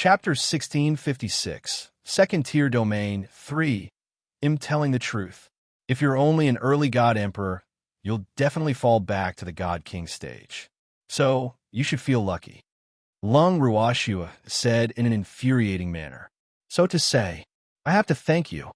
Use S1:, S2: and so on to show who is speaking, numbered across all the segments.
S1: Chapter 1656, Second Tier Domain 3, telling the truth. If you're only an early God Emperor, you'll definitely fall back to the God King stage. So, you should feel lucky. Lung Ruoshua said in an infuriating manner. So to say, I have to thank you.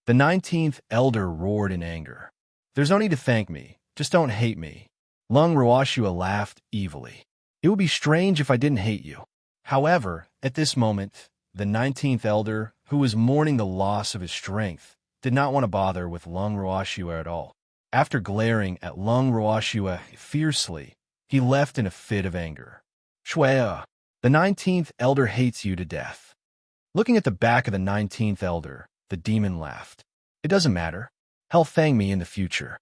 S1: The 19th elder roared in anger. There's no need to thank me, just don't hate me. Lung Ruoshua laughed evilly. It would be strange if I didn't hate you. However, at this moment, the 19th elder, who was mourning the loss of his strength, did not want to bother with Lung Ruoshua at all. After glaring at Lung Ruoshua fiercely, he left in a fit of anger. Shuea, the 19th elder hates you to death. Looking at the back of the 19th elder, the demon laughed. It doesn't matter. He'll thank me in the future.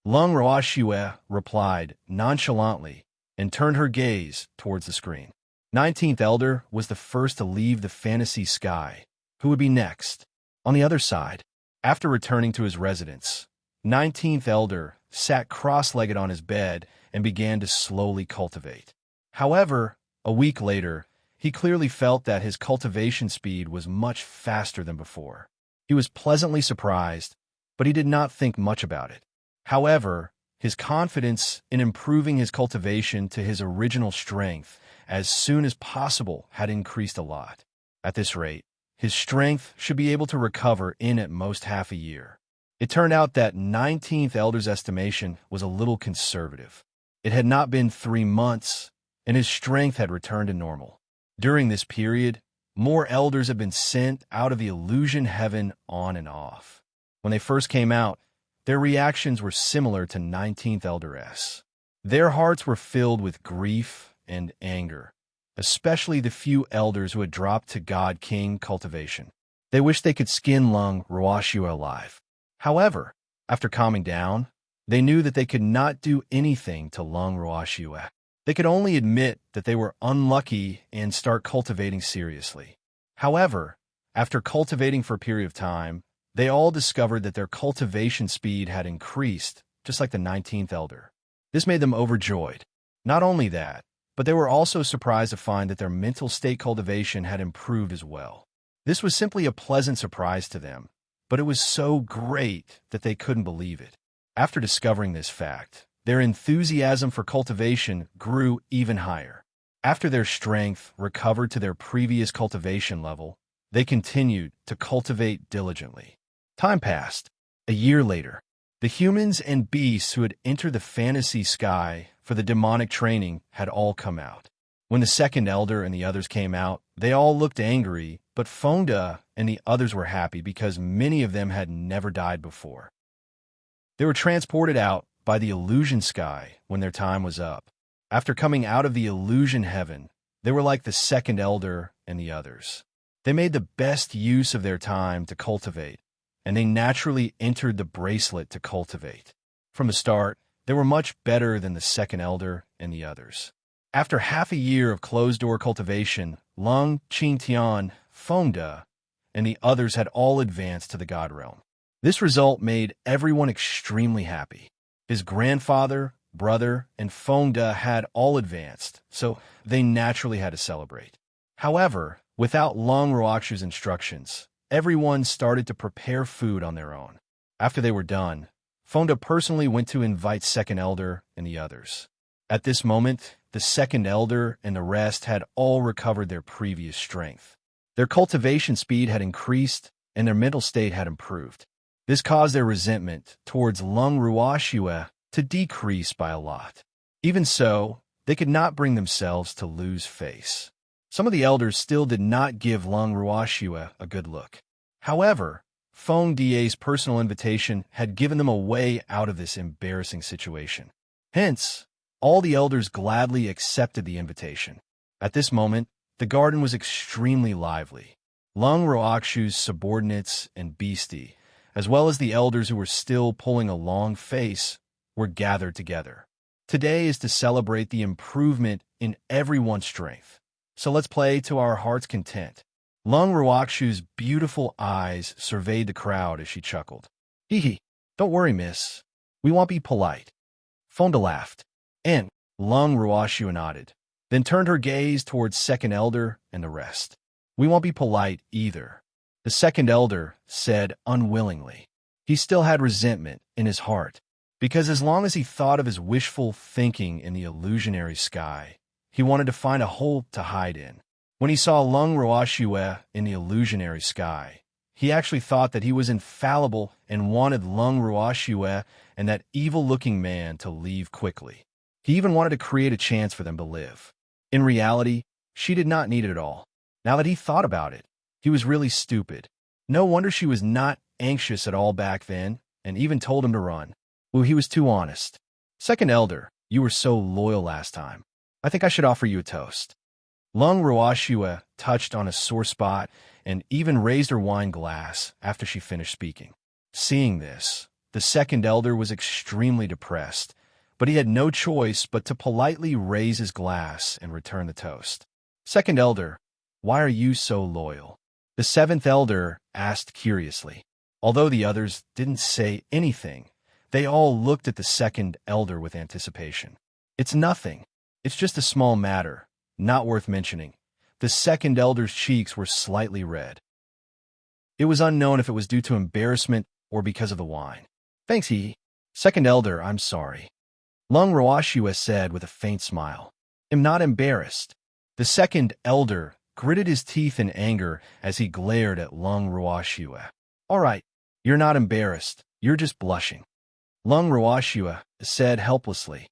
S1: Lung Ruoshua replied nonchalantly and turned her gaze towards the screen. 19th elder was the first to leave the fantasy sky. Who would be next? On the other side, after returning to his residence, 19th elder sat cross-legged on his bed and began to slowly cultivate. However, a week later, he clearly felt that his cultivation speed was much faster than before. He was pleasantly surprised, but he did not think much about it. However, his confidence in improving his cultivation to his original strength as soon as possible had increased a lot. At this rate, his strength should be able to recover in at most half a year. It turned out that 19th elder's estimation was a little conservative. It had not been 3 months, and his strength had returned to normal. During this period, more elders had been sent out of the illusion heaven on and off. When they first came out, their reactions were similar to 19th elderess. Their hearts were filled with grief and anger, especially the few elders who had dropped to God King cultivation. They wished they could skin Lung Ruoshua alive. However, after calming down, they knew that they could not do anything to Lung Ruoshua. They could only admit that they were unlucky and start cultivating seriously. However, after cultivating for a period of time, they all discovered that their cultivation speed had increased, just like the 19th elder. This made them overjoyed. Not only that, but they were also surprised to find that their mental state cultivation had improved as well. This was simply a pleasant surprise to them, but it was so great that they couldn't believe it. After discovering this fact, their enthusiasm for cultivation grew even higher. After their strength recovered to their previous cultivation level, they continued to cultivate diligently. Time passed. A year later, the humans and beasts who had entered the fantasy sky for the demonic training had all come out. When the second elder and the others came out, they all looked angry, but Fonda and the others were happy because many of them had never died before. They were transported out by the illusion sky when their time was up. After coming out of the illusion heaven, they were like the second elder and the others. They made the best use of their time to cultivate, and they naturally entered the bracelet to cultivate. From the start, they were much better than the second elder and the others. After half a year of closed-door cultivation, Lung, Qingtian, Fonda, and the others had all advanced to the God realm. This result made everyone extremely happy. His grandfather, brother, and Fonda had all advanced, so they naturally had to celebrate. However, without Lung Ruoxu's instructions, everyone started to prepare food on their own. After they were done, Fonda personally went to invite second elder and the others. At this moment, the second elder and the rest had all recovered their previous strength. Their cultivation speed had increased, and their mental state had improved. This caused their resentment towards Lung Ruoshua to decrease by a lot. Even so, they could not bring themselves to lose face. Some of the elders still did not give Lung Ruoshua a good look. However, Feng Da's personal invitation had given them a way out of this embarrassing situation. Hence, all the elders gladly accepted the invitation. At this moment, the garden was extremely lively. Lung Ruoxu's subordinates and beastie, as well as the elders who were still pulling a long face, were gathered together. Today is to celebrate the improvement in everyone's strength. So let's play to our heart's content. Lung Ruoxu's beautiful eyes surveyed the crowd as she chuckled. Hee hee, don't worry, miss. We won't be polite. Fonda laughed, and Lung Ruoxu nodded, then turned her gaze towards second elder and the rest. We won't be polite either. The second elder said unwillingly. He still had resentment in his heart, because as long as he thought of his wishful thinking in the illusionary sky, he wanted to find a hole to hide in. When he saw Lung Ruoxue in the illusionary sky, he actually thought that he was infallible and wanted Lung Ruoxue and that evil-looking man to leave quickly. He even wanted to create a chance for them to live. In reality, she did not need it at all. Now that he thought about it, he was really stupid. No wonder she was not anxious at all back then, and even told him to run. Well, he was too honest. Second elder, you were so loyal last time. I think I should offer you a toast. Lung Ruoxue touched on a sore spot and even raised her wine glass after she finished speaking. Seeing this, the second elder was extremely depressed, but he had no choice but to politely raise his glass and return the toast. Second elder, why are you so loyal? The seventh elder asked curiously. Although the others didn't say anything, they all looked at the second elder with anticipation. It's nothing. It's just a small matter, not worth mentioning. The second elder's cheeks were slightly red. It was unknown if it was due to embarrassment or because of the wine. Thanks, he. Second elder, I'm sorry. Lung Ruoxue said with a faint smile. I'm not embarrassed. The second elder gritted his teeth in anger as he glared at Lung Ruoxue. All right, you're not embarrassed. You're just blushing. Lung Ruoxue said helplessly.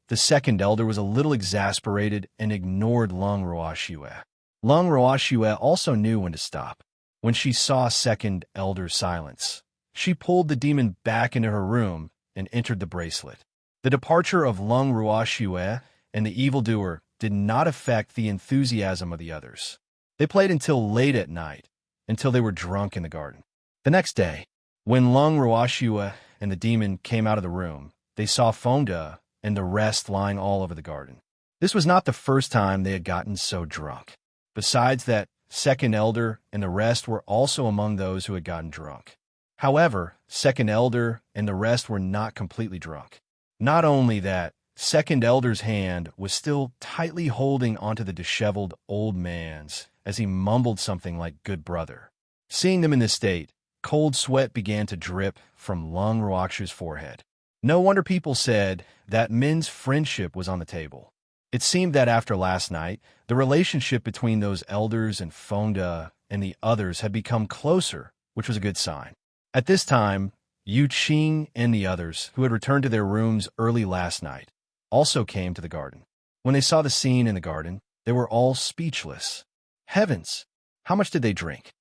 S1: The second elder was a little exasperated and ignored Lung Ruoxue. Lung Ruoxue also knew when to stop. When she saw second elder's silence, she pulled the demon back into her room and entered the bracelet. The departure of Lung Ruoxue and the evildoer did not affect the enthusiasm of the others. They played until late at night, until they were drunk in the garden. The next day, when Lung Ruoxue and the demon came out of the room, they saw Fonda and the rest lying all over the garden. This was not the first time they had gotten so drunk. Besides that, second elder and the rest were also among those who had gotten drunk. However, second elder and the rest were not completely drunk. Not only that, second elder's hand was still tightly holding onto the disheveled old man's as he mumbled something like good brother. Seeing them in this state, cold sweat began to drip from Lung Ruoxue's forehead. No wonder people said that men's friendship was on the table. It seemed that after last night, the relationship between those elders and Fonda and the others had become closer, which was a good sign. At this time, Yu Qing and the others, who had returned to their rooms early last night, also came to the garden. When they saw the scene in the garden, they were all speechless. Heavens! How much did they drink?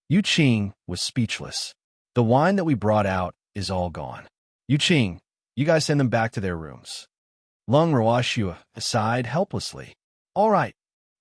S1: Yu Qing was speechless. The wine that we brought out is all gone. Yu Qing, you guys send them back to their rooms. Lung Ruoxue sighed helplessly. All right.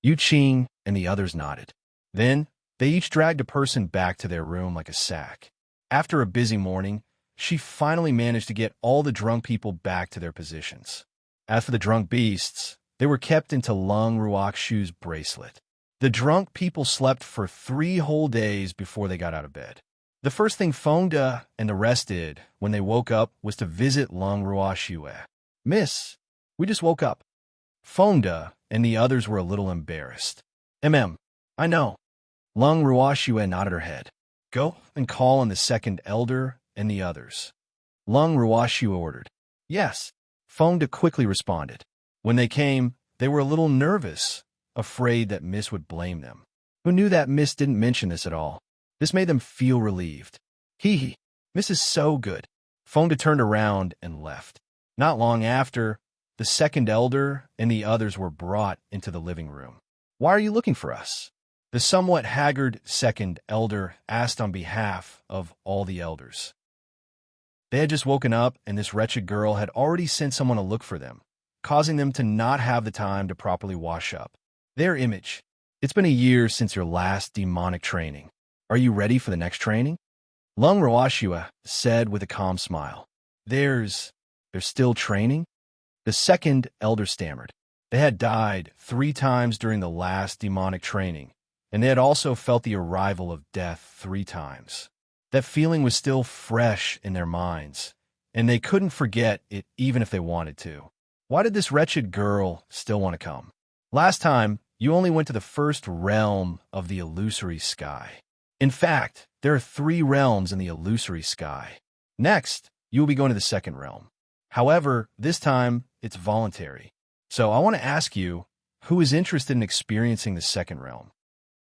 S1: Yu Qing and the others nodded. Then, they each dragged a person back to their room like a sack. After a busy morning, she finally managed to get all the drunk people back to their positions. As for the drunk beasts, they were kept into Lung Ruoxue's bracelet. The drunk people slept for 3 whole days before they got out of bed. The first thing Fonda and the rest did when they woke up was to visit Lung Ruoxue. Miss, we just woke up. Fonda and the others were a little embarrassed. I know. Lung Ruoxue nodded her head. Go and call on the second elder and the others. Lung Ruoxue ordered. Yes. Fonda quickly responded. When they came, they were a little nervous, afraid that Miss would blame them. Who knew that Miss didn't mention this at all? This made them feel relieved. Hee, Miss is so good. Fonda turned around and left. Not long after, the second elder and the others were brought into the living room. Why are you looking for us? The somewhat haggard second elder asked on behalf of all the elders. They had just woken up, and this wretched girl had already sent someone to look for them, causing them to not have the time to properly wash up. Their image. It's been a year since your last demonic training. Are you ready for the next training? Lung Ruoxue said with a calm smile. There's still training? The second elder stammered. They had died 3 times during the last demonic training, and they had also felt the arrival of death 3 times. That feeling was still fresh in their minds, and they couldn't forget it even if they wanted to. Why did this wretched girl still want to come? Last time, you only went to the first realm of the illusory sky. In fact, there are 3 realms in the illusory sky. Next, you will be going to the second realm. However, this time, it's voluntary. So I want to ask you, who is interested in experiencing the second realm?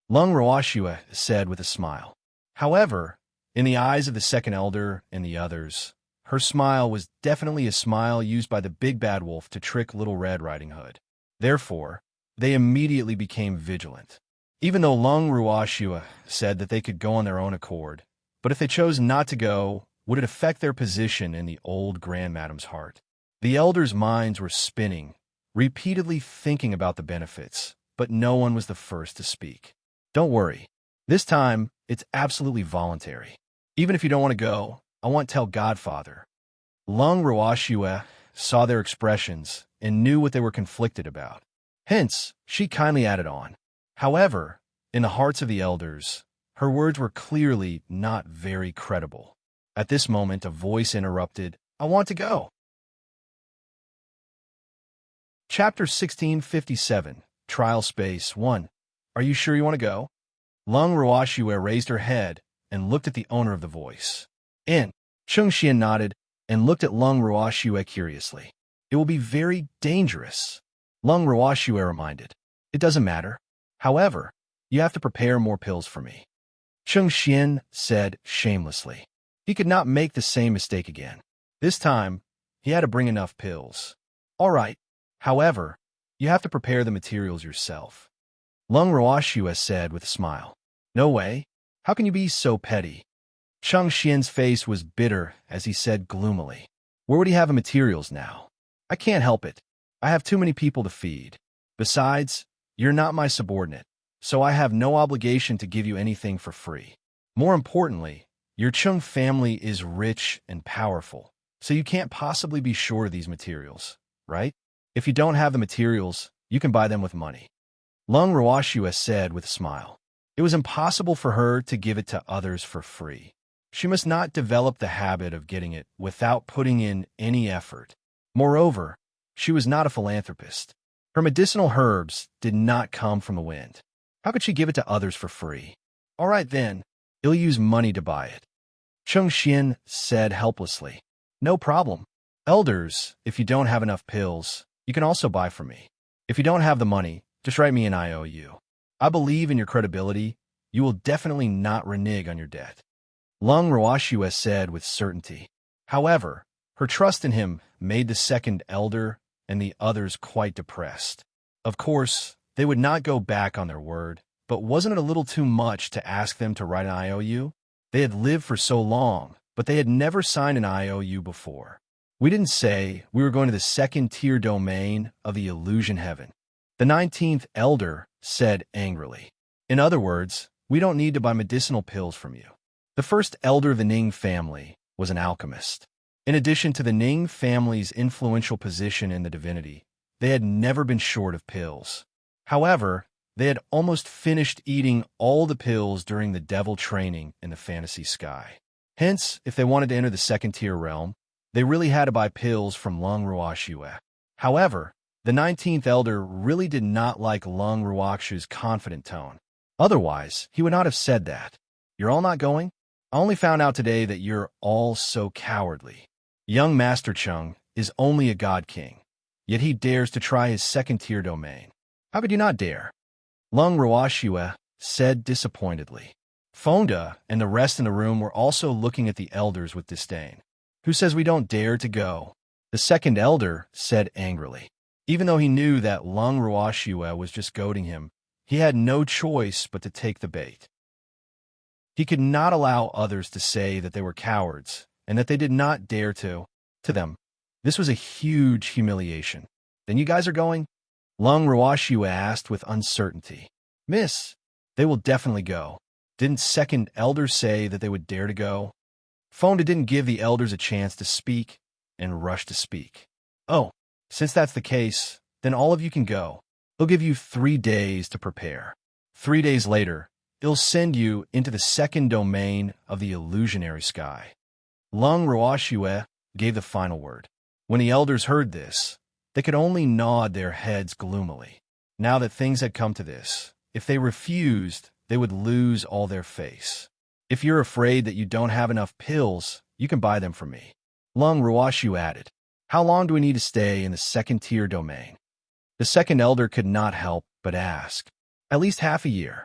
S1: Lung Roashua said with a smile. However, in the eyes of the second elder and the others, her smile was definitely a smile used by the big bad wolf to trick Little Red Riding Hood. Therefore, they immediately became vigilant. Even though Lung Roashua said that they could go on their own accord, but if they chose not to go, would it affect their position in the old Grand Madam's heart? The elders' minds were spinning, repeatedly thinking about the benefits, but no one was the first to speak. Don't worry. This time, it's absolutely voluntary. Even if you don't want to go, I won't tell Godfather. Lung Roashua saw their expressions and knew what they were conflicted about. Hence, she kindly added on. However, in the hearts of the elders, her words were clearly not very credible. At this moment, a voice interrupted, I want to go. Chapter 1657, Trial Space 1. Are you sure you want to go? Lung Roashua raised her head and looked at the owner of the voice. Chung Xian nodded and looked at Lung Roashua curiously. It will be very dangerous. Lung Roashua reminded. It doesn't matter. However, you have to prepare more pills for me. Chung Xian said shamelessly. He could not make the same mistake again. This time, he had to bring enough pills. All right. However, you have to prepare the materials yourself. Lung Roashua said with a smile. No way. How can you be so petty? Chung Xian's face was bitter as he said gloomily. Where would he have the materials now? I can't help it. I have too many people to feed. Besides, you're not my subordinate, so I have no obligation to give you anything for free. More importantly, your Chung family is rich and powerful, so you can't possibly be short of these materials, right? If you don't have the materials, you can buy them with money. Lung Roashua said with a smile. It was impossible for her to give it to others for free. She must not develop the habit of getting it without putting in any effort. Moreover, she was not a philanthropist. Her medicinal herbs did not come from the wind. How could she give it to others for free? All right then, you'll use money to buy it. Chung Xian said helplessly. No problem. Elders, if you don't have enough pills, you can also buy from me. If you don't have the money, just write me an IOU. I believe in your credibility. You will definitely not renege on your debt. Lung Roashua said with certainty. However, her trust in him made the second elder and the others quite depressed. Of course, they would not go back on their word, but wasn't it a little too much to ask them to write an IOU? They had lived for so long, but they had never signed an IOU before. We didn't say we were going to the second-tier domain of the illusion heaven. The 19th elder said angrily. In other words, we don't need to buy medicinal pills from you. The first elder of the Ning family was an alchemist. In addition to the Ning family's influential position in the divinity, they had never been short of pills. However, they had almost finished eating all the pills during the devil training in the fantasy sky. Hence, if they wanted to enter the second-tier realm, they really had to buy pills from Lung Roashua. However, the 19th elder really did not like Lung Roashua's confident tone. Otherwise, he would not have said that. You're all not going? I only found out today that you're all so cowardly. Young Master Chung is only a god king, yet he dares to try his second-tier domain. How could you not dare? Lung Roashua said disappointedly. Fonda and the rest in the room were also looking at the elders with disdain. Who says we don't dare to go? The second elder said angrily. Even though he knew that Lung Roashua was just goading him, he had no choice but to take the bait. He could not allow others to say that they were cowards and that they did not dare to them. This was a huge humiliation. Then you guys are going? Lung Roashua asked with uncertainty. Miss, they will definitely go. Didn't second elders say that they would dare to go? Fonda didn't give the elders a chance to speak and rushed to speak. Oh, since that's the case, then all of you can go. He'll give you 3 days to prepare. 3 days later, he'll send you into the second domain of the illusionary sky. Lung Roashua gave the final word. When the elders heard this, they could only nod their heads gloomily. Now that things had come to this, if they refused, they would lose all their face. If you're afraid that you don't have enough pills, you can buy them from me. Lung Ruoshu added. How long do we need to stay in the second-tier domain? The second elder could not help but ask. At least half a year.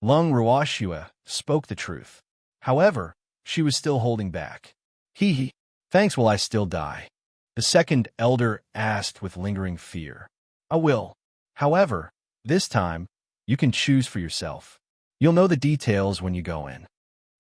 S1: Lung Ruoshua spoke the truth. However, she was still holding back. Hee. Thanks, will I still die? The second elder asked with lingering fear. I will. However, this time, you can choose for yourself. You'll know the details when you go in.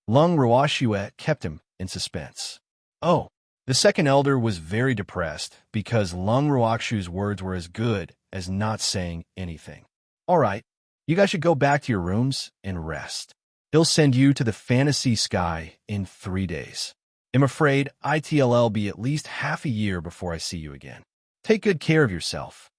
S1: Lung Ruoshua kept him in suspense. Oh. The second elder was very depressed because Lung Ruokshu's words were as good as not saying anything. All right, you guys should go back to your rooms and rest. They'll send you to the fantasy sky in 3 days. I'm afraid it'll be at least half a year before I see you again. Take good care of yourself.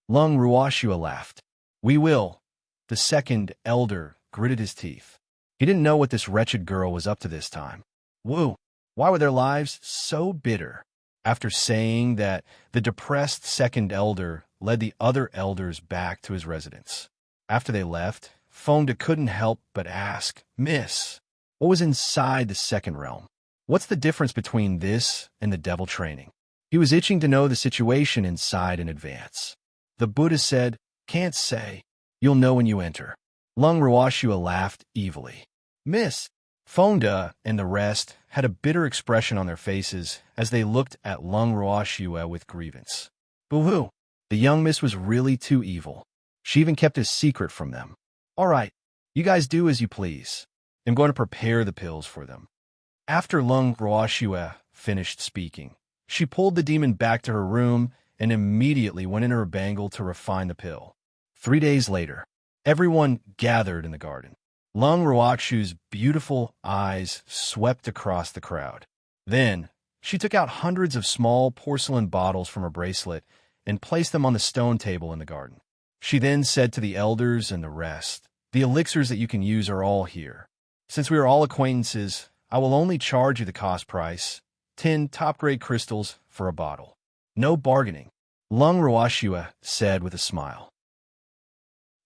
S1: Lung Ruoshua laughed. We will. The second elder gritted his teeth. He didn't know what this wretched girl was up to this time. Woo! Why were their lives so bitter? After saying that, the depressed second elder led the other elders back to his residence. After they left, Fonda couldn't help but ask, Miss, what was inside the second realm? What's the difference between this and the devil training? He was itching to know the situation inside in advance. The Buddha said, can't say. You'll know when you enter. Lung Ruoshua laughed evilly. Miss, Fonda and the rest had a bitter expression on their faces as they looked at Lung Ruoshua with grievance. Boo-hoo! The young miss was really too evil. She even kept his secret from them. All right, you guys do as you please. I'm going to prepare the pills for them. After Lung Ruoshua finished speaking, she pulled the demon back to her room and immediately went into her bangle to refine the pill. 3 days later, everyone gathered in the garden. Lung Ruokshu's beautiful eyes swept across the crowd. Then, she took out hundreds of small porcelain bottles from her bracelet and placed them on the stone table in the garden. She then said to the elders and the rest, the elixirs that you can use are all here. Since we are all acquaintances, I will only charge you the cost price, 10 top-grade crystals for a bottle. No bargaining, Lung Ruoshua said with a smile.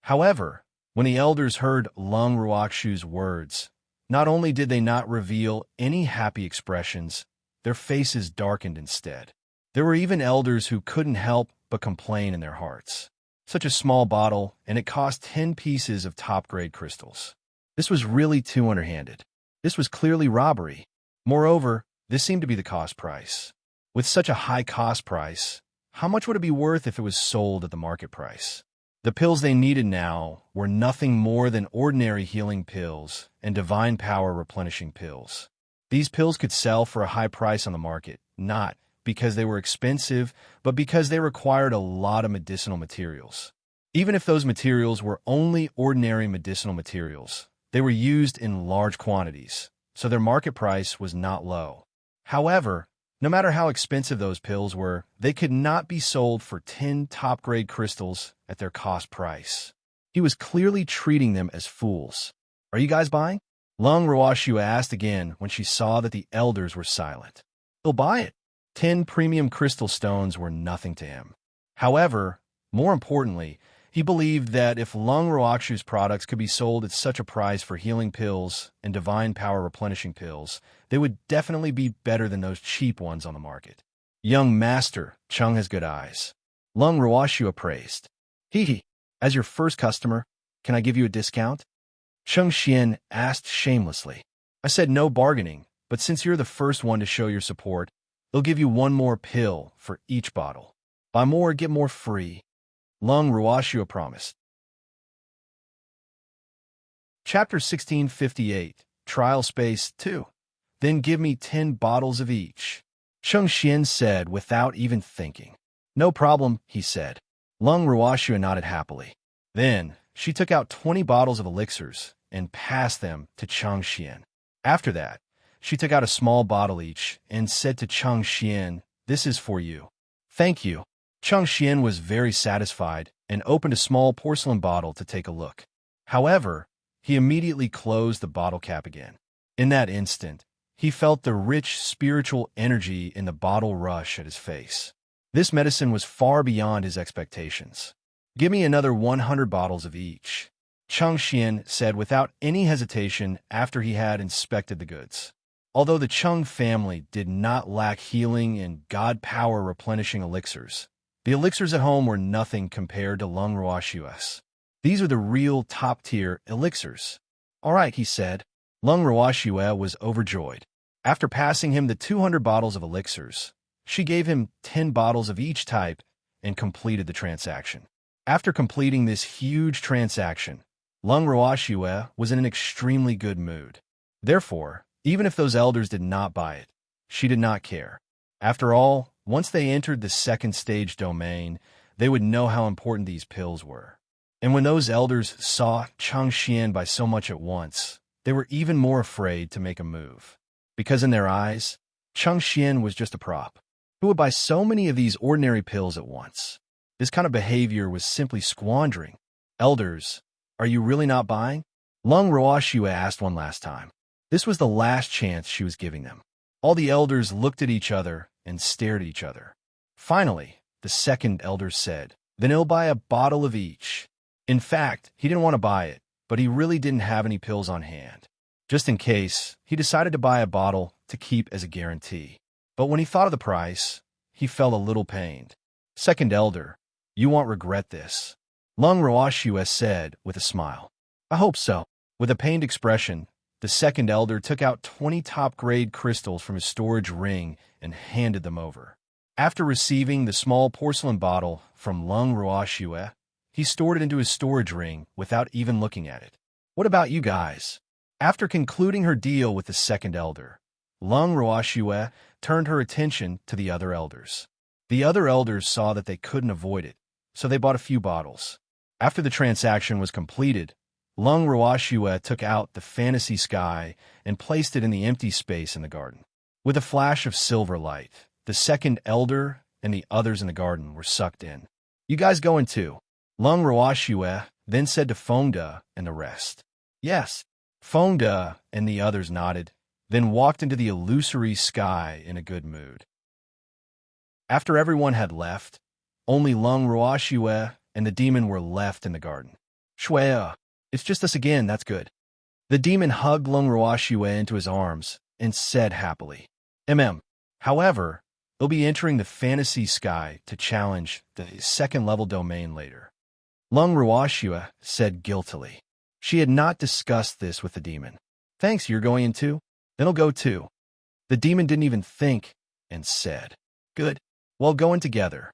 S1: However, when the elders heard Lung Ruokshu's words, not only did they not reveal any happy expressions, their faces darkened instead. There were even elders who couldn't help but complain in their hearts. Such a small bottle, and it cost 10 pieces of top-grade crystals. This was really too underhanded. This was clearly robbery. Moreover, this seemed to be the cost price. With such a high cost price, how much would it be worth if it was sold at the market price? The pills they needed now were nothing more than ordinary healing pills and divine power replenishing pills. These pills could sell for a high price on the market, not because they were expensive, but because they required a lot of medicinal materials. Even if those materials were only ordinary medicinal materials, they were used in large quantities, so their market price was not low. However, no matter how expensive those pills were, they could not be sold for 10 top-grade crystals at their cost price. He was clearly treating them as fools. Are you guys buying? Lung Ruoshua asked again when she saw that the elders were silent. He'll buy it. 10 premium crystal stones were nothing to him. However, more importantly, he believed that if Lung Ruokshu's products could be sold at such a price for healing pills and divine power replenishing pills, they would definitely be better than those cheap ones on the market. Young master, Chung has good eyes. Lung Ruoshua praised. Hee. As your first customer, can I give you a discount? Chung Xian asked shamelessly. I said no bargaining, but since you're the first one to show your support, they'll give you 1 more pill for each bottle. Buy more, get more free. Lung Ruoshua promised. Chapter 1658, Trial Space 2. Then give me 10 bottles of each. Chung Xian said without even thinking. No problem, he said. Lung Ruoshua nodded happily. Then, she took out 20 bottles of elixirs and passed them to Chung Xian. After that, she took out a small bottle each and said to Chung Xian, this is for you. Thank you. Chung Xian was very satisfied and opened a small porcelain bottle to take a look. However, he immediately closed the bottle cap again. In that instant, he felt the rich spiritual energy in the bottle rush at his face. This medicine was far beyond his expectations. Give me another 100 bottles of each, Cheng Xian said without any hesitation after he had inspected the goods. Although the Cheng family did not lack healing and god power replenishing elixirs, the elixirs at home were nothing compared to Lung Ruoshua's. These are the real top-tier elixirs. All right, he said. Lung Ruoshua was overjoyed. After passing him the 200 bottles of elixirs, she gave him 10 bottles of each type and completed the transaction. After completing this huge transaction, Lung Ruoshua was in an extremely good mood. Therefore, even if those elders did not buy it, she did not care. After all, once they entered the second stage domain, they would know how important these pills were. And when those elders saw Cheng Xian buy so much at once, they were even more afraid to make a move. Because in their eyes, Cheng Xian was just a prop. Who would buy so many of these ordinary pills at once? This kind of behavior was simply squandering. Elders, are you really not buying? Lung Ruoshua asked one last time. This was the last chance she was giving them. All the elders looked at each other and stared at each other. Finally, the second elder said, "Then he'll buy a bottle of each." In fact, he didn't want to buy it, but he really didn't have any pills on hand. Just in case, he decided to buy a bottle to keep as a guarantee. But when he thought of the price, he felt a little pained. Second elder, you won't regret this, Lung Ruoshua said with a smile. I hope so. With a pained expression, the second elder took out 20 top-grade crystals from his storage ring and handed them over. After receiving the small porcelain bottle from Lung Ruoshua, he stored it into his storage ring without even looking at it. What about you guys? After concluding her deal with the second elder, Lung Ruoshua turned her attention to the other elders. The other elders saw that they couldn't avoid it, so they bought a few bottles. After the transaction was completed, Lung Ruoshua took out the fantasy sky and placed it in the empty space in the garden. With a flash of silver light, the second elder and the others in the garden were sucked in. You guys going too? Lung Ruoshua then said to Fengde and the rest. Yes. Fengde and the others nodded, then walked into the illusory sky in a good mood. After everyone had left, only Lung Ruoshua and the demon were left in the garden. Shuya, it's just us again, that's good. The demon hugged Lung Ruoshua into his arms and said happily, However, they'll be entering the fantasy sky to challenge the second-level domain later. Lung Ruoshua said guiltily. She had not discussed this with the demon. Thanks, you're going in too? Then I'll go too. The demon didn't even think and said, Good, well, going together.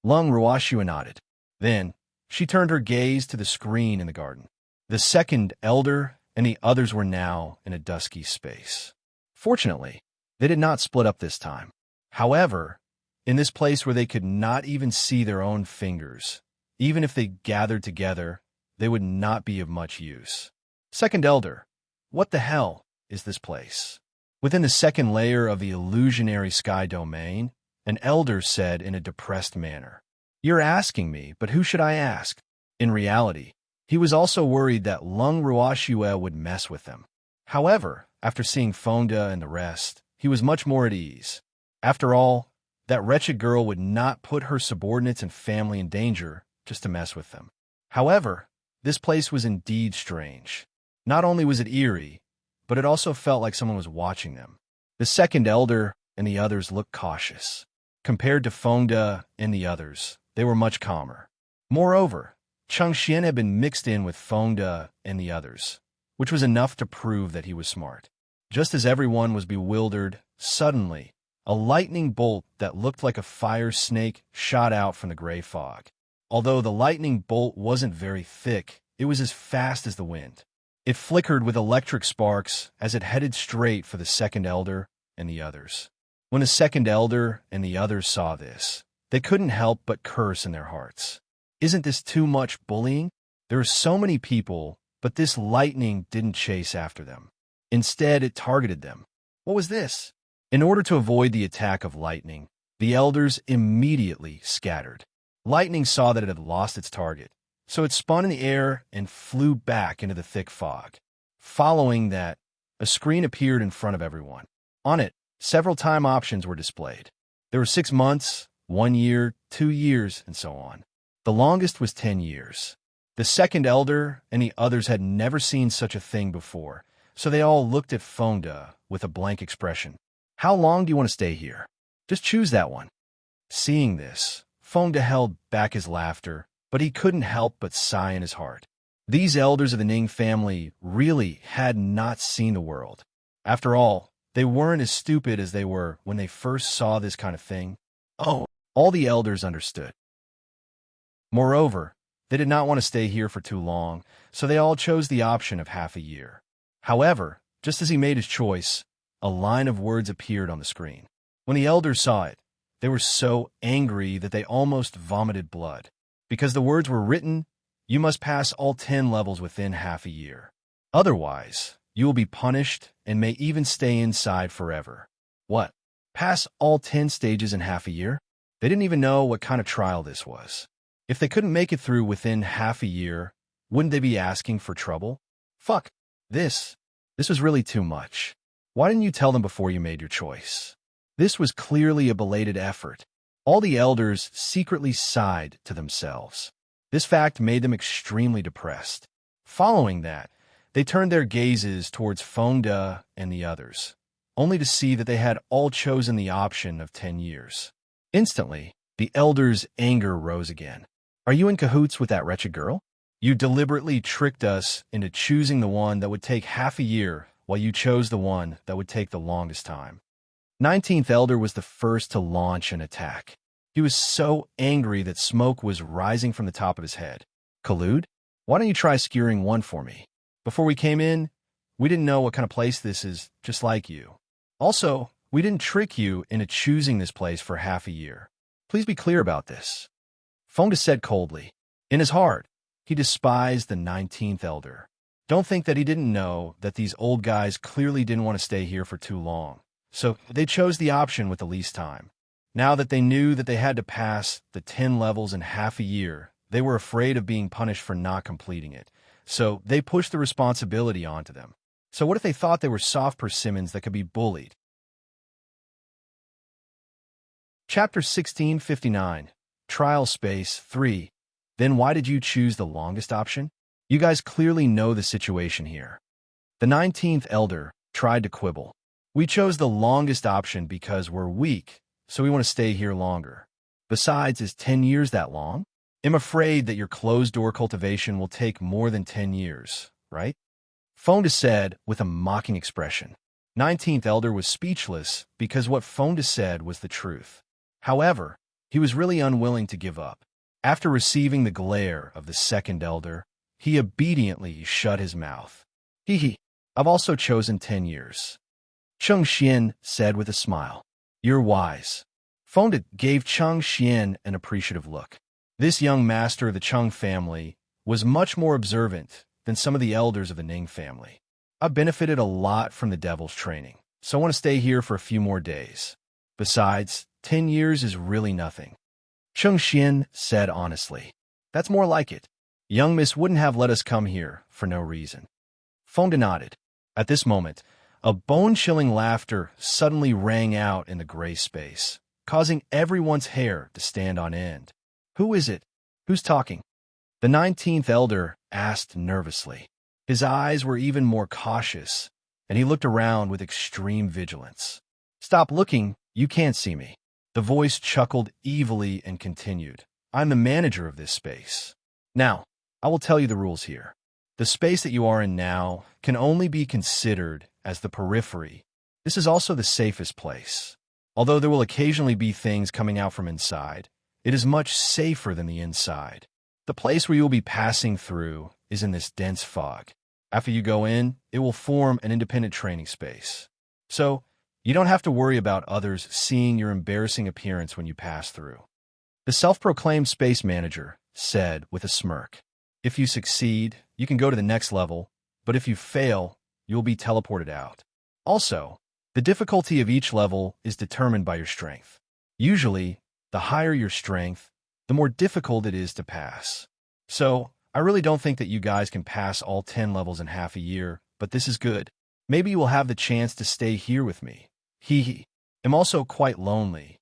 S1: Lung Ruoshua nodded. Then, she turned her gaze to the screen in the garden. The second elder and the others were now in a dusky space. Fortunately, they did not split up this time. However, in this place where they could not even see their own fingers, even if they gathered together, they would not be of much use. Second elder, what the hell is this place? Within the second layer of the illusionary sky domain, an elder said in a depressed manner, You're asking me, but who should I ask? In reality, he was also worried that Lung Ruoshua would mess with them. However, after seeing Fengde and the rest, he was much more at ease. After all, that wretched girl would not put her subordinates and family in danger just to mess with them. However, this place was indeed strange. Not only was it eerie, but it also felt like someone was watching them. The second elder and the others looked cautious. Compared to Fengde and the others, they were much calmer. Moreover, Cheng Xian had been mixed in with Fengde and the others, which was enough to prove that he was smart. Just as everyone was bewildered, suddenly, a lightning bolt that looked like a fire snake shot out from the gray fog. Although the lightning bolt wasn't very thick, it was as fast as the wind. It flickered with electric sparks as it headed straight for the second elder and the others. When the second elder and the others saw this, they couldn't help but curse in their hearts. Isn't this too much bullying? There are so many people, but this lightning didn't chase after them. Instead, it targeted them. What was this? In order to avoid the attack of lightning, the elders immediately scattered. Lightning saw that it had lost its target, so it spun in the air and flew back into the thick fog. Following that, a screen appeared in front of everyone. On it, several time options were displayed. There were 6 months, 1 year, 2 years, and so on. The longest was 10 years. The second elder and the others had never seen such a thing before, so they all looked at Fonda with a blank expression. How long do you want to stay here? Just choose that one. Seeing this, Fonda held back his laughter, but he couldn't help but sigh in his heart. These elders of the Ning family really had not seen the world. After all, they weren't as stupid as they were when they first saw this kind of thing. Oh, all the elders understood. Moreover, they did not want to stay here for too long, so they all chose the option of half a year. However, just as he made his choice, a line of words appeared on the screen. When the elders saw it, they were so angry that they almost vomited blood. Because the words were written, you must pass all 10 levels within half a year. Otherwise, you will be punished and may even stay inside forever. What? Pass all 10 stages in half a year? They didn't even know what kind of trial this was. If they couldn't make it through within half a year, wouldn't they be asking for trouble? Fuck. This was really too much. Why didn't you tell them before you made your choice? This was clearly a belated effort. All the elders secretly sighed to themselves. This fact made them extremely depressed. Following that, they turned their gazes towards Fonda and the others, only to see that they had all chosen the option of 10 years. Instantly, the elders' anger rose again. Are you in cahoots with that wretched girl? You deliberately tricked us into choosing the one that would take half a year while you chose the one that would take the longest time. 19th Elder was the first to launch an attack. He was so angry that smoke was rising from the top of his head. Collude? Why don't you try skewering one for me? Before we came in, we didn't know what kind of place this is, just like you. Also, we didn't trick you into choosing this place for half a year. Please be clear about this. Fonda said coldly. In his heart, he despised the 19th Elder. Don't think that he didn't know that these old guys clearly didn't want to stay here for too long, so they chose the option with the least time. Now that they knew that they had to pass the 10 levels in half a year, they were afraid of being punished for not completing it, so they pushed the responsibility onto them. So what if they thought they were soft persimmons that could be bullied? Chapter 1659, Trial Space 3. Then why did you choose the longest option? You guys clearly know the situation here. The 19th Elder tried to quibble. We chose the longest option because we're weak, so we want to stay here longer. Besides, is 10 years that long? I'm afraid that your closed-door cultivation will take more than 10 years, right? Fonda said with a mocking expression. 19th Elder was speechless because what Fonda said was the truth. However, he was really unwilling to give up. After receiving the glare of the second elder, he obediently shut his mouth. I've also chosen 10 years. Cheng Xian said with a smile. You're wise. Fonda gave Cheng Xian an appreciative look. This young master of the Cheng family was much more observant than some of the elders of the Ning family. I've benefited a lot from the devil's training, so I want to stay here for a few more days. Besides, 10 years is really nothing. Cheng Xian said honestly. That's more like it. Young miss wouldn't have let us come here for no reason. Fonda nodded. At this moment, a bone-chilling laughter suddenly rang out in the gray space, causing everyone's hair to stand on end. Who is it? Who's talking? The 19th Elder asked nervously. His eyes were even more cautious, and he looked around with extreme vigilance. Stop looking, you can't see me. The voice chuckled evilly and continued. I'm the manager of this space. Now, I will tell you the rules here. The space that you are in now can only be considered as the periphery. This is also the safest place. Although there will occasionally be things coming out from inside, it is much safer than the inside. The place where you will be passing through is in this dense fog. After you go in, it will form an independent training space. So, you don't have to worry about others seeing your embarrassing appearance when you pass through. The self-proclaimed space manager said with a smirk. If you succeed, you can go to the next level, but if you fail, you will be teleported out. Also, the difficulty of each level is determined by your strength. Usually, the higher your strength, the more difficult it is to pass. So, I really don't think that you guys can pass all 10 levels in half a year, but this is good. Maybe you will have the chance to stay here with me. I'm also quite lonely.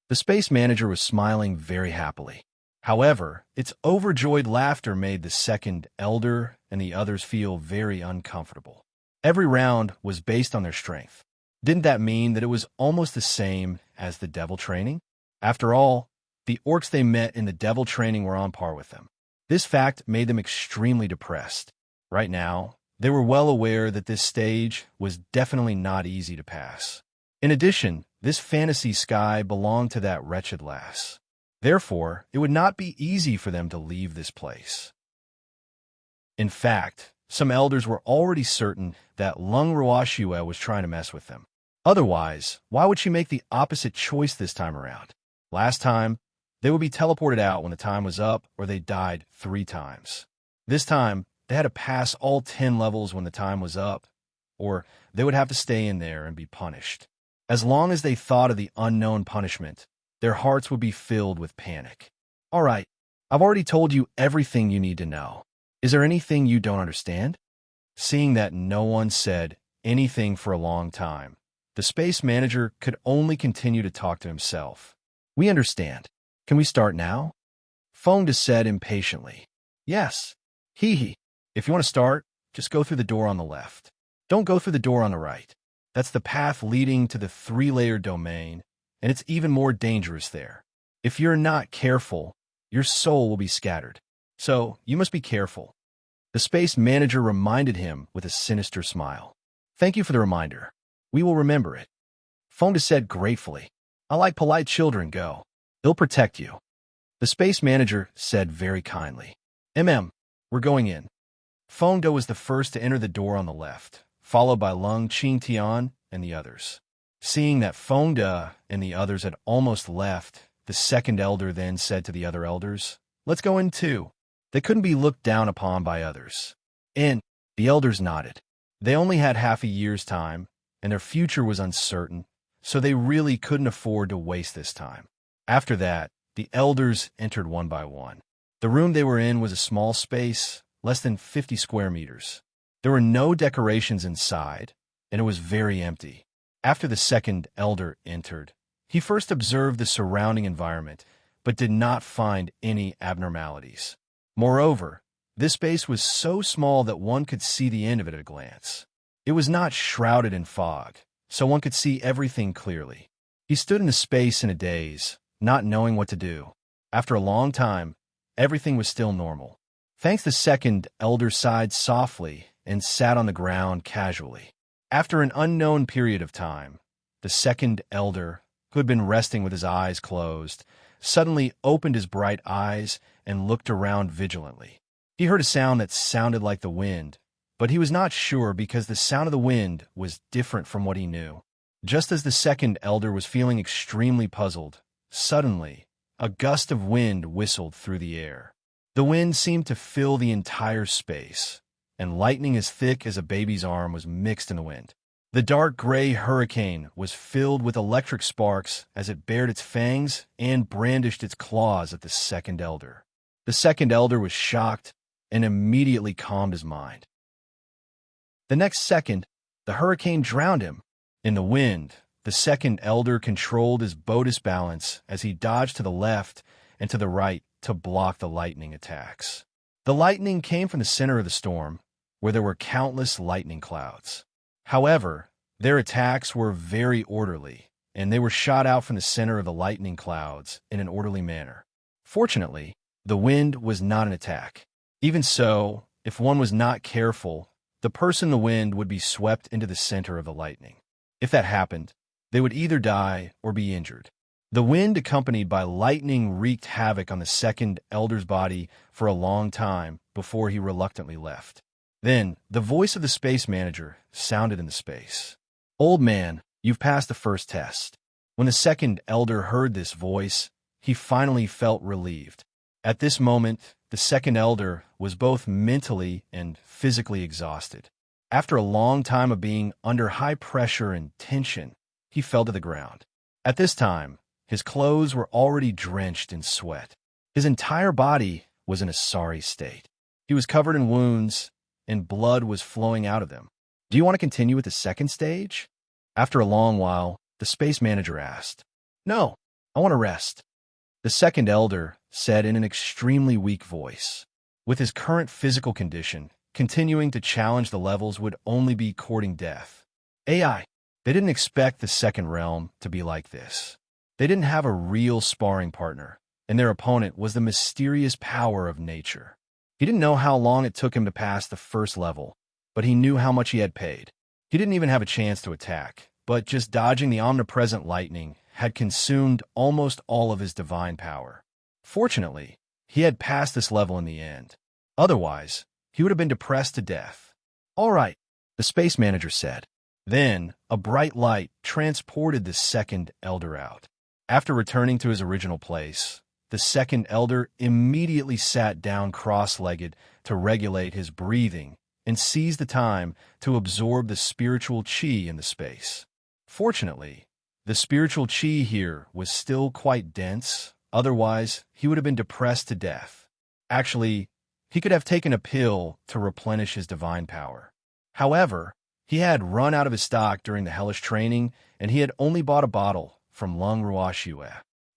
S1: The space manager was smiling very happily. However, its overjoyed laughter made the second elder and the others feel very uncomfortable. Every round was based on their strength. Didn't that mean that it was almost the same as the devil training? After all, the orcs they met in the devil training were on par with them. This fact made them extremely depressed. Right now, they were well aware that this stage was definitely not easy to pass. In addition, this fantasy sky belonged to that wretched lass. Therefore, it would not be easy for them to leave this place. In fact, some elders were already certain that Lung Ruashua was trying to mess with them. Otherwise, why would she make the opposite choice this time around? Last time, they would be teleported out when the time was up, or they died 3 times. This time, they had to pass all 10 levels when the time was up, or they would have to stay in there and be punished. As long as they thought of the unknown punishment, their hearts would be filled with panic. All right, I've already told you everything you need to know. Is there anything you don't understand? Seeing that no one said anything for a long time, the space manager could only continue to talk to himself. We understand. Can we start now? Fonda said impatiently. Yes. Hee. If you want to start, just go through the door on the left. Don't go through the door on the right. That's the path leading to the 3-layer domain, and it's even more dangerous there. If you're not careful, your soul will be scattered. So, you must be careful. The space manager reminded him with a sinister smile. Thank you for the reminder. We will remember it. Fonda said gratefully. I like polite children, go. They'll protect you. The space manager said very kindly. We're going in. Fonda was the first to enter the door on the left, followed by Lung Qingtian and the others. Seeing that Fonda and the others had almost left, the second elder then said to the other elders, Let's go in too. They couldn't be looked down upon by others. In, the elders nodded. They only had half a year's time, and their future was uncertain, so they really couldn't afford to waste this time. After that, the elders entered one by one. The room they were in was a small space, less than 50 square meters. There were no decorations inside, and it was very empty. After the second elder entered, he first observed the surrounding environment, but did not find any abnormalities. Moreover, this space was so small that one could see the end of it at a glance. It was not shrouded in fog, so one could see everything clearly. He stood in the space in a daze, not knowing what to do. After a long time, everything was still normal. Thanks, the second elder sighed softly and sat on the ground casually. After an unknown period of time, the second elder, who had been resting with his eyes closed, suddenly opened his bright eyes and looked around vigilantly. He heard a sound that sounded like the wind, but he was not sure because the sound of the wind was different from what he knew. Just as the second elder was feeling extremely puzzled, suddenly, a gust of wind whistled through the air. The wind seemed to fill the entire space, and lightning as thick as a baby's arm was mixed in the wind. The dark gray hurricane was filled with electric sparks as it bared its fangs and brandished its claws at the second elder. The second elder was shocked and immediately calmed his mind. The next second, the hurricane drowned him. In the wind, the second elder controlled his Bodis balance as he dodged to the left and to the right to block the lightning attacks. The lightning came from the center of the storm, where there were countless lightning clouds. However, their attacks were very orderly, and they were shot out from the center of the lightning clouds in an orderly manner. Fortunately, the wind was not an attack. Even so, if one was not careful, the person in the wind would be swept into the center of the lightning. If that happened, they would either die or be injured. The wind, accompanied by lightning, wreaked havoc on the second elder's body for a long time before he reluctantly left. Then, the voice of the space manager sounded in the space. Old man, you've passed the first test. When the second elder heard this voice, he finally felt relieved. At this moment, the second elder was both mentally and physically exhausted. After a long time of being under high pressure and tension, he fell to the ground. At this time, his clothes were already drenched in sweat. His entire body was in a sorry state. He was covered in wounds, and blood was flowing out of them. Do you want to continue with the second stage? After a long while, the space manager asked. No, I want to rest. The second elder said in an extremely weak voice. With his current physical condition, continuing to challenge the levels would only be courting death. AI. They didn't expect the second realm to be like this. They didn't have a real sparring partner, and their opponent was the mysterious power of nature. He didn't know how long it took him to pass the first level, but he knew how much he had paid. He didn't even have a chance to attack, but just dodging the omnipresent lightning had consumed almost all of his divine power. Fortunately, he had passed this level in the end. Otherwise, he would have been depressed to death. "All right," the space manager said. Then, a bright light transported the second elder out. After returning to his original place, the second elder immediately sat down cross-legged to regulate his breathing and seized the time to absorb the spiritual chi in the space. Fortunately, the spiritual chi here was still quite dense, otherwise he would have been depressed to death. Actually, he could have taken a pill to replenish his divine power. However, he had run out of his stock during the hellish training, and he had only bought a bottle from Lung Ruashue.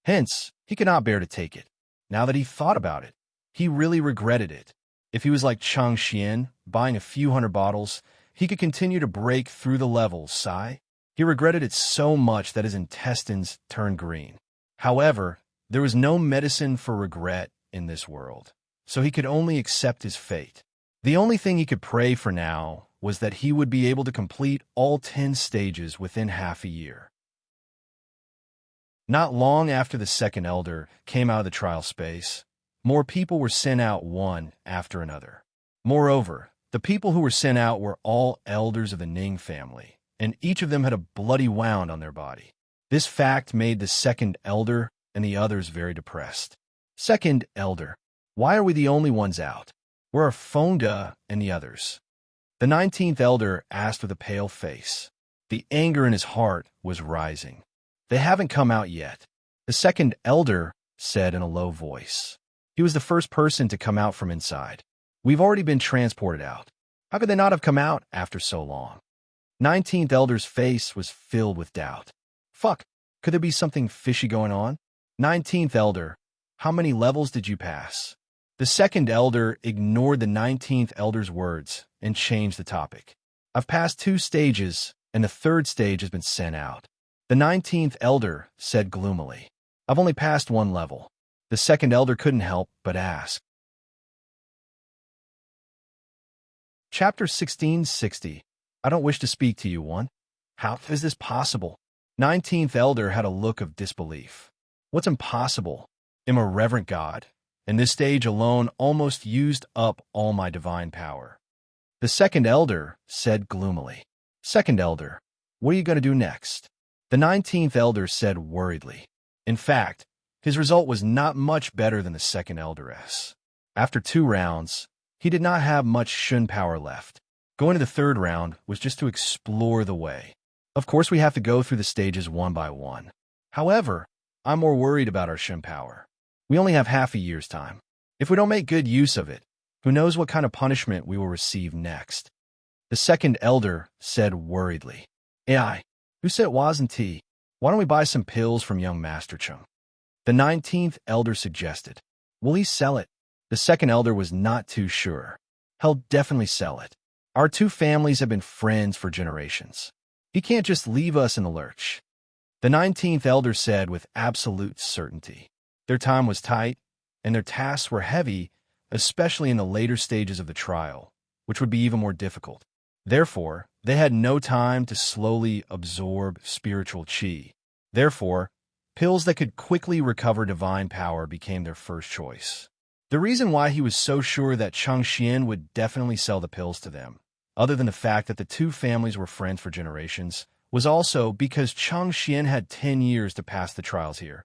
S1: Hence, he could not bear to take it. Now that he thought about it, he really regretted it. If he was like Chang Xian, buying a few hundred bottles, he could continue to break through the levels, sigh. He regretted it so much that his intestines turned green. However, there was no medicine for regret in this world, so he could only accept his fate. The only thing he could pray for now was that he would be able to complete all 10 stages within half a year. Not long after the second elder came out of the trial space, more people were sent out one after another. Moreover, the people who were sent out were all elders of the Ning family, and each of them had a bloody wound on their body. This fact made the second elder and the others very depressed. "Second elder, why are we the only ones out? Where are Fonda and the others?" The 19th elder asked with a pale face. The anger in his heart was rising. "They haven't come out yet," the second elder said in a low voice. He was the first person to come out from inside. "We've already been transported out. How could they not have come out after so long?" 19th elder's face was filled with doubt. "Fuck, could there be something fishy going on?" 19th elder, how many levels did you pass? The second elder ignored the 19th elder's words and changed the topic. "I've passed 2 stages, and the 3rd stage has been sent out." The 19th elder said gloomily. "I've only passed 1 level." The second elder couldn't help but ask. Chapter 1660. I don't wish to speak to you, one. How is this possible? 19th elder had a look of disbelief. What's impossible? Am a reverent God, and this stage alone almost used up all my divine power. The second elder said gloomily. Second elder, what are you going to do next? The 19th elder said worriedly. In fact, his result was not much better than the second elderess. After 2 rounds, he did not have much Shun power left. Going to the 3rd round was just to explore the way. Of course, we have to go through the stages one by one. However, I'm more worried about our Shun power. We only have half a year's time. If we don't make good use of it, who knows what kind of punishment we will receive next? The second elder said worriedly. AI, who said it wasn't tea? Why don't we buy some pills from young Master Chung? The 19th elder suggested. Will he sell it? The second elder was not too sure. He'll definitely sell it. Our 2 families have been friends for generations. He can't just leave us in the lurch. The 19th elder said with absolute certainty. Their time was tight, and their tasks were heavy, especially in the later stages of the trial, which would be even more difficult. Therefore, they had no time to slowly absorb spiritual chi. Therefore, pills that could quickly recover divine power became their first choice. The reason why he was so sure that Chang Xian would definitely sell the pills to them, other than the fact that the 2 families were friends for generations, was also because Chang Xian had 10 years to pass the trials here,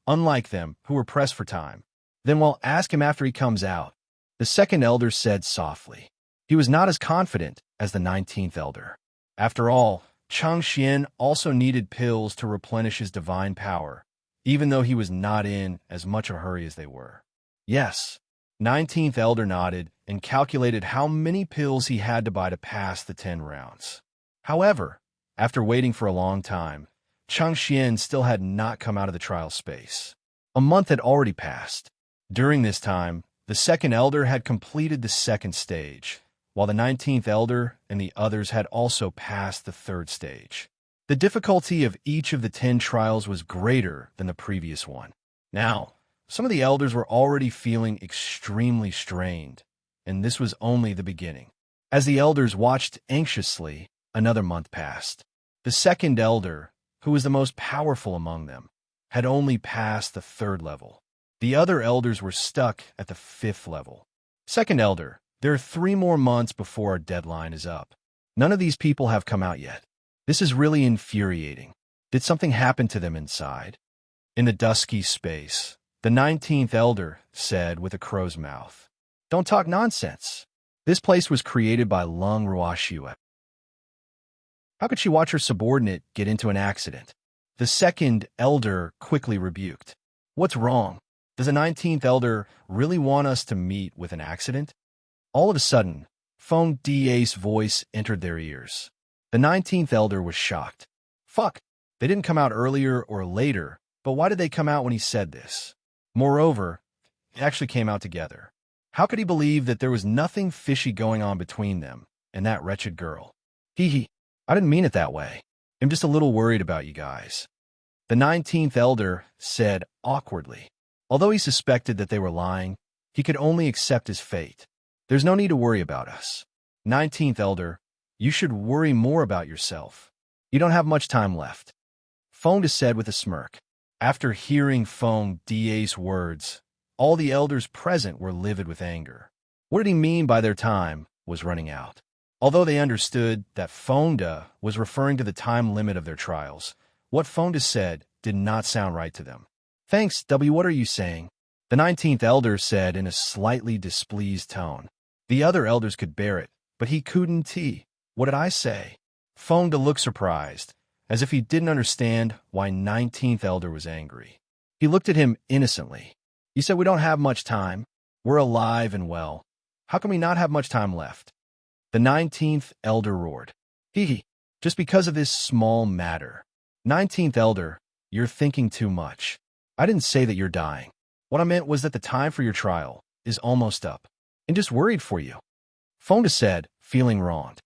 S1: unlike them, who were pressed for time. Then we'll ask him after he comes out, the second elder said softly. He was not as confident as the 19th elder. After all, Chang Xian also needed pills to replenish his divine power, even though he was not in as much a hurry as they were. Yes, 19th elder nodded and calculated how many pills he had to buy to pass the 10 rounds. However, after waiting for a long time, Chang Xian still had not come out of the trial space. A month had already passed. During this time, the second elder had completed the second stage, while the 19th elder and the others had also passed the third stage. The difficulty of each of the 10 trials was greater than the previous one. Now, some of the elders were already feeling extremely strained, and this was only the beginning. As the elders watched anxiously, another month passed. The second elder, who was the most powerful among them, had only passed the third level. The other elders were stuck at the 5th level. Second elder, there are 3 more months before our deadline is up. None of these people have come out yet. This is really infuriating. Did something happen to them inside? In the dusky space, the 19th elder said with a crow's mouth, "Don't talk nonsense. This place was created by Lung Ruashua. How could she watch her subordinate get into an accident?" The second elder quickly rebuked. "What's wrong? Does the 19th elder really want us to meet with an accident?" All of a sudden, Feng Da's voice entered their ears. The 19th elder was shocked. Fuck, they didn't come out earlier or later, but why did they come out when he said this? Moreover, they actually came out together. How could he believe that there was nothing fishy going on between them and that wretched girl? Hee, I didn't mean it that way. I'm just a little worried about you guys. The 19th elder said awkwardly. Although he suspected that they were lying, he could only accept his fate. There's no need to worry about us. 19th elder, you should worry more about yourself. You don't have much time left. Feng Da said with a smirk. After hearing Feng Da's words, all the elders present were livid with anger. What did he mean by their time was running out? Although they understood that Feng Da was referring to the time limit of their trials, what Feng Da said did not sound right to them. Thanks, W. What are you saying? The 19th elder said in a slightly displeased tone. The other elders could bear it, but he couldn't. What did I say? Feng Da looked surprised, as if he didn't understand why 19th elder was angry. He looked at him innocently. You said we don't have much time. We're alive and well. How can we not have much time left? The 19th elder roared. Just because of this small matter. 19th elder, you're thinking too much. I didn't say that you're dying. What I meant was that the time for your trial is almost up. And just worried for you. Feng Da said, feeling wronged.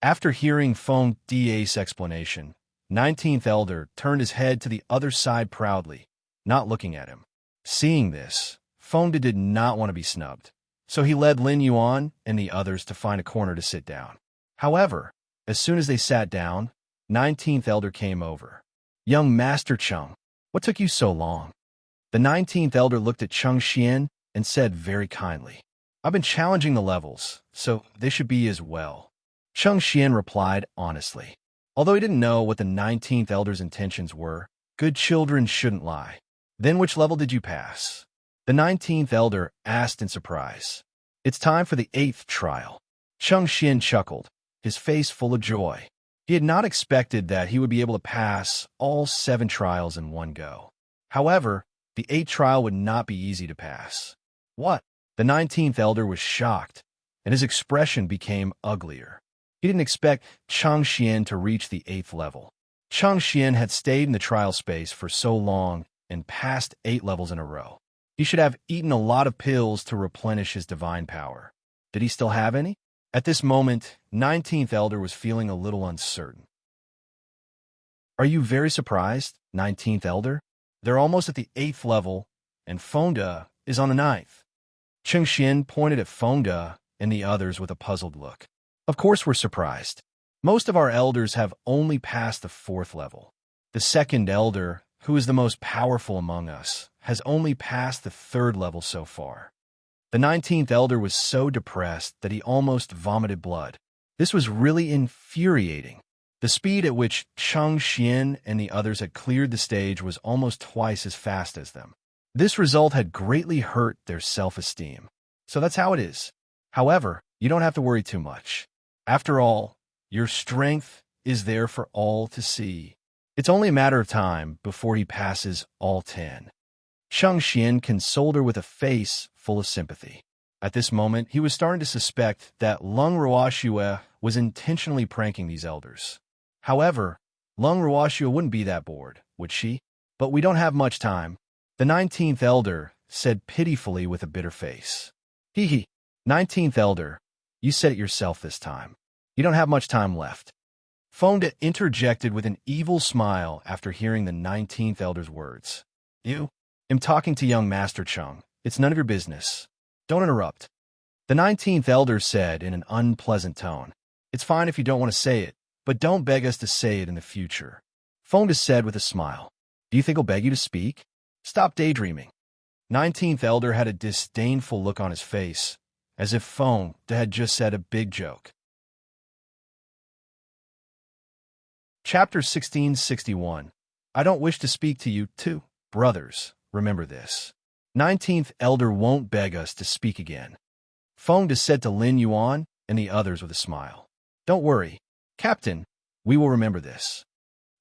S1: After hearing Feng Da's explanation, 19th elder turned his head to the other side proudly, not looking at him. Seeing this, Feng Da did not want to be snubbed, so he led Lin Yuan and the others to find a corner to sit down. However, as soon as they sat down, 19th elder came over. Young Master Chung, what took you so long? The 19th elder looked at Chung Xian and said very kindly, I've been challenging the levels, so they should be as well. Chung Xian replied honestly. Although he didn't know what the 19th elder's intentions were, good children shouldn't lie. Then which level did you pass? The 19th elder asked in surprise. It's time for the 8th trial. Chung Xian chuckled, his face full of joy. He had not expected that he would be able to pass all 7 trials in one go. However, the 8th trial would not be easy to pass. What? The 19th elder was shocked, and his expression became uglier. He didn't expect Chung Xian to reach the 8th level. Chung Xian had stayed in the trial space for so long and passed 8 levels in a row. He should have eaten a lot of pills to replenish his divine power. Did he still have any? At this moment, 19th elder was feeling a little uncertain. Are you very surprised, 19th elder? They're almost at the 8th level, and Feng Da is on the 9th. Chung Xian pointed at Feng Da and the others with a puzzled look. Of course we're surprised. Most of our elders have only passed the 4th level. The second elder, who is the most powerful among us, has only passed the 3rd level so far. The 19th elder was so depressed that he almost vomited blood. This was really infuriating. The speed at which Chung Xian and the others had cleared the stage was almost twice as fast as them. This result had greatly hurt their self-esteem. So that's how it is. However, you don't have to worry too much. After all, your strength is there for all to see. It's only a matter of time before he passes all 10. Chung Xian consoled her with a face full of sympathy. At this moment, he was starting to suspect that Lung Ruashua was intentionally pranking these elders. However, Lung Ruashua wouldn't be that bored, would she? But we don't have much time. The 19th elder said pitifully with a bitter face. Hee hee. 19th elder, you said it yourself this time. You don't have much time left. Fonda interjected with an evil smile after hearing the 19th elder's words. You? I'm talking to young Master Chung. It's none of your business. Don't interrupt. The 19th elder said in an unpleasant tone. It's fine if you don't want to say it, but don't beg us to say it in the future. Fonda said with a smile. Do you think I'll beg you to speak? Stop daydreaming. 19th elder had a disdainful look on his face, as if Fonda had just said a big joke. Chapter 1661. I don't wish to speak to you, too. Brothers, remember this. 19th elder won't beg us to speak again. Fonda said to Lin Yuan and the others with a smile. Don't worry, Captain, we will remember this.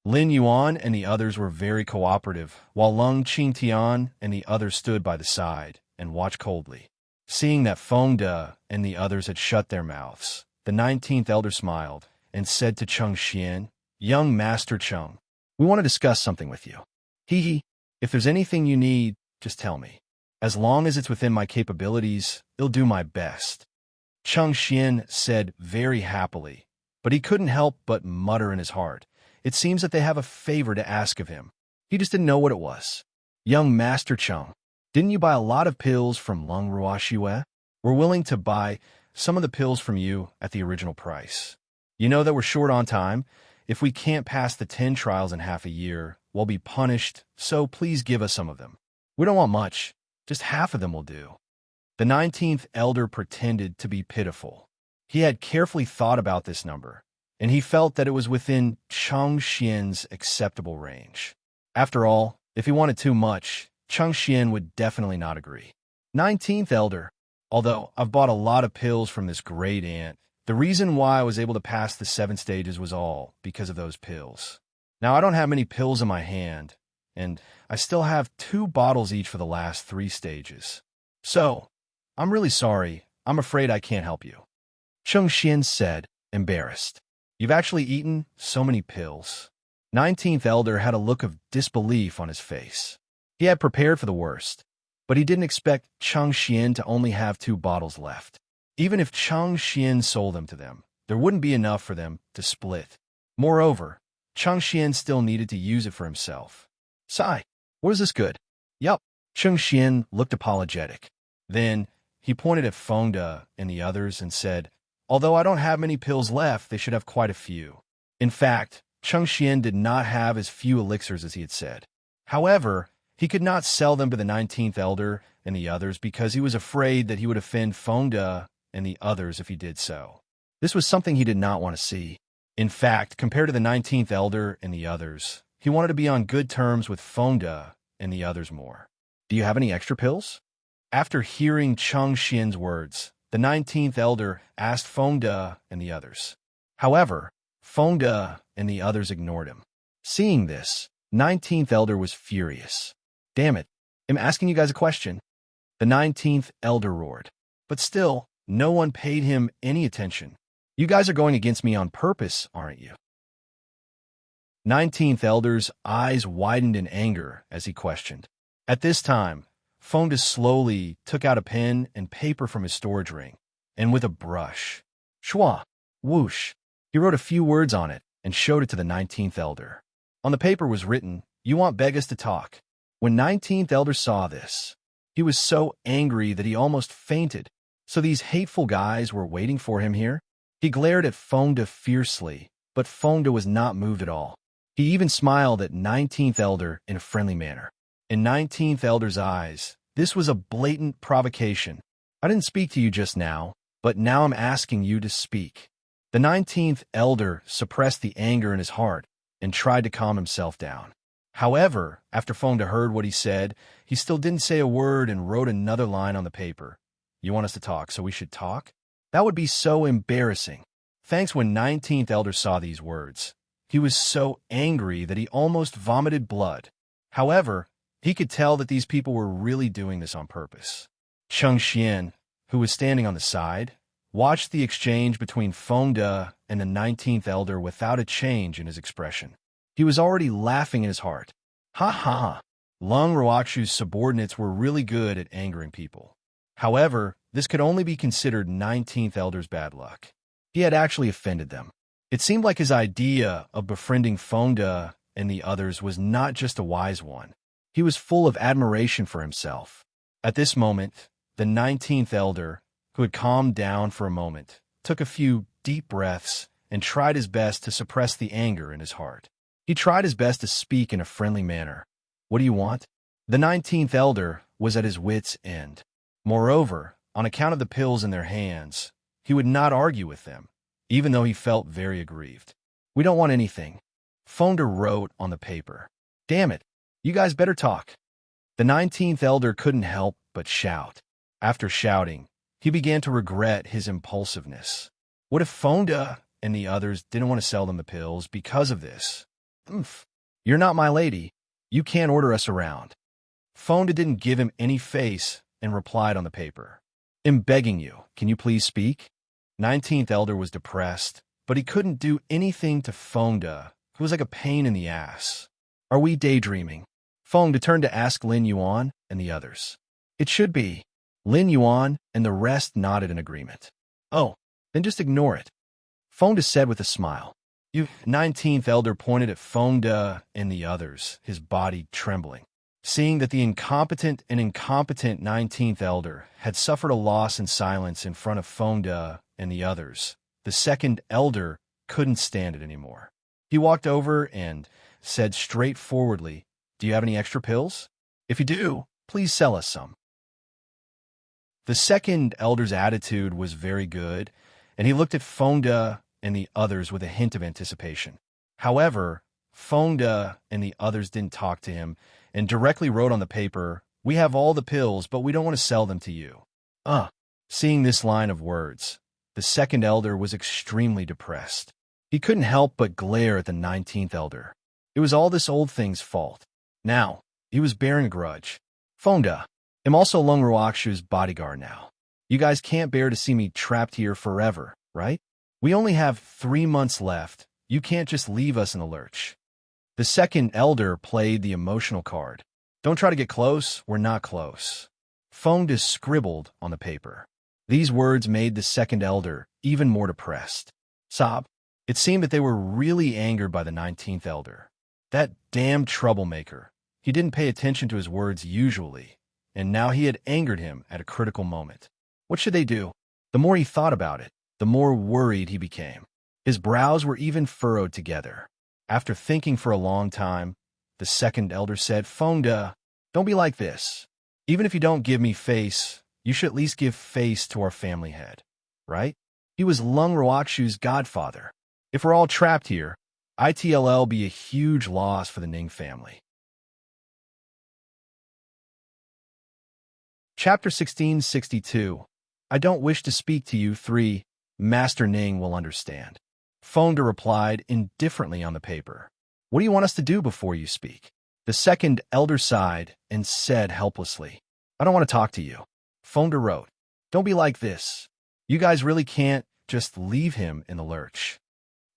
S1: Lin Yuan and the others were very cooperative, while Lung Qingtian and the others stood by the side and watched coldly. Seeing that Fonda and the others had shut their mouths, the 19th elder smiled and said to Chung Xian, Young Master Chung, we want to discuss something with you. Hee hee, if there's anything you need, just tell me. As long as it's within my capabilities, I'll do my best. Chung Xian said very happily, but he couldn't help but mutter in his heart. It seems that they have a favor to ask of him. He just didn't know what it was. Young Master Chung, didn't you buy a lot of pills from Lung Ruoxue? We're willing to buy some of the pills from you at the original price. You know that we're short on time. If we can't pass the 10 trials in half a year, we'll be punished, so please give us some of them. We don't want much. Just half of them will do. The 19th elder pretended to be pitiful. He had carefully thought about this number, and he felt that it was within Chung Xian's acceptable range. After all, if he wanted too much, Chung Xian would definitely not agree. 19th elder, although I've bought a lot of pills from this great aunt, the reason why I was able to pass the 7 stages was all because of those pills. Now, I don't have many pills in my hand, and I still have 2 bottles each for the last 3 stages. So, I'm really sorry. I'm afraid I can't help you. Chung Xian said, embarrassed. You've actually eaten so many pills. 19th elder had a look of disbelief on his face. He had prepared for the worst, but he didn't expect Chung Xian to only have 2 bottles left. Even if Chung Xian sold them to them, there wouldn't be enough for them to split. Moreover, Chung Xian still needed to use it for himself. Sigh, what is this good? Yup. Chung Xian looked apologetic. Then, he pointed at Fonda and the others and said, although I don't have many pills left, they should have quite a few. In fact, Chung Xian did not have as few elixirs as he had said. However, he could not sell them to the 19th elder and the others because he was afraid that he would offend Fonda and the others if he did so. This was something he did not want to see. In fact, compared to the 19th elder and the others, he wanted to be on good terms with Fonda and the others more. Do you have any extra pills? After hearing Chung Xian's words, the 19th elder asked Fonda and the others. However, Fonda and the others ignored him. Seeing this, 19th elder was furious. Damn it, I'm asking you guys a question. The 19th elder roared. But still, no one paid him any attention. You guys are going against me on purpose, aren't you? 19th elder's eyes widened in anger as he questioned. At this time, Fonda slowly took out a pen and paper from his storage ring, and with a brush, shwa, whoosh, he wrote a few words on it and showed it to the 19th elder. On the paper was written, "You want beg us to talk." When 19th elder saw this, he was so angry that he almost fainted. So these hateful guys were waiting for him here? He glared at Fonda fiercely, but Fonda was not moved at all. He even smiled at 19th elder in a friendly manner. In 19th elder's eyes, this was a blatant provocation. I didn't speak to you just now, but now I'm asking you to speak. The 19th elder suppressed the anger in his heart and tried to calm himself down. However, after Fonda heard what he said, he still didn't say a word and wrote another line on the paper. You want us to talk, so we should talk? That would be so embarrassing. Thanks when 19th elder saw these words. He was so angry that he almost vomited blood. However, he could tell that these people were really doing this on purpose. Chung Xian, who was standing on the side, watched the exchange between Fonda and the 19th elder without a change in his expression. He was already laughing in his heart. Ha ha ha. Lung Ruakshu's subordinates were really good at angering people. However, this could only be considered 19th Elder's bad luck. He had actually offended them. It seemed like his idea of befriending Fonda and the others was not just a wise one. He was full of admiration for himself. At this moment, the 19th Elder, who had calmed down for a moment, took a few deep breaths and tried his best to suppress the anger in his heart. He tried his best to speak in a friendly manner. "What do you want?" The 19th Elder was at his wits' end. Moreover, on account of the pills in their hands, he would not argue with them, even though he felt very aggrieved. "We don't want anything," Fonda wrote on the paper. "Damn it, you guys better talk." The 19th Elder couldn't help but shout. After shouting, he began to regret his impulsiveness. What if Fonda and the others didn't want to sell them the pills because of this? "You're not my lady. You can't order us around." Fonda didn't give him any face and replied on the paper. "I'm begging you, can you please speak?" 19th Elder was depressed, but he couldn't do anything to Fonda, who was like a pain in the ass. "Are we daydreaming?" Fonda turned to ask Lin Yuan and the others. "It should be." Lin Yuan and the rest nodded in agreement. "Oh, then just ignore it," Fonda said with a smile. "You." 19th Elder pointed at Fonda and the others, his body trembling. Seeing that the incompetent 19th Elder had suffered a loss in silence in front of Fonda and the others, the second Elder couldn't stand it anymore. He walked over and said straightforwardly, "Do you have any extra pills? If you do, please sell us some." The second Elder's attitude was very good, and he looked at Fonda and the others with a hint of anticipation. However, Fonda and the others didn't talk to him and directly wrote on the paper, "We have all the pills, but we don't want to sell them to you." Seeing this line of words, the second Elder was extremely depressed. He couldn't help but glare at the 19th Elder. It was all this old thing's fault. Now, he was bearing a grudge. "Fonda, I'm also Lung Ruakshu's bodyguard now. You guys can't bear to see me trapped here forever, right? We only have 3 months left. You can't just leave us in the lurch." The second Elder played the emotional card. "Don't try to get close, we're not close." Fonda scribbled on the paper. These words made the second Elder even more depressed. Sob. It seemed that they were really angered by the 19th Elder. That damn troublemaker. He didn't pay attention to his words usually, and now he had angered him at a critical moment. What should they do? The more he thought about it, the more worried he became. His brows were even furrowed together. After thinking for a long time, the second Elder said, "Fonda, don't be like this. Even if you don't give me face, you should at least give face to our family head, right? He was Lung Ruakshu's godfather. If we're all trapped here, it'll be a huge loss for the Ning family." Chapter 1662. "I don't wish to speak to you 3. Master Ning will understand." Fonda replied indifferently on the paper. "What do you want us to do before you speak?" The second Elder sighed and said helplessly, "I don't want to talk to you." Fonda wrote, "Don't be like this. You guys really can't just leave him in the lurch."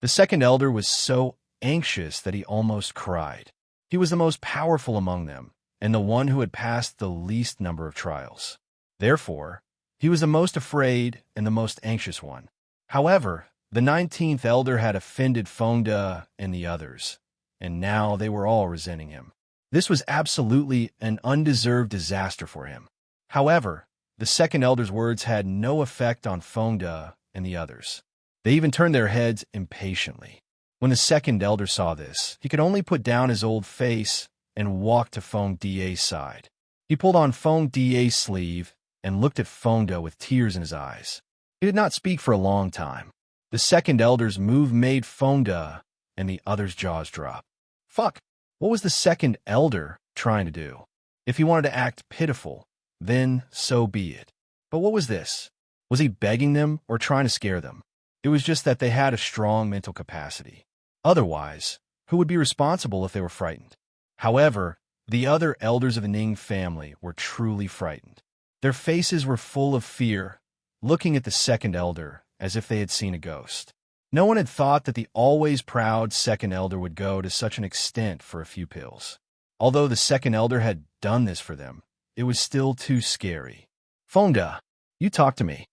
S1: The second Elder was so anxious that he almost cried. He was the most powerful among them, and the one who had passed the least number of trials. Therefore, he was the most afraid and the most anxious one. However, the 19th Elder had offended Fonda and the others, and now they were all resenting him. This was absolutely an undeserved disaster for him. However, the second Elder's words had no effect on Fonda and the others. They even turned their heads impatiently. When the second Elder saw this, he could only put down his old face and walk to Fonda's side. He pulled on Fonda's sleeve and looked at Fonda with tears in his eyes. He did not speak for a long time. The second Elder's move made Fonda and the others' jaws drop. Fuck! What was the second Elder trying to do? If he wanted to act pitiful, then so be it. But what was this? Was he begging them or trying to scare them? It was just that they had a strong mental capacity. Otherwise, who would be responsible if they were frightened? However, the other elders of the Ning family were truly frightened. Their faces were full of fear, looking at the second Elder as if they had seen a ghost. No one had thought that the always proud second Elder would go to such an extent for a few pills. Although the second elder had done this for them, it was still too scary. Fonda, you talk to me.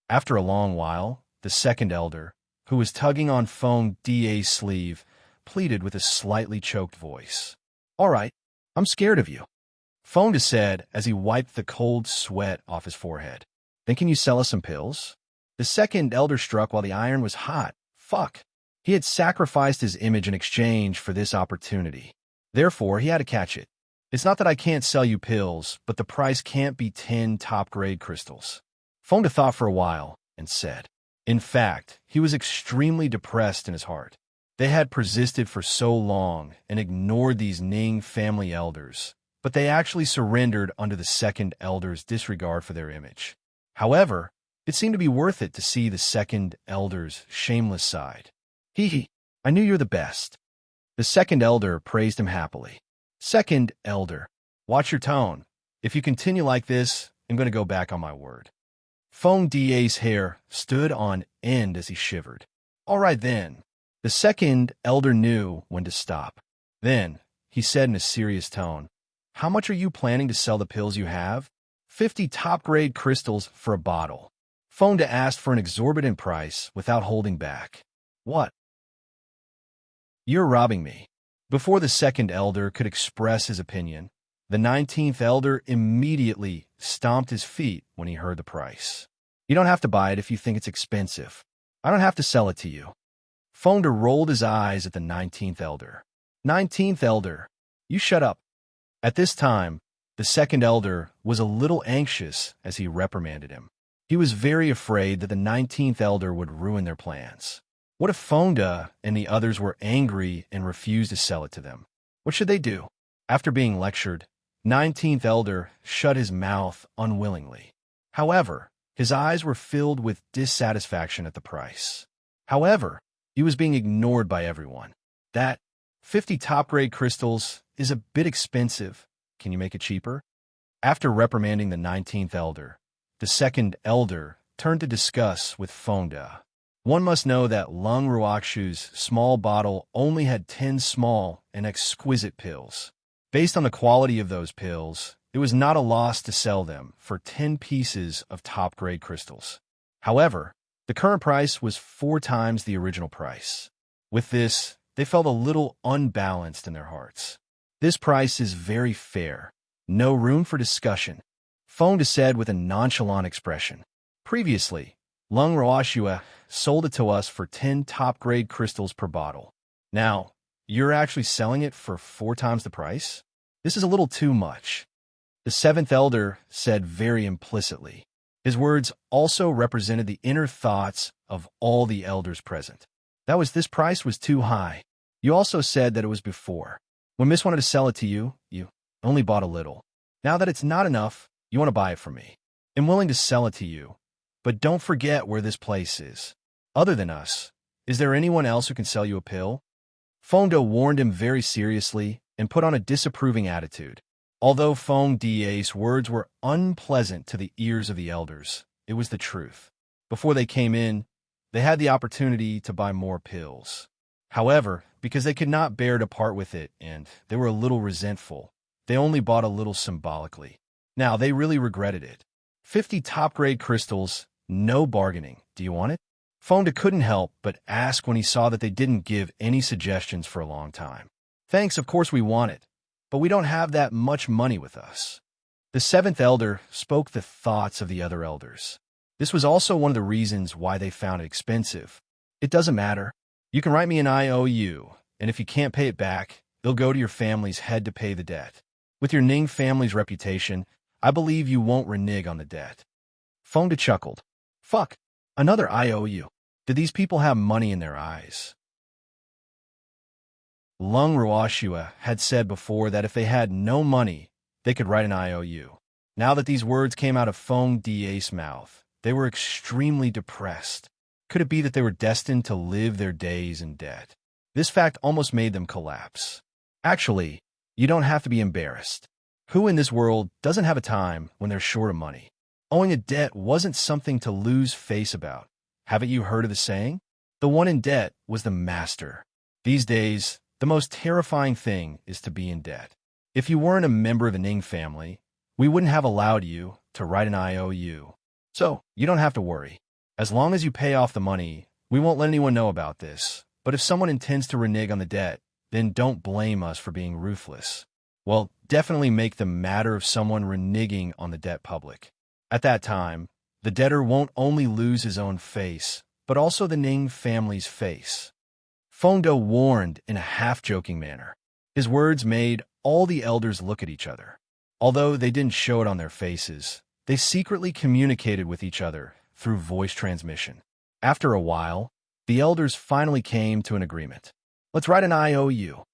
S1: After a long while, the second elder, who was tugging on Fonda's sleeve, pleaded with a slightly choked voice. All right, I'm scared of you, Fonda said as he wiped the cold sweat off his forehead. Then can you sell us some pills? The second elder struck while the iron was hot. Fuck. He had sacrificed his image in exchange for this opportunity. Therefore, he had to catch it. It's not that I can't sell you pills, but the price can't be 10 top-grade crystals. Fonda thought for a while and said. In fact, he was extremely depressed in his heart. They had persisted for so long and ignored these Ning family elders, but they actually surrendered under the second elder's disregard for their image. However, it seemed to be worth it to see the second elder's shameless side. Hee, I knew you're the best. The second elder praised him happily. Second elder, watch your tone. If you continue like this, I'm going to go back on my word. Fonda's hair stood on end as he shivered. All right then. The second elder knew when to stop. Then, he said in a serious tone, how much are you planning to sell the pills you have? 50 top-grade crystals for a bottle. Fonda asked for an exorbitant price without holding back. What? You're robbing me. Before the second elder could express his opinion, the 19th elder immediately stomped his feet when he heard the price. You don't have to buy it if you think it's expensive. I don't have to sell it to you. Fonda rolled his eyes at the 19th elder. 19th elder, you shut up. At this time, the second elder was a little anxious as he reprimanded him. He was very afraid that the 19th elder would ruin their plans. What if Fonda and the others were angry and refused to sell it to them? What should they do? After being lectured, 19th elder shut his mouth unwillingly. However, his eyes were filled with dissatisfaction at the price. However, he was being ignored by everyone. That 50 top-grade crystals is a bit expensive. Can you make it cheaper? After reprimanding the 19th elder, the second elder turned to discuss with Fonda. One must know that Lung Ruoxu's small bottle only had 10 small and exquisite pills. Based on the quality of those pills, it was not a loss to sell them for 10 pieces of top-grade crystals. However, the current price was 4 times the original price. With this, they felt a little unbalanced in their hearts. This price is very fair. No room for discussion, Fonda said with a nonchalant expression. Previously, Lung Ruoxu sold it to us for 10 top-grade crystals per bottle. Now, you're actually selling it for 4 times the price? This is a little too much. The 7th elder said very implicitly. His words also represented the inner thoughts of all the elders present. This price was too high. You also said that it was before. When Miss wanted to sell it to you, you only bought a little. Now that it's not enough, you want to buy it from me. I'm willing to sell it to you. But don't forget where this place is. Other than us, is there anyone else who can sell you a pill? Fonda warned him very seriously and put on a disapproving attitude. Although Fonda's words were unpleasant to the ears of the elders, it was the truth. Before they came in, they had the opportunity to buy more pills. However, because they could not bear to part with it and they were a little resentful, they only bought a little symbolically. Now, they really regretted it. 50 top-grade crystals, no bargaining. Do you want it? Fonda couldn't help but ask when he saw that they didn't give any suggestions for a long time. Thanks, of course we want it, but we don't have that much money with us. The 7th elder spoke the thoughts of the other elders. This was also one of the reasons why they found it expensive. It doesn't matter. You can write me an IOU, and if you can't pay it back, it'll go to your family's head to pay the debt. With your Ning family's reputation, I believe you won't renege on the debt. Fonda chuckled. Fuck, another IOU. Did these people have money in their eyes? Lung Ruoxu had said before that if they had no money, they could write an IOU. Now that these words came out of Fonda's mouth, they were extremely depressed. Could it be that they were destined to live their days in debt? This fact almost made them collapse. Actually, you don't have to be embarrassed. Who in this world doesn't have a time when they're short of money? Owing a debt wasn't something to lose face about. Haven't you heard of the saying? The one in debt was the master. These days, the most terrifying thing is to be in debt. If you weren't a member of the Ning family, we wouldn't have allowed you to write an IOU. So, you don't have to worry. As long as you pay off the money, we won't let anyone know about this. But if someone intends to renege on the debt, then don't blame us for being ruthless. Well, definitely make the matter of someone reneging on the debt public. At that time, the debtor won't only lose his own face, but also the Ning family's face. Fengde warned in a half-joking manner. His words made all the elders look at each other. Although they didn't show it on their faces, they secretly communicated with each other through voice transmission. After a while, the elders finally came to an agreement. Let's write an IOU.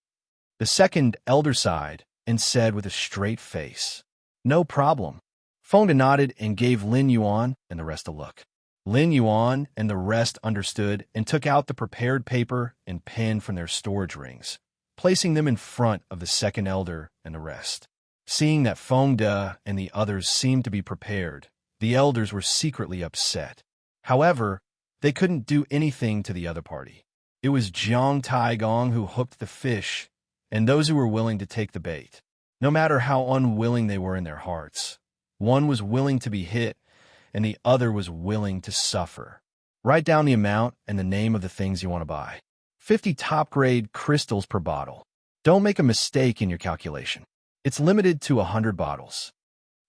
S1: The second elder sighed and said with a straight face, "No problem." Fengde nodded and gave Lin Yuan and the rest a look. Lin Yuan and the rest understood and took out the prepared paper and pen from their storage rings, placing them in front of the second elder and the rest. Seeing that Fengde and the others seemed to be prepared, the elders were secretly upset. However, they couldn't do anything to the other party. It was Jiang Taigong who hooked the fish, and those who were willing to take the bait. No matter how unwilling they were in their hearts, one was willing to be hit, and the other was willing to suffer. Write down the amount and the name of the things you want to buy. 50 top-grade crystals per bottle. Don't make a mistake in your calculation. It's limited to 100 bottles.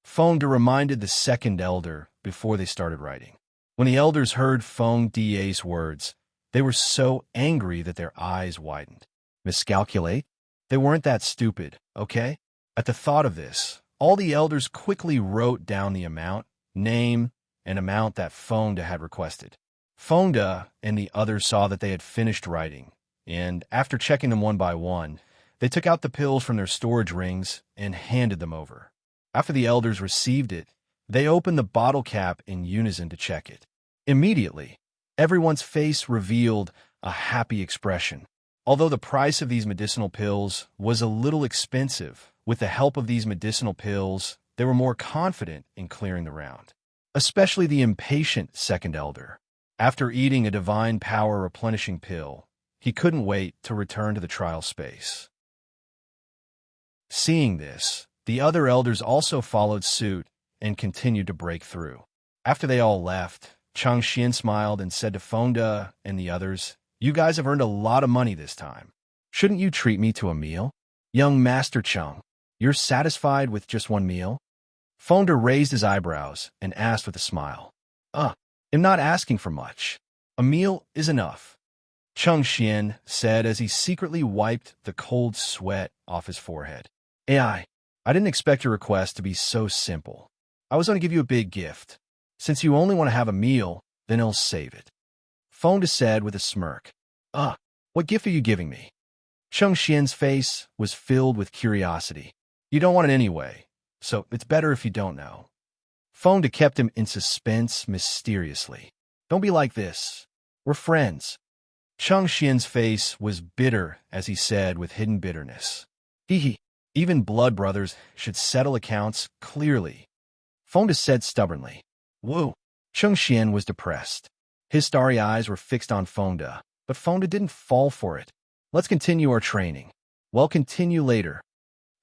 S1: Fengde reminded the second elder before they started writing. When the elders heard Fengde's words, they were so angry that their eyes widened. Miscalculate? They weren't that stupid, okay? At the thought of this, all the elders quickly wrote down the amount, name, and amount that Fengde had requested. Fengde and the others saw that they had finished writing, and after checking them one by one, they took out the pills from their storage rings and handed them over. After the elders received it, they opened the bottle cap in unison to check it. Immediately, everyone's face revealed a happy expression. Although the price of these medicinal pills was a little expensive, with the help of these medicinal pills, they were more confident in clearing the round. Especially the impatient second elder. After eating a divine power replenishing pill, he couldn't wait to return to the trial space. Seeing this, the other elders also followed suit and continued to break through. After they all left, Chang Xian smiled and said to Fengde and the others, "You guys have earned a lot of money this time. Shouldn't you treat me to a meal? Young Master Chang, you're satisfied with just one meal?" Fengde raised his eyebrows and asked with a smile, I'm not asking for much. A meal is enough." Chang Xian said as he secretly wiped the cold sweat off his forehead. I didn't expect your request to be so simple. I was going to give you a big gift. Since you only want to have a meal, then I'll save it. Fengde said with a smirk. What gift are you giving me?" Chang Xian's face was filled with curiosity. "You don't want it anyway, so it's better if you don't know." Fengde kept him in suspense mysteriously. "Don't be like this. We're friends." Chang Xian's face was bitter as he said with hidden bitterness. Even blood brothers should settle accounts clearly." Fengde said stubbornly. "Whoa." Chang Xian was depressed. His starry eyes were fixed on Fengde, but Fengde didn't fall for it. "Let's continue our training. We'll continue later."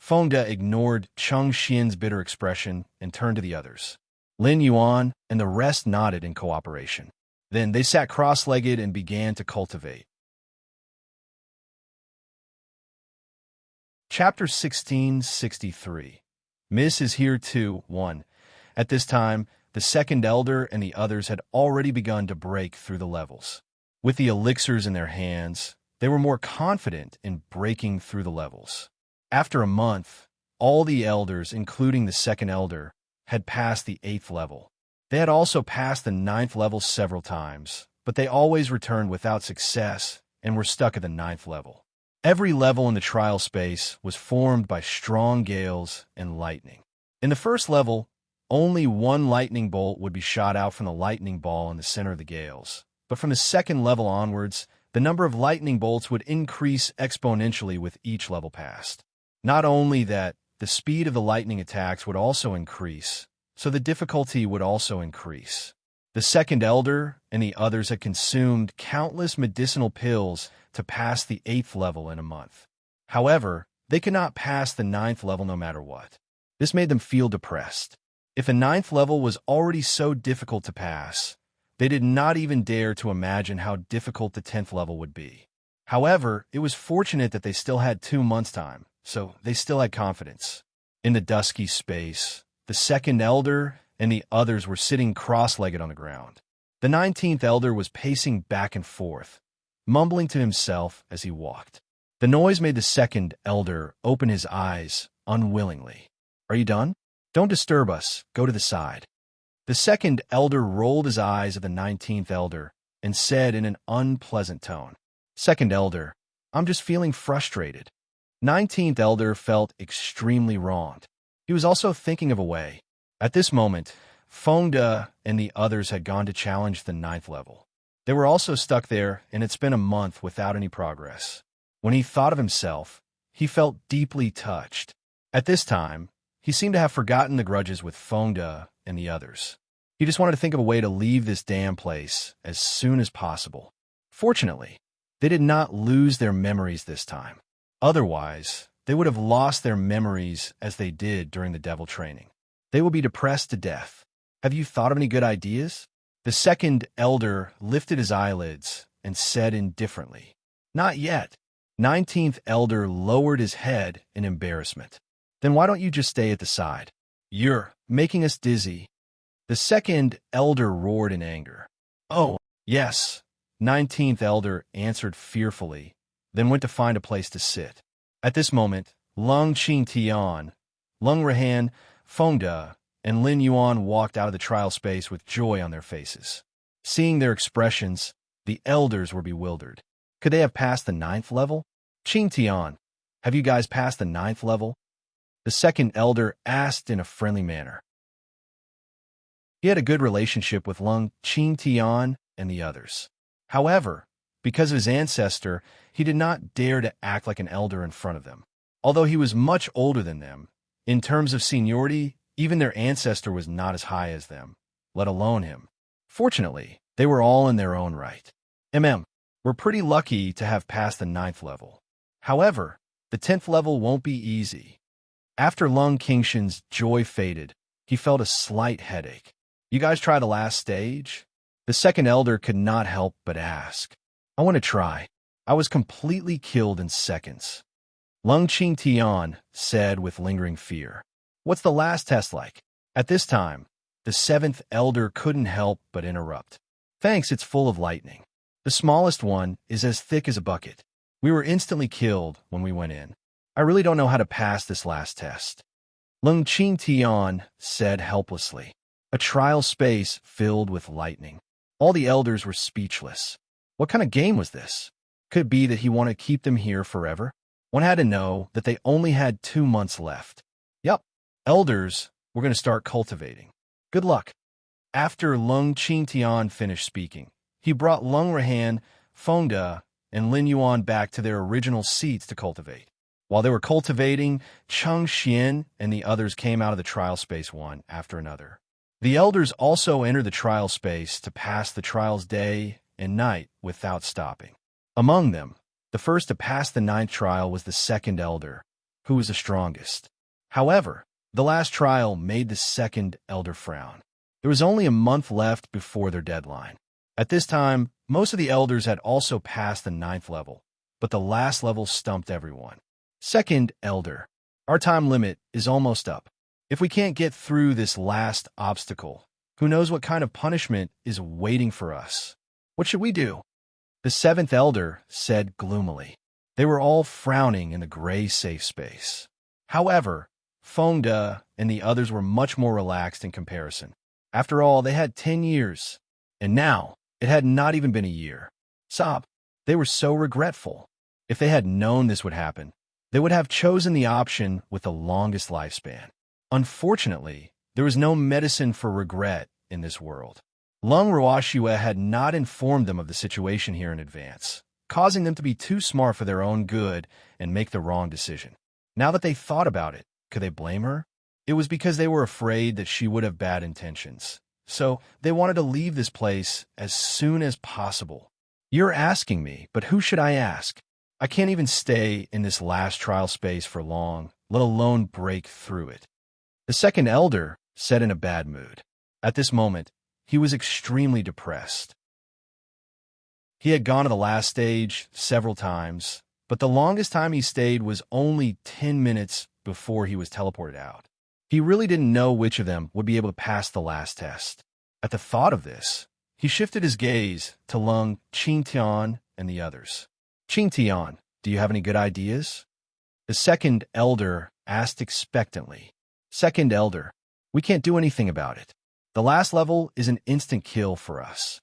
S1: Fengde ignored Chang Xian's bitter expression and turned to the others. Lin Yuan and the rest nodded in cooperation. Then they sat cross-legged and began to cultivate. Chapter 1663. Miss is here too, 1. At this time, the second elder and the others had already begun to break through the levels. With the elixirs in their hands, they were more confident in breaking through the levels. After a month, all the elders, including the second elder, had passed the 8th level. They had also passed the 9th level several times, but they always returned without success and were stuck at the 9th level. Every level in the trial space was formed by strong gales and lightning. In the first level, only one lightning bolt would be shot out from the lightning ball in the center of the gales. But from the second level onwards, the number of lightning bolts would increase exponentially with each level passed. Not only that, the speed of the lightning attacks would also increase, so the difficulty would also increase. The second elder and the others had consumed countless medicinal pills to pass the 8th level in a month. However, They could not pass the 9th level no matter what. This made them feel depressed. If the 9th level was already so difficult to pass, they did not even dare to imagine how difficult the 10th level would be. However, it was fortunate that they still had 2 months' time, so they still had confidence. In the dusky space, the second elder and the others were sitting cross-legged on the ground. The 19th elder was pacing back and forth, mumbling to himself as he walked. The noise made the second elder open his eyes unwillingly. "Are you done? Don't disturb us. Go to the side." The second elder rolled his eyes at the 19th elder and said in an unpleasant tone, "Second elder, I'm just feeling frustrated." 19th elder felt extremely wronged. He was also thinking of a way. At this moment, Fengde and the others had gone to challenge the 9th level. They were also stuck there, and it's been a month without any progress. When he thought of himself, he felt deeply touched. At this time, he seemed to have forgotten the grudges with Fengde and the others. He just wanted to think of a way to leave this damn place as soon as possible. Fortunately, they did not lose their memories this time. Otherwise, they would have lost their memories as they did during the devil training. They will be depressed to death. Have you thought of any good ideas? The second elder lifted his eyelids and said indifferently, "Not yet." 19th elder lowered his head in embarrassment. "Then why don't you just stay at the side? You're making us dizzy." The second elder roared in anger. "Oh, yes," 19th elder answered fearfully, then went to find a place to sit. At this moment, Lung Qingtian, Lung Rehan, Fengde, and Lin Yuan walked out of the trial space with joy on their faces. Seeing their expressions, the elders were bewildered. Could they have passed the 9th level? "Qingtian, have you guys passed the 9th level?" the second elder asked in a friendly manner. He had a good relationship with Lung Qingtian and the others. However, because of his ancestor, he did not dare to act like an elder in front of them. Although he was much older than them, in terms of seniority, even their ancestor was not as high as them, let alone him. Fortunately, they were all in their own right. We're pretty lucky to have passed the 9th level. However, the 10th level won't be easy. After Lung Qingshan's joy faded, he felt a slight headache. "You guys try the last stage?" The second elder could not help but ask. "I want to try. I was completely killed in seconds." Lung Qingtian said with lingering fear. "What's the last test like?" At this time, the 7th elder couldn't help but interrupt. "Thanks, it's full of lightning. The smallest one is as thick as a bucket. We were instantly killed when we went in. I really don't know how to pass this last test." Lung Qingtian said helplessly. A trial space filled with lightning. All the elders were speechless. What kind of game was this? Could it be that he wanted to keep them here forever? One had to know that they only had 2 months left. Yup, elders were going to start cultivating. Good luck. After Lung Qingtian finished speaking, he brought Lung Rehan, Fengde, and Lin Yuan back to their original seats to cultivate. While they were cultivating, Cheng Xian and the others came out of the trial space one after another. The elders also entered the trial space to pass the trials day and night without stopping. Among them, the first to pass the 9th trial was the second elder, who was the strongest. However, the last trial made the second elder frown. There was only a month left before their deadline. At this time, most of the elders had also passed the 9th level, but the last level stumped everyone. Second elder, our time limit is almost up. If we can't get through this last obstacle, who knows what kind of punishment is waiting for us? What should we do? The 7th elder said gloomily. They were all frowning in the gray safe space. However, Fengde and the others were much more relaxed in comparison. After all, they had 10 years, and now it had not even been a year. They were so regretful. If they had known this would happen, they would have chosen the option with the longest lifespan. Unfortunately, there was no medicine for regret in this world. Lung Ruoxue had not informed them of the situation here in advance, causing them to be too smart for their own good and make the wrong decision. Now that they thought about it, could they blame her? It was because they were afraid that she would have bad intentions. So they wanted to leave this place as soon as possible. You're asking me, but who should I ask? I can't even stay in this last trial space for long, let alone break through it. The second elder said in a bad mood. At this moment, he was extremely depressed. He had gone to the last stage several times, but the longest time he stayed was only 10 minutes before he was teleported out. He really didn't know which of them would be able to pass the last test. At the thought of this, he shifted his gaze to Lung, Qingtian, and the others. Qingtian, do you have any good ideas? The second elder asked expectantly. Second elder, we can't do anything about it. The last level is an instant kill for us.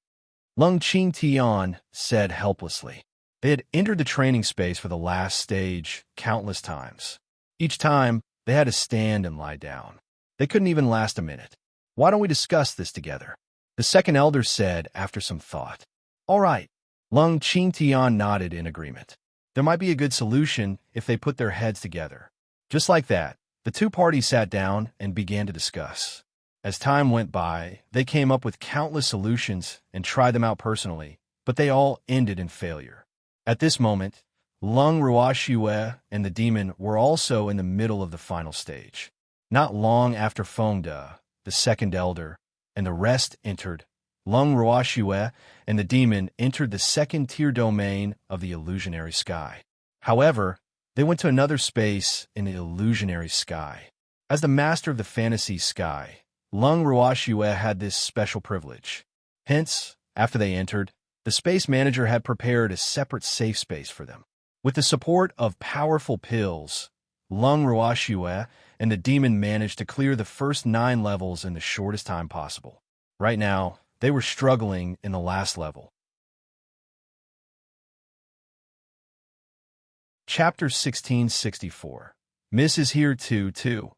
S1: Lung Qingtian said helplessly. They had entered the training space for the last stage countless times. Each time, they had to stand and lie down. They couldn't even last a minute. Why don't we discuss this together? The second elder said after some thought. All right. Lung Qingtian nodded in agreement. There might be a good solution if they put their heads together. Just like that, the two parties sat down and began to discuss. As time went by, they came up with countless solutions and tried them out personally, but they all ended in failure. At this moment, Lung Ruoxue and the demon were also in the middle of the final stage. Not long after Fengde, the second elder, and the rest entered, Lung Ruoxue and the demon entered the second-tier domain of the illusionary sky. However, they went to another space in the illusionary sky. As the master of the fantasy sky, Lung Ruoxue had this special privilege. Hence, after they entered, the space manager had prepared a separate safe space for them. With the support of powerful pills, Lung Ruoxue and the demon managed to clear the first 9 levels in the shortest time possible. Right now, they were struggling in the last level. Chapter 1664. Miss is here too.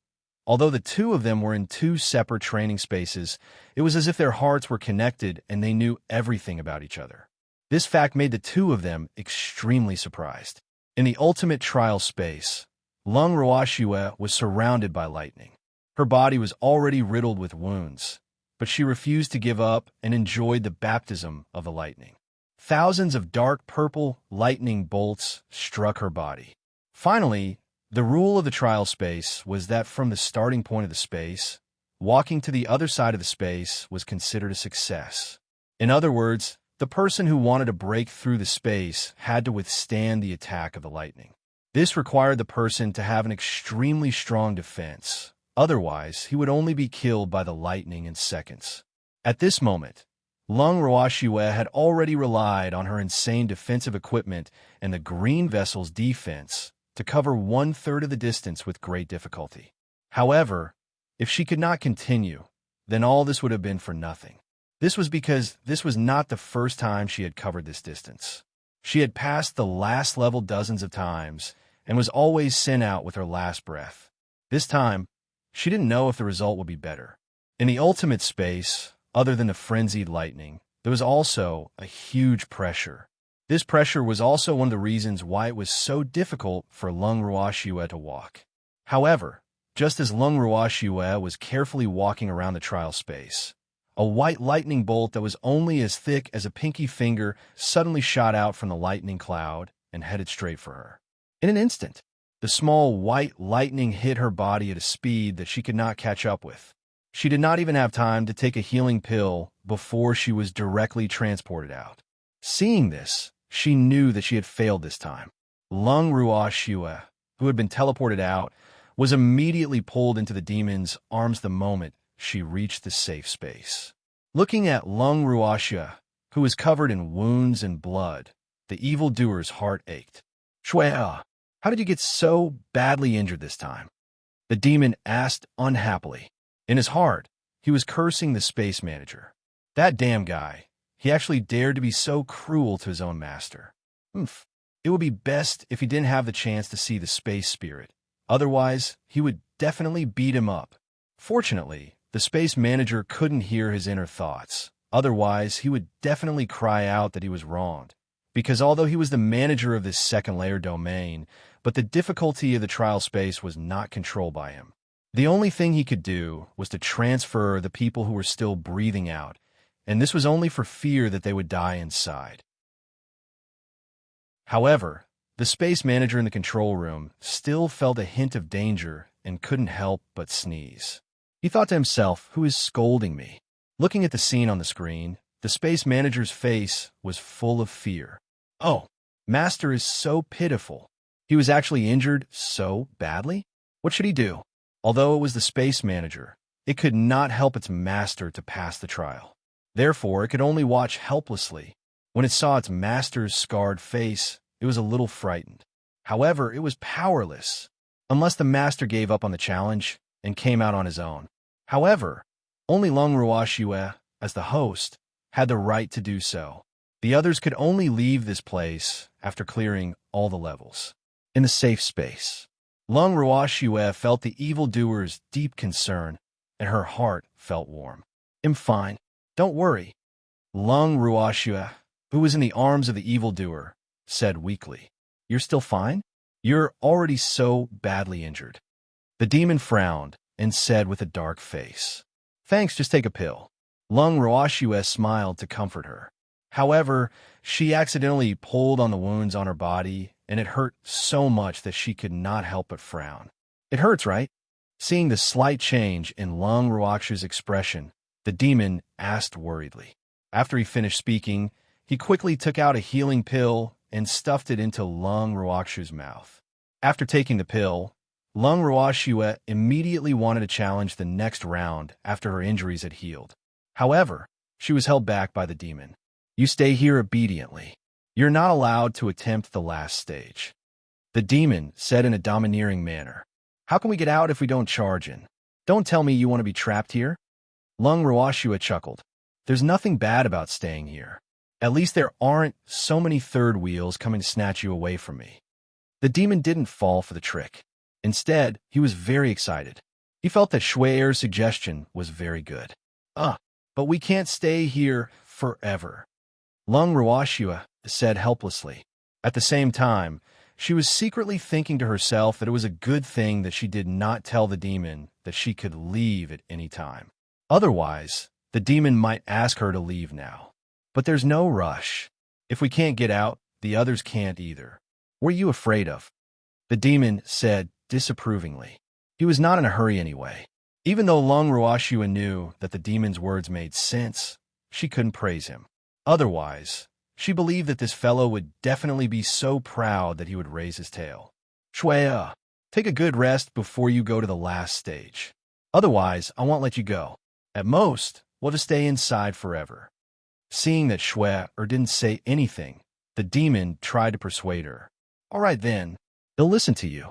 S1: Although the two of them were in 2 separate training spaces, it was as if their hearts were connected and they knew everything about each other. This fact made the two of them extremely surprised. In the ultimate trial space, Lung Ruoxue was surrounded by lightning. Her body was already riddled with wounds, but she refused to give up and enjoyed the baptism of the lightning. Thousands of dark purple lightning bolts struck her body. Finally, the rule of the trial space was that from the starting point of the space, walking to the other side of the space was considered a success. In other words, the person who wanted to break through the space had to withstand the attack of the lightning. This required the person to have an extremely strong defense. Otherwise, he would only be killed by the lightning in seconds. At this moment, Lung Ruoxue had already relied on her insane defensive equipment and the green vessel's defense to cover 1/3 of the distance with great difficulty. However, if she could not continue, then all this would have been for nothing. This was because this was not the first time she had covered this distance. She had passed the last level dozens of times and was always sent out with her last breath. This time, she didn't know if the result would be better. In the ultimate space, other than the frenzied lightning, there was also a huge pressure. This pressure was also one of the reasons why it was so difficult for Lung Ruoxue to walk. However, just as Lung Ruoxue was carefully walking around the trial space, a white lightning bolt that was only as thick as a pinky finger suddenly shot out from the lightning cloud and headed straight for her. In an instant, the small white lightning hit her body at a speed that she could not catch up with. She did not even have time to take a healing pill before she was directly transported out. Seeing this, she knew that she had failed this time. Lung Ruoxue, who had been teleported out, was immediately pulled into the demon's arms the moment she reached the safe space. Looking at Lung Ruoxue, who was covered in wounds and blood, the evildoer's heart ached. "Shuea, how did you get so badly injured this time?" The demon asked unhappily. In his heart, he was cursing the space manager. That damn guy. He actually dared to be so cruel to his own master. It would be best if he didn't have the chance to see the space spirit. Otherwise, he would definitely beat him up. Fortunately, the space manager couldn't hear his inner thoughts. Otherwise, he would definitely cry out that he was wronged. Because although he was the manager of this second-layer domain, but the difficulty of the trial space was not controlled by him. The only thing he could do was to transfer the people who were still breathing out, and this was only for fear that they would die inside. However, The space manager in the control room still felt a hint of danger and couldn't help but sneeze. He thought to himself, who is scolding me? Looking at the scene on the screen, the space manager's face was full of fear. Oh, Master is so pitiful. He was actually injured so badly? What should he do? Although it was the space manager, it could not help its master to pass the trial. Therefore, it could only watch helplessly. When it saw its master's scarred face, it was a little frightened. However, it was powerless, unless the master gave up on the challenge and came out on his own. However, only Long Ruoxue, as the host, had the right to do so. The others could only leave this place after clearing all the levels. In the safe space, Long Ruoxue felt the evildoer's deep concern, and her heart felt warm. I'm fine. Don't worry. Long Ruoxue, who was in the arms of the evildoer, said weakly. You're still fine? You're already so badly injured. The demon frowned and said with a dark face, Thanks, just take a pill. Long Ruoxue smiled to comfort her. However, she accidentally pulled on the wounds on her body, and it hurt so much that she could not help but frown. It hurts, right? Seeing the slight change in Long Ruoxue's expression, the demon asked worriedly. After he finished speaking, he quickly took out a healing pill and stuffed it into Long Ruoxue's mouth. After taking the pill, Long Ruoxue immediately wanted to challenge the next round after her injuries had healed. However, she was held back by the demon. You stay here obediently. You're not allowed to attempt the last stage. The demon said in a domineering manner. How can we get out if we don't charge in? Don't tell me you want to be trapped here? Long Ruoxue chuckled. There's nothing bad about staying here. At least there aren't so many third wheels coming to snatch you away from me. The demon didn't fall for the trick. Instead, he was very excited. He felt that Shue'er's suggestion was very good. But we can't stay here forever. Long Ruoxue said helplessly. At the same time, she was secretly thinking to herself that it was a good thing that she did not tell the demon that she could leave at any time. Otherwise, the demon might ask her to leave now. But there's no rush. If we can't get out, the others can't either. What are you afraid of? The demon said disapprovingly. He was not in a hurry anyway. Even though Long Ruoxue knew that the demon's words made sense, she couldn't praise him. Otherwise, she believed that this fellow would definitely be so proud that he would raise his tail. Shue'er, take a good rest before you go to the last stage. Otherwise, I won't let you go. At most, we'll just stay inside forever. Seeing that Shue'er didn't say anything, the demon tried to persuade her. All right then, they'll listen to you.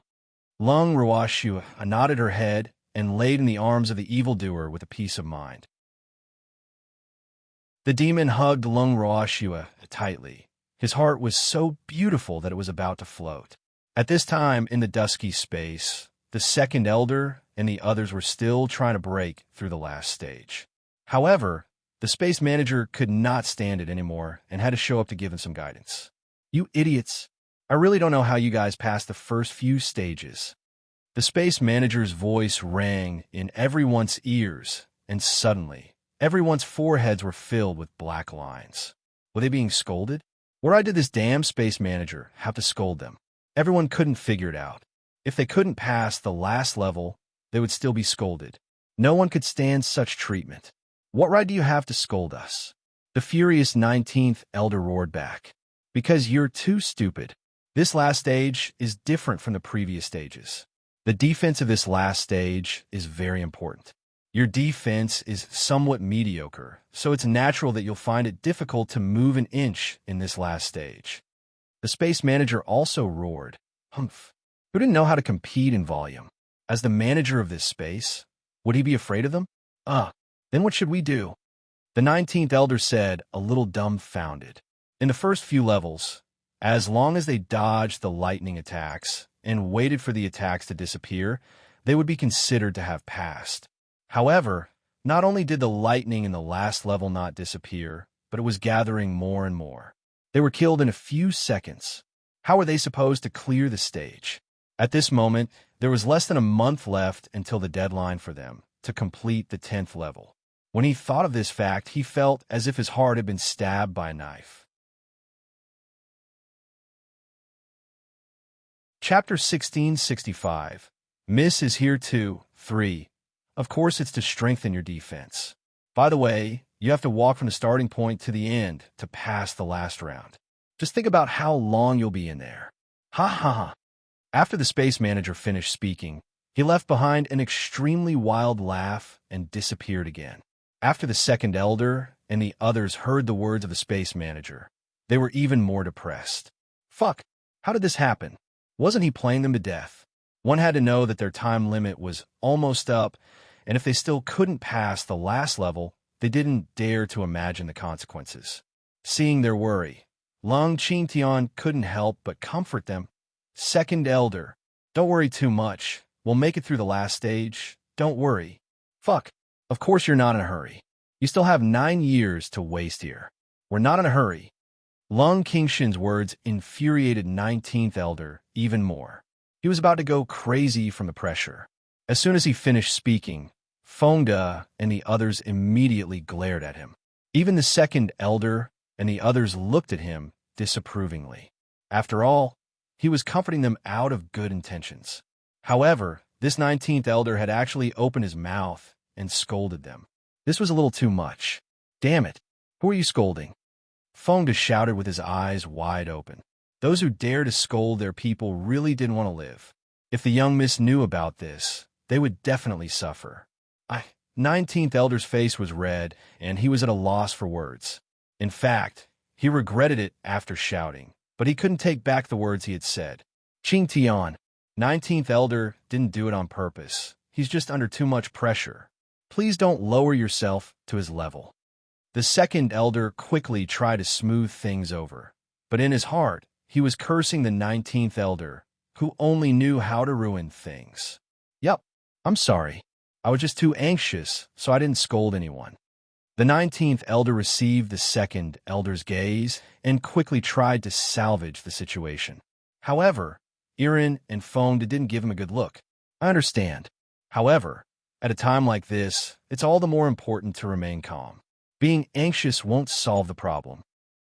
S1: Long Ruoxue nodded her head and laid in the arms of the evildoer with a peace of mind. The demon hugged Long Ruoxue tightly. His heart was so beautiful that it was about to float. At this time in the dusky space, the second elder and the others were still trying to break through the last stage. However, the space manager could not stand it anymore and had to show up to give him some guidance. You idiots! I really don't know how you guys passed the first few stages. The space manager's voice rang in everyone's ears, and suddenly, everyone's foreheads were filled with black lines. Were they being scolded? Why did this damn space manager have to scold them? Everyone couldn't figure it out. If they couldn't pass the last level, they would still be scolded. No one could stand such treatment. What right do you have to scold us? The furious 19th elder roared back. Because you're too stupid. This last stage is different from the previous stages. The defense of this last stage is very important. Your defense is somewhat mediocre, so it's natural that you'll find it difficult to move an inch in this last stage. The space manager also roared, Humph. Who didn't know how to compete in volume? As the manager of this space, would he be afraid of them? Then what should we do? The 19th elder said, a little dumbfounded. In the first few levels, as long as they dodged the lightning attacks and waited for the attacks to disappear, they would be considered to have passed. However, not only did the lightning in the last level not disappear, but it was gathering more and more. They were killed in a few seconds. How were they supposed to clear the stage? At this moment, there was less than a month left until the deadline for them to complete the 10th level. When he thought of this fact, he felt as if his heart had been stabbed by a knife. Chapter 1665. Miss is here too. 3. Of course, it's to strengthen your defense. By the way, you have to walk from the starting point to the end to pass the last round. Just think about how long you'll be in there. Ha ha ha. After the space manager finished speaking, he left behind an extremely wild laugh and disappeared again. After the second elder and the others heard the words of the space manager, they were even more depressed. Fuck, how did this happen? Wasn't he playing them to death? One had to know that their time limit was almost up, and if they still couldn't pass the last level, they didn't dare to imagine the consequences. Seeing their worry, Long Qingtian couldn't help but comfort them. Second elder, don't worry too much. We'll make it through the last stage. Don't worry. Fuck, of course you're not in a hurry. You still have 9 years to waste here. We're not in a hurry. Long Qingshin's words infuriated 19th elder even more. He was about to go crazy from the pressure. As soon as he finished speaking, Fengde and the others immediately glared at him. Even the second elder and the others looked at him disapprovingly. After all, he was comforting them out of good intentions. However, this 19th elder had actually opened his mouth and scolded them. This was a little too much. Damn it, who are you scolding? Fengde shouted with his eyes wide open. Those who dare to scold their people really didn't want to live. If the young miss knew about this, they would definitely suffer. 19th elder's face was red, and he was at a loss for words. In fact, he regretted it after shouting, but he couldn't take back the words he had said. Qingtian, 19th elder didn't do it on purpose. He's just under too much pressure. Please don't lower yourself to his level. The second elder quickly tried to smooth things over, but in his heart, he was cursing the 19th elder, who only knew how to ruin things. Yup, I'm sorry. I was just too anxious, so I didn't scold anyone. The 19th elder received the second elder's gaze and quickly tried to salvage the situation. However, Irin and Fengde didn't give him a good look. I understand. However, at a time like this, it's all the more important to remain calm. Being anxious won't solve the problem.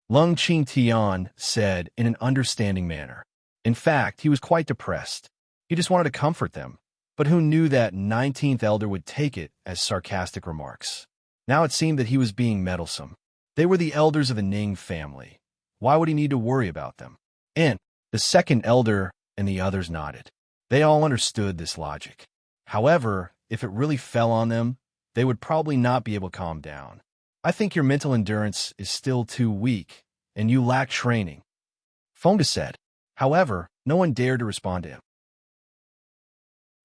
S1: Long Qingtian said in an understanding manner. In fact, he was quite depressed. He just wanted to comfort them, but who knew that 19th elder would take it as sarcastic remarks? Now it seemed that he was being meddlesome. They were the elders of the Ning family. Why would he need to worry about them? And the second elder and the others nodded. They all understood this logic. However, if it really fell on them, they would probably not be able to calm down. I think your mental endurance is still too weak, and you lack training, Fengde said. However, no one dared to respond to him.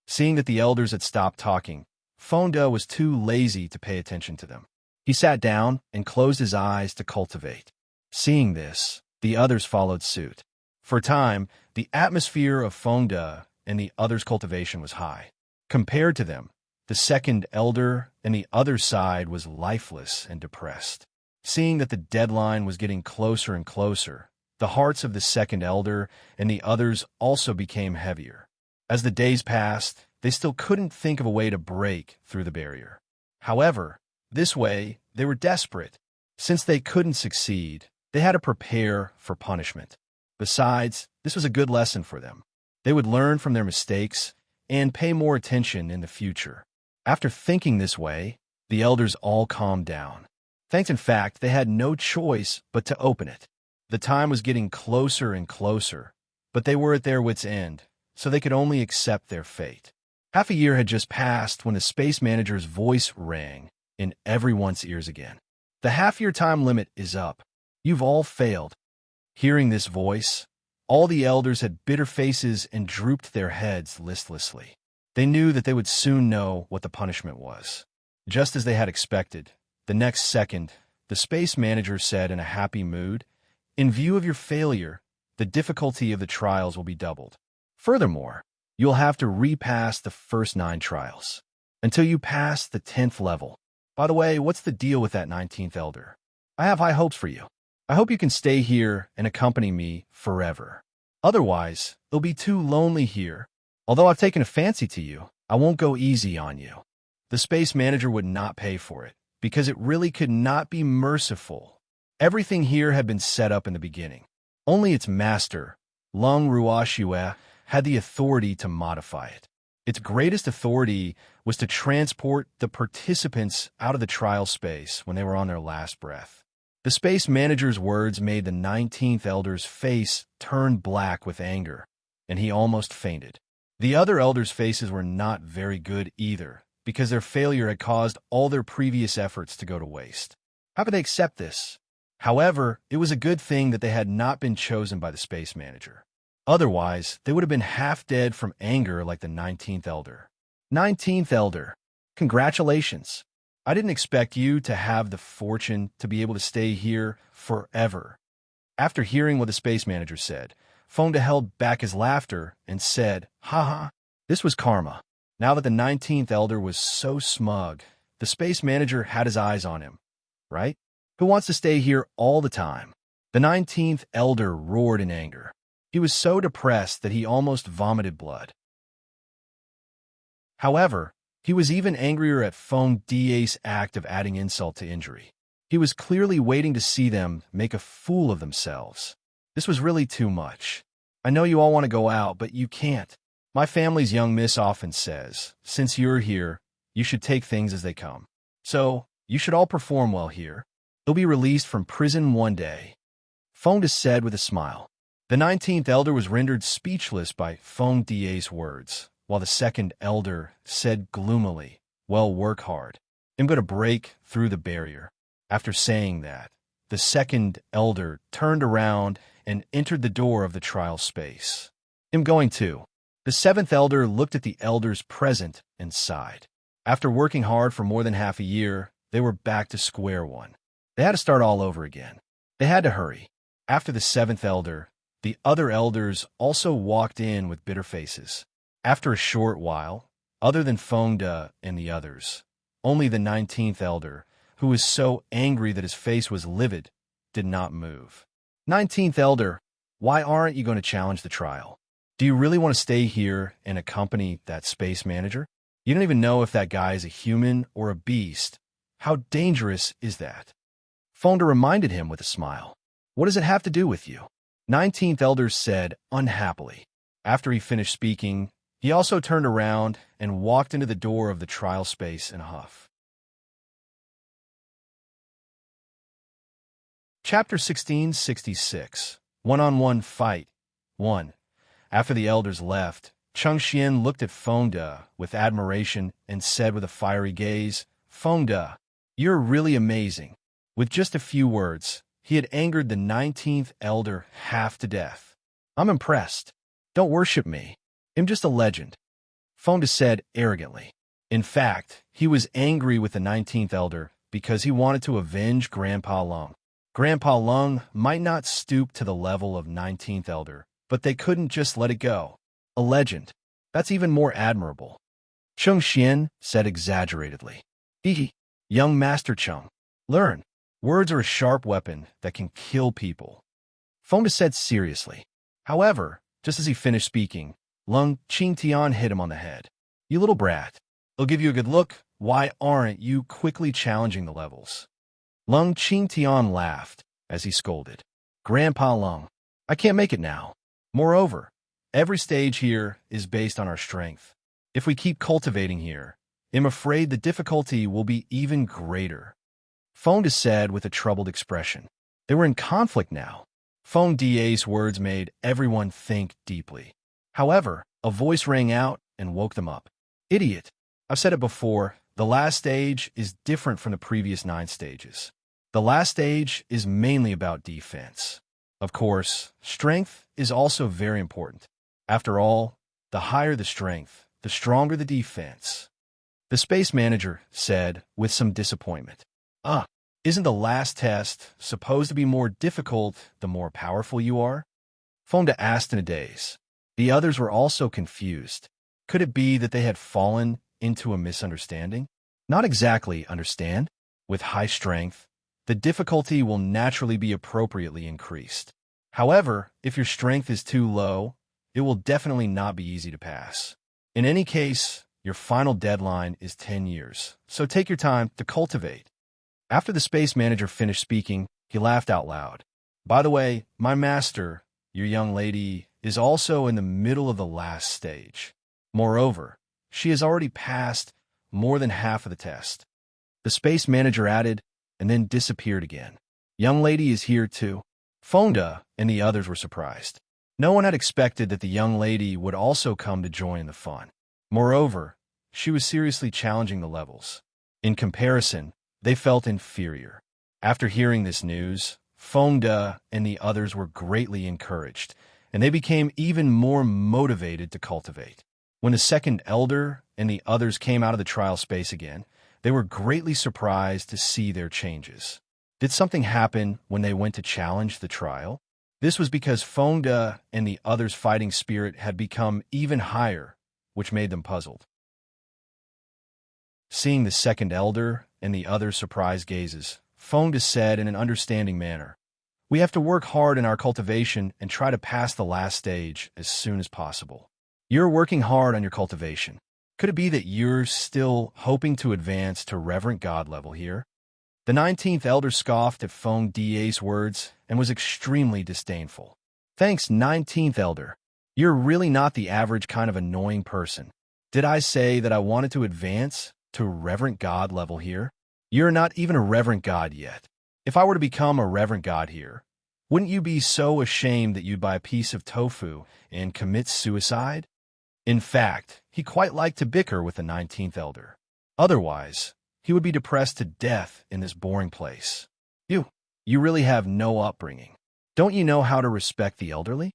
S1: Seeing that the elders had stopped talking, Fengde was too lazy to pay attention to them. He sat down and closed his eyes to cultivate. Seeing this, the others followed suit. For a time, the atmosphere of Fengde and the others' cultivation was high. Compared to them, the second elder and the other side was lifeless and depressed. Seeing that the deadline was getting closer and closer, the hearts of the second elder and the others also became heavier. As the days passed, they still couldn't think of a way to break through the barrier. However, this way, they were desperate. Since they couldn't succeed, they had to prepare for punishment. Besides, this was a good lesson for them. They would learn from their mistakes and pay more attention in the future. After thinking this way, the elders all calmed down. Thanks, in fact, they had no choice but to open it. The time was getting closer and closer, but they were at their wits' end, so they could only accept their fate. Half a year had just passed when the space manager's voice rang in everyone's ears again. The half-year time limit is up. You've all failed. Hearing this voice, all the elders had bitter faces and drooped their heads listlessly. They knew that they would soon know what the punishment was. Just as they had expected, the next second, the space manager said in a happy mood, "In view of your failure, the difficulty of the trials will be doubled. Furthermore, you'll have to repass the first 9 trials, until you pass the 10th level. By the way, what's the deal with that 19th elder? I have high hopes for you. I hope you can stay here and accompany me forever. Otherwise, it'll be too lonely here. Although I've taken a fancy to you, I won't go easy on you." The space manager would not pay for it, because it really could not be merciful. Everything here had been set up in the beginning. Only its master, Long Ruoxue, had the authority to modify it. Its greatest authority was to transport the participants out of the trial space when they were on their last breath. The space manager's words made the 19th Elder's face turn black with anger, and he almost fainted. The other Elders' faces were not very good either, because their failure had caused all their previous efforts to go to waste. How could they accept this? However, it was a good thing that they had not been chosen by the space manager. Otherwise, they would have been half dead from anger like the 19th Elder. 19th Elder, congratulations. I didn't expect you to have the fortune to be able to stay here forever. After hearing what the space manager said, Fonda held back his laughter and said, "Haha, this was karma." Now that the 19th Elder was so smug, the space manager had his eyes on him. Right? Who wants to stay here all the time? The 19th Elder roared in anger. He was so depressed that he almost vomited blood. However, he was even angrier at Fonda's act of adding insult to injury. He was clearly waiting to see them make a fool of themselves. This was really too much. I know you all want to go out, but you can't. My family's young miss often says, since you're here, you should take things as they come. So, you should all perform well here. You'll be released from prison one day. Fonda said with a smile. The 19th Elder was rendered speechless by Fonda's words, while the second Elder said gloomily, "Well, work hard. I'm going to break through the barrier." After saying that, the second Elder turned around and entered the door of the trial space. "I'm going to." The seventh Elder looked at the Elders present and sighed. After working hard for more than half a year, they were back to square one. They had to start all over again. They had to hurry. After the seventh Elder, the other Elders also walked in with bitter faces. After a short while, other than Fonda and the others, only the 19th Elder, who was so angry that his face was livid, did not move. 19th Elder, why aren't you going to challenge the trial? Do you really want to stay here and accompany that space manager? You don't even know if that guy is a human or a beast. How dangerous is that? Fonda reminded him with a smile. What does it have to do with you? 19th Elder said unhappily. After he finished speaking, he also turned around and walked into the door of the trial space in a huff. Chapter 1666. One-on-one Fight 1. After the Elders left, Chung Xian looked at Fonda with admiration and said with a fiery gaze, "Fonda, you're really amazing." With just a few words, he had angered the 19th Elder half to death. "I'm impressed. Don't worship me. I'm just a legend," Fonda said arrogantly. In fact, he was angry with the 19th Elder because he wanted to avenge Grandpa Lung. Grandpa Lung might not stoop to the level of 19th Elder, but they couldn't just let it go. A legend. That's even more admirable. Chung Xian said exaggeratedly. "Hee, young Master Chung, learn. Words are a sharp weapon that can kill people," Fonda said seriously. However, just as he finished speaking, Lung Qingtian hit him on the head. "You little brat. I'll give you a good look. Why aren't you quickly challenging the levels?" Lung Qingtian laughed as he scolded. "Grandpa Lung, I can't make it now. Moreover, every stage here is based on our strength. If we keep cultivating here, I'm afraid the difficulty will be even greater," Fonda said with a troubled expression. They were in conflict now. Fonda's words made everyone think deeply. However, a voice rang out and woke them up. "Idiot. I've said it before, the last stage is different from the previous 9 stages. The last stage is mainly about defense. Of course, strength is also very important. After all, the higher the strength, the stronger the defense," the space manager said with some disappointment. Isn't the last test supposed to be more difficult the more powerful you are?" Fonda asked in a daze. The others were also confused. Could it be that they had fallen into a misunderstanding? Not exactly, understand? With high strength, the difficulty will naturally be appropriately increased. However, if your strength is too low, it will definitely not be easy to pass. In any case, your final deadline is 10 years, so take your time to cultivate. After the space manager finished speaking, he laughed out loud. "By the way, my master, your young lady, is also in the middle of the last stage. Moreover, she has already passed more than half of the test. The space manager added, and then disappeared again. Young lady is here too. Fonda and the others were surprised. No one had expected that the young lady would also come to join in the fun. Moreover, she was seriously challenging the levels. In comparison, they felt inferior. After hearing this news, Fonda and the others were greatly encouraged, and they became even more motivated to cultivate. When the second elder and the others came out of the trial space again, they were greatly surprised to see their changes. Did something happen when they went to challenge the trial? This was because Fonda and the others' fighting spirit had become even higher, which made them puzzled. Seeing the second elder and the others' surprised gazes, Fonda said in an understanding manner, "We have to work hard in our cultivation and try to pass the last stage as soon as possible. You're working hard on your cultivation. Could it be that you're still hoping to advance to Reverend God level here?" The 19th elder scoffed at Fonda's words and was extremely disdainful. "Thanks, 19th elder. You're really not the average kind of annoying person. Did I say that I wanted to advance to Reverend God level here? You're not even a Reverend God yet. If I were to become a Reverend God here, wouldn't you be so ashamed that you'd buy a piece of tofu and commit suicide?" In fact, he quite liked to bicker with the 19th elder. Otherwise, he would be depressed to death in this boring place. You really have no upbringing. Don't you know how to respect the elderly?"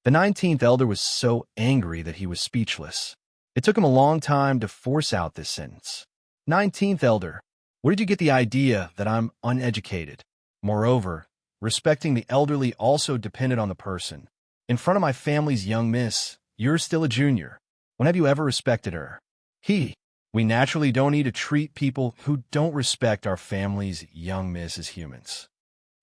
S1: The 19th elder was so angry that he was speechless. It took him a long time to force out this sentence. "19th elder, where did you get the idea that I'm uneducated? Moreover, respecting the elderly also depended on the person. In front of my family's young miss, you're still a junior. When have you ever respected her?" We naturally don't need to treat people who don't respect our family's young miss as humans,"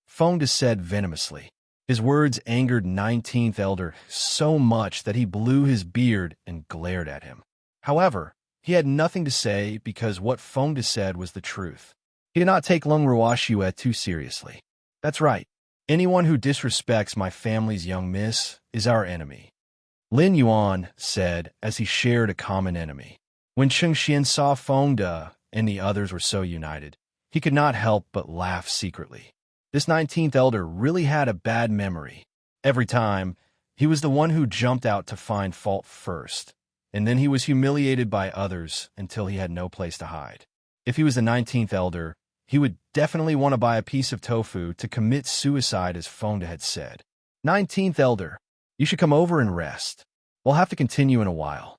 S1: Fonda said venomously. His words angered 19th elder so much that he blew his beard and glared at him. However, he had nothing to say because what Fonda said was the truth. He did not take Lung Ruashue too seriously. "That's right. Anyone who disrespects my family's young miss is our enemy," Lin Yuan said as he shared a common enemy. When Cheng Xian saw Fonda and the others were so united, he could not help but laugh secretly. This 19th elder really had a bad memory. Every time, he was the one who jumped out to find fault first, and then he was humiliated by others until he had no place to hide. If he was the 19th elder, he would definitely want to buy a piece of tofu to commit suicide, as Fonda had said. 19th elder, you should come over and rest. We'll have to continue in a while."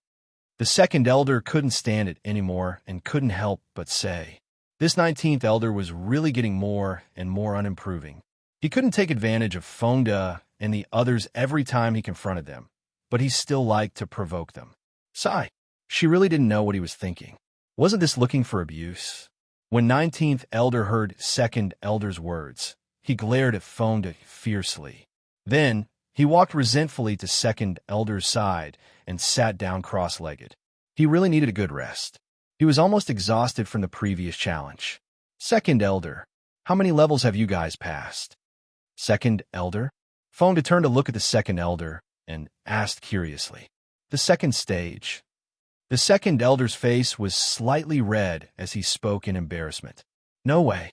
S1: The second elder couldn't stand it anymore and couldn't help but say. This 19th elder was really getting more and more unimproving. He couldn't take advantage of Fonda and the others every time he confronted them, but he still liked to provoke them. Sigh. She really didn't know what he was thinking. Wasn't this looking for abuse? When 19th elder heard second elder's words, he glared at Fonda fiercely. Then, he walked resentfully to second elder's side and sat down cross-legged. He really needed a good rest. He was almost exhausted from the previous challenge. "Second elder, how many levels have you guys passed?" Second elder? Fonda turned to look at the second elder and asked curiously. "The second stage." The second elder's face was slightly red as he spoke in embarrassment. "No way.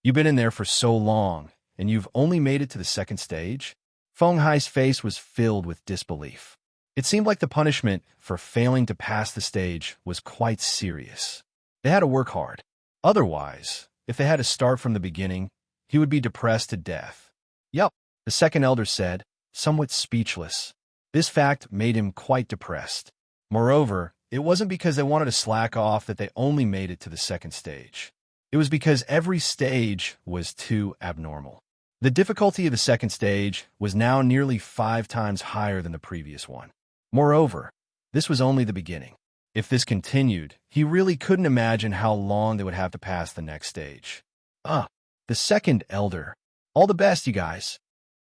S1: You've been in there for so long, and you've only made it to the second stage?" Feng Hai's face was filled with disbelief. It seemed like the punishment for failing to pass the stage was quite serious. They had to work hard. Otherwise, if they had to start from the beginning, he would be depressed to death. "Yup," the second elder said, somewhat speechless. This fact made him quite depressed. Moreover, it wasn't because they wanted to slack off that they only made it to the second stage. It was because every stage was too abnormal. The difficulty of the second stage was now nearly 5 times higher than the previous one. Moreover, this was only the beginning. If this continued, he really couldn't imagine how long they would have to pass the next stage. The second elder. "All the best, you guys,"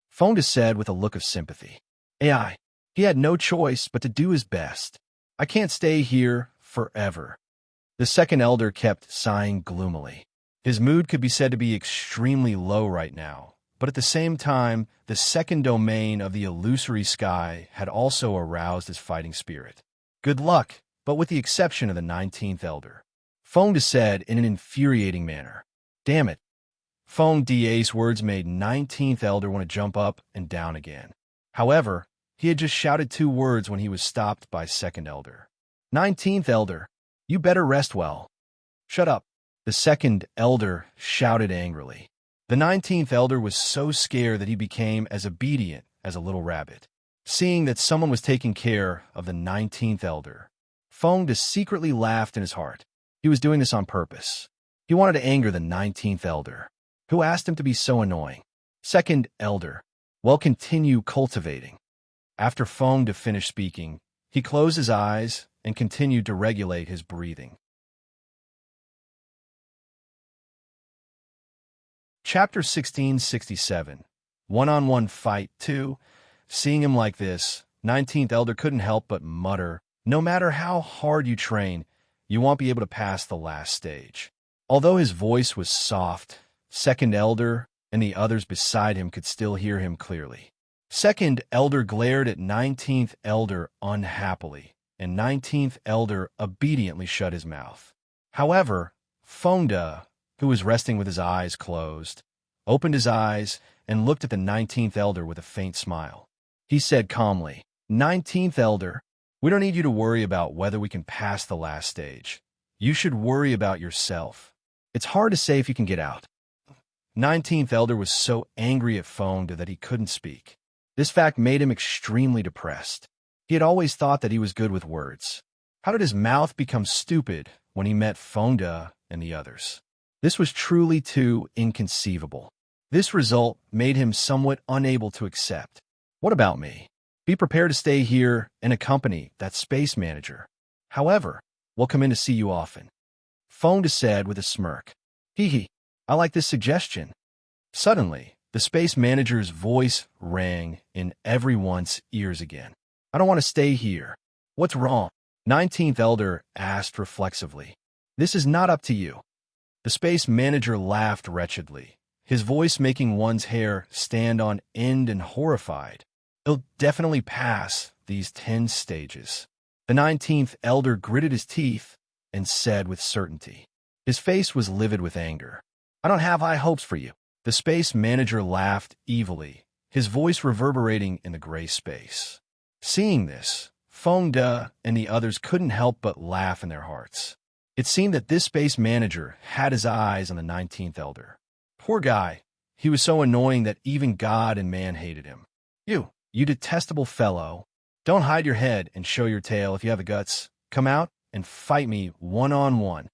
S1: Fonda said with a look of sympathy. He had no choice but to do his best. "I can't stay here forever." The second elder kept sighing gloomily. His mood could be said to be extremely low right now, But at the same time, the second domain of the illusory sky had also aroused his fighting spirit. Good luck, but with the exception of the 19th Elder. Feng De said in an infuriating manner. Damn it. Feng Da's words made 19th Elder want to jump up and down again. However, he had just shouted 2 words when he was stopped by second Elder. 19th Elder, you better rest well. Shut up. The second Elder shouted angrily. The 19th Elder was so scared that he became as obedient as a little rabbit. Seeing that someone was taking care of the 19th Elder, Feng De secretly laughed in his heart. He was doing this on purpose. He wanted to anger the 19th Elder, who asked him to be so annoying. Second Elder, well, continue cultivating. After Feng De finished speaking, he closed his eyes and continued to regulate his breathing. Chapter 1667, One-on-One Fight 2. Seeing him like this, 19th Elder couldn't help but mutter, no matter how hard you train, you won't be able to pass the last stage. Although his voice was soft, second Elder and the others beside him could still hear him clearly. Second Elder glared at 19th Elder unhappily, and 19th Elder obediently shut his mouth. However, Feng De, who was resting with his eyes closed, opened his eyes and looked at the 19th Elder with a faint smile. He said calmly, 19th Elder, we don't need you to worry about whether we can pass the last stage. You should worry about yourself. It's hard to say if you can get out. 19th Elder was so angry at Feng De that he couldn't speak. This fact made him extremely depressed. He had always thought that he was good with words. How did his mouth become stupid when he met Feng De and the others? This was truly too inconceivable. This result made him somewhat unable to accept. What about me? Be prepared to stay here and accompany that space manager. However, we'll come in to see you often. Feng De said with a smirk. Hee, I like this suggestion. Suddenly, the space manager's voice rang in everyone's ears again. I don't want to stay here. What's wrong? 19th Elder asked reflexively. This is not up to you. The space manager laughed wretchedly, his voice making one's hair stand on end and horrified. He'll definitely pass these 10 stages. The 19th Elder gritted his teeth and said with certainty. His face was livid with anger. I don't have high hopes for you. The space manager laughed evilly, his voice reverberating in the gray space. Seeing this, Feng De and the others couldn't help but laugh in their hearts. It seemed that this space manager had his eyes on the 19th Elder. Poor guy. He was so annoying that even God and man hated him. You detestable fellow. Don't hide your head and show your tail if you have the guts. Come out and fight me one-on-one.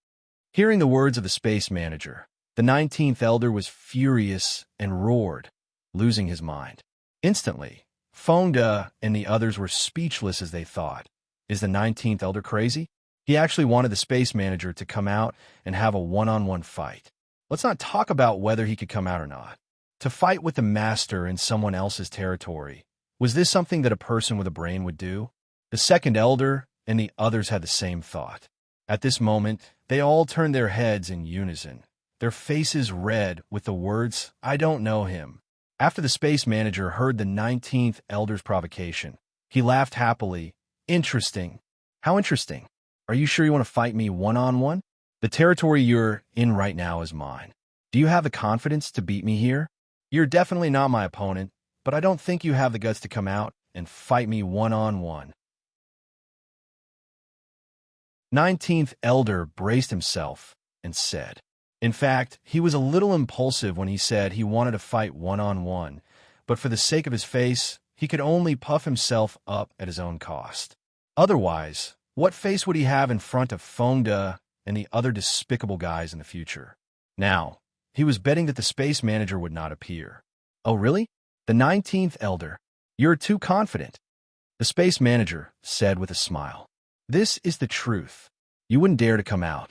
S1: Hearing the words of the space manager, the 19th Elder was furious and roared, losing his mind. Instantly, Feng De and the others were speechless as they thought. Is the 19th Elder crazy? He actually wanted the space manager to come out and have a one-on-one fight. Let's not talk about whether he could come out or not. To fight with the master in someone else's territory, was this something that a person with a brain would do? The second Elder and the others had the same thought. At this moment, they all turned their heads in unison, their faces red with the words, I don't know him. After the space manager heard the 19th Elder's provocation, he laughed happily. Interesting. How interesting. Are you sure you want to fight me one-on-one? The territory you're in right now is mine. Do you have the confidence to beat me here? You're definitely not my opponent, but I don't think you have the guts to come out and fight me one-on-one. 19th Elder braced himself and said. In fact, he was a little impulsive when he said he wanted to fight one-on-one, but for the sake of his face, he could only puff himself up at his own cost. Otherwise, what face would he have in front of Feng De and the other despicable guys in the future? Now, he was betting that the space manager would not appear. Oh, really? The 19th Elder. You're too confident. The space manager said with a smile. This is the truth. You wouldn't dare to come out.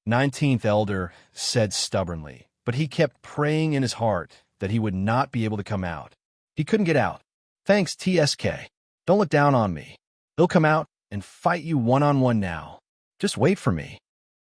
S1: 19th Elder said stubbornly, but he kept praying in his heart that he would not be able to come out. He couldn't get out. Thanks, TSK. Don't look down on me. He'll come out and fight you one-on-one now. Just wait for me.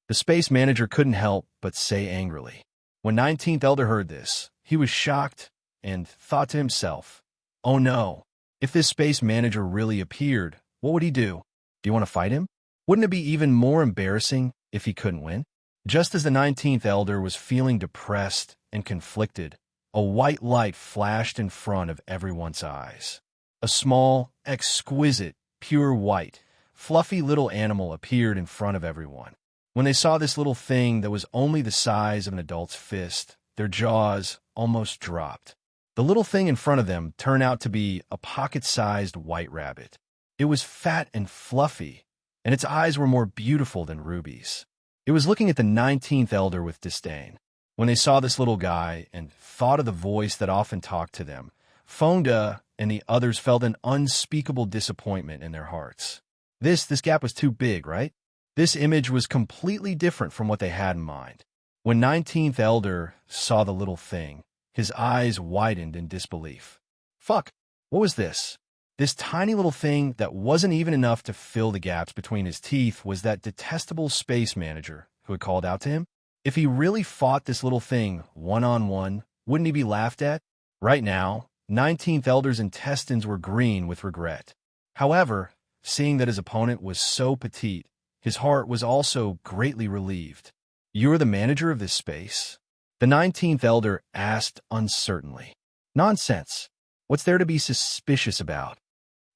S1: The space manager couldn't help but say angrily. When 19th Elder heard this, he was shocked and thought to himself, "Oh no, if this space manager really appeared, what would he do? Do you want to fight him? Wouldn't it be even more embarrassing if he couldn't win?" Just as the 19th Elder was feeling depressed and conflicted, a white light flashed in front of everyone's eyes. A small, exquisite, pure white, fluffy little animal appeared in front of everyone. When they saw this little thing that was only the size of an adult's fist, their jaws almost dropped. The little thing in front of them turned out to be a pocket-sized white rabbit. It was fat and fluffy, and its eyes were more beautiful than rubies. It was looking at the 19th Elder with disdain. When they saw this little guy and thought of the voice that often talked to them, Fonda and the others felt an unspeakable disappointment in their hearts. This gap was too big, right? This image was completely different from what they had in mind. When 19th Elder saw the little thing, his eyes widened in disbelief. Fuck, what was this? This tiny little thing that wasn't even enough to fill the gaps between his teeth was that detestable space manager who had called out to him. If he really fought this little thing one-on-one, wouldn't he be laughed at? Right now, 19th Elder's intestines were green with regret. However, seeing that his opponent was so petite, his heart was also greatly relieved. "You're the manager of this space?" The 19th Elder asked uncertainly. "Nonsense. What's there to be suspicious about?"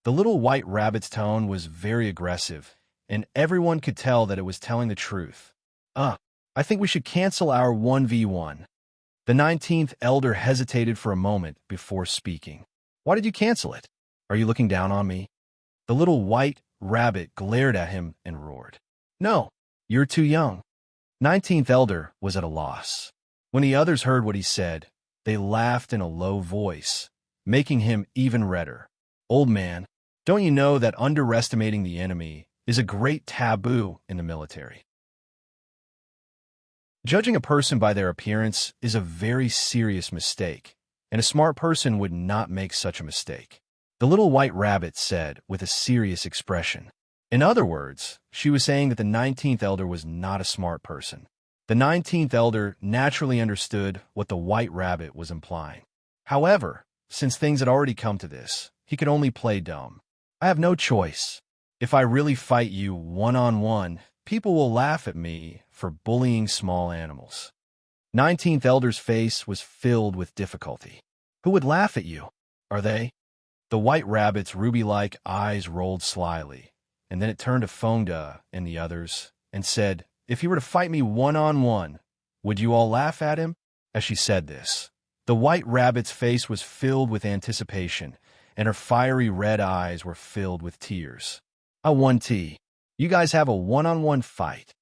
S1: The little white rabbit's tone was very aggressive, and everyone could tell that it was telling the truth. I think we should cancel our 1v1. The 19th Elder hesitated for a moment before speaking. "Why did you cancel it? Are you looking down on me?" The little white rabbit glared at him and roared. "No, you're too young." 19th Elder was at a loss. When the others heard what he said, they laughed in a low voice, making him even redder. "Old man, don't you know that underestimating the enemy is a great taboo in the military? Judging a person by their appearance is a very serious mistake, and a smart person would not make such a mistake," the little white rabbit said with a serious expression. In other words, she was saying that the 19th Elder was not a smart person. The 19th Elder naturally understood what the white rabbit was implying. However, since things had already come to this, he could only play dumb. "I have no choice. If I really fight you one-on-one, people will laugh at me for bullying small animals." 19th Elder's face was filled with difficulty. "Who would laugh at you? Are they?" The white rabbit's ruby-like eyes rolled slyly, and then it turned to Fonda and the others and said, "If he were to fight me one-on-one, would you all laugh at him?" As she said this, the white rabbit's face was filled with anticipation, and her fiery red eyes were filled with tears. "I won T. You guys have a one-on-one fight."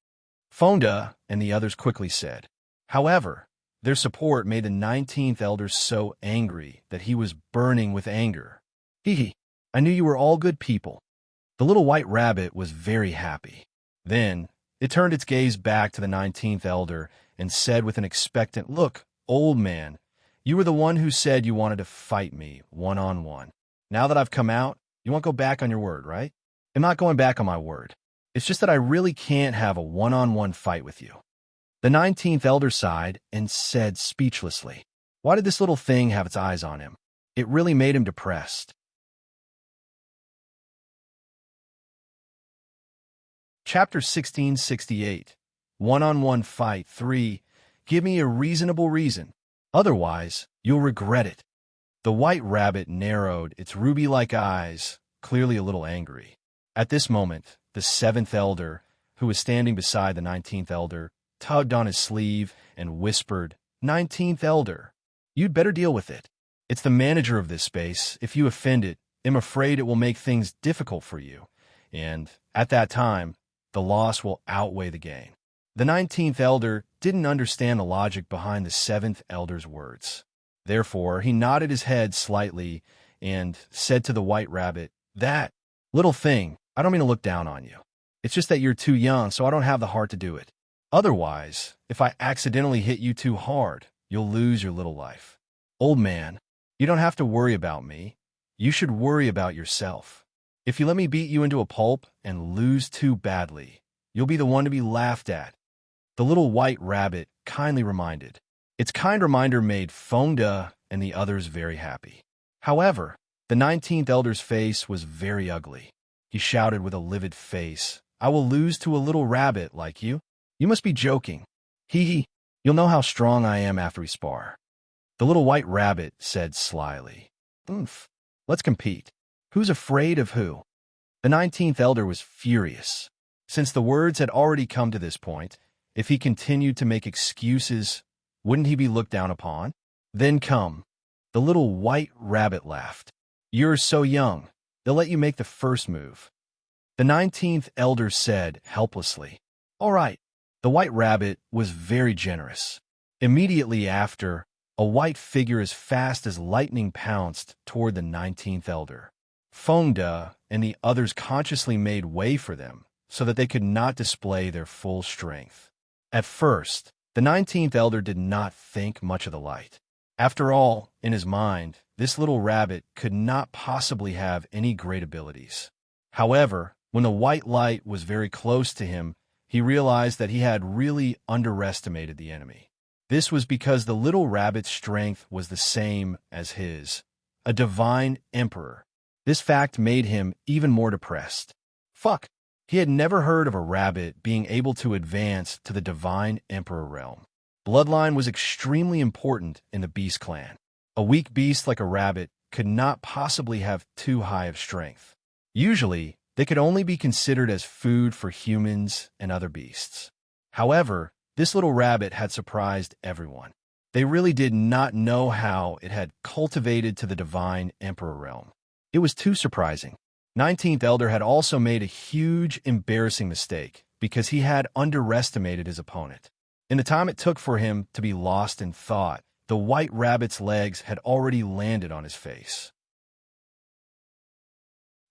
S1: Fonda and the others quickly said. However, their support made the 19th Elder so angry that he was burning with anger. "Hee, I knew you were all good people." The little white rabbit was very happy. Then, it turned its gaze back to the 19th Elder and said with an expectant look, "Old man, you were the one who said you wanted to fight me one-on-one. Now that I've come out, you won't go back on your word, right?" "I'm not going back on my word. It's just that I really can't have a one-on-one fight with you." The 19th Elder sighed and said speechlessly, "Why did this little thing have its eyes on him? It really made him depressed." Chapter 1668. One-on-one Fight 3. Give me a reasonable reason. Otherwise, you'll regret it. The white rabbit narrowed its ruby-like eyes, clearly a little angry. At this moment, the 7th Elder, who was standing beside the 19th Elder, tugged on his sleeve and whispered, "19th Elder, you'd better deal with it. It's the manager of this space. If you offend it, I'm afraid it will make things difficult for you. And, at that time, the loss will outweigh the gain." The 19th Elder didn't understand the logic behind the 7th Elder's words. Therefore, he nodded his head slightly and said to the white rabbit, "That little thing, I don't mean to look down on you. It's just that you're too young, so I don't have the heart to do it. Otherwise, if I accidentally hit you too hard, you'll lose your little life. Old man, you don't have to worry about me. You should worry about yourself. If you let me beat you into a pulp and lose too badly, you'll be the one to be laughed at." The little white rabbit kindly reminded. Its kind reminder made Fonda and the others very happy. However, the 19th elder's face was very ugly. He shouted with a livid face, "I will lose to a little rabbit like you? You must be joking. Hee hee, you'll know how strong I am after we spar." The little white rabbit said slyly, "Oomph, let's compete. Who's afraid of who?" The 19th elder was furious. Since the words had already come to this point, if he continued to make excuses, wouldn't he be looked down upon? "Then come." The little white rabbit laughed. "You're so young. They'll let you make the first move." The 19th elder said helplessly, "All right." The white rabbit was very generous. Immediately after, a white figure as fast as lightning pounced toward the 19th elder. Fonda and the others consciously made way for them so that they could not display their full strength. At first, the 19th elder did not think much of the light. After all, in his mind, this little rabbit could not possibly have any great abilities. However, when the white light was very close to him, he realized that he had really underestimated the enemy. This was because the little rabbit's strength was the same as his, a divine emperor. This fact made him even more depressed. Fuck! He had never heard of a rabbit being able to advance to the divine emperor realm. Bloodline was extremely important in the beast clan. A weak beast like a rabbit could not possibly have too high of strength. Usually, they could only be considered as food for humans and other beasts. However, this little rabbit had surprised everyone. They really did not know how it had cultivated to the divine emperor realm. It was too surprising. 19th elder had also made a huge, embarrassing mistake because he had underestimated his opponent. In the time it took for him to be lost in thought, the white rabbit's legs had already landed on his face.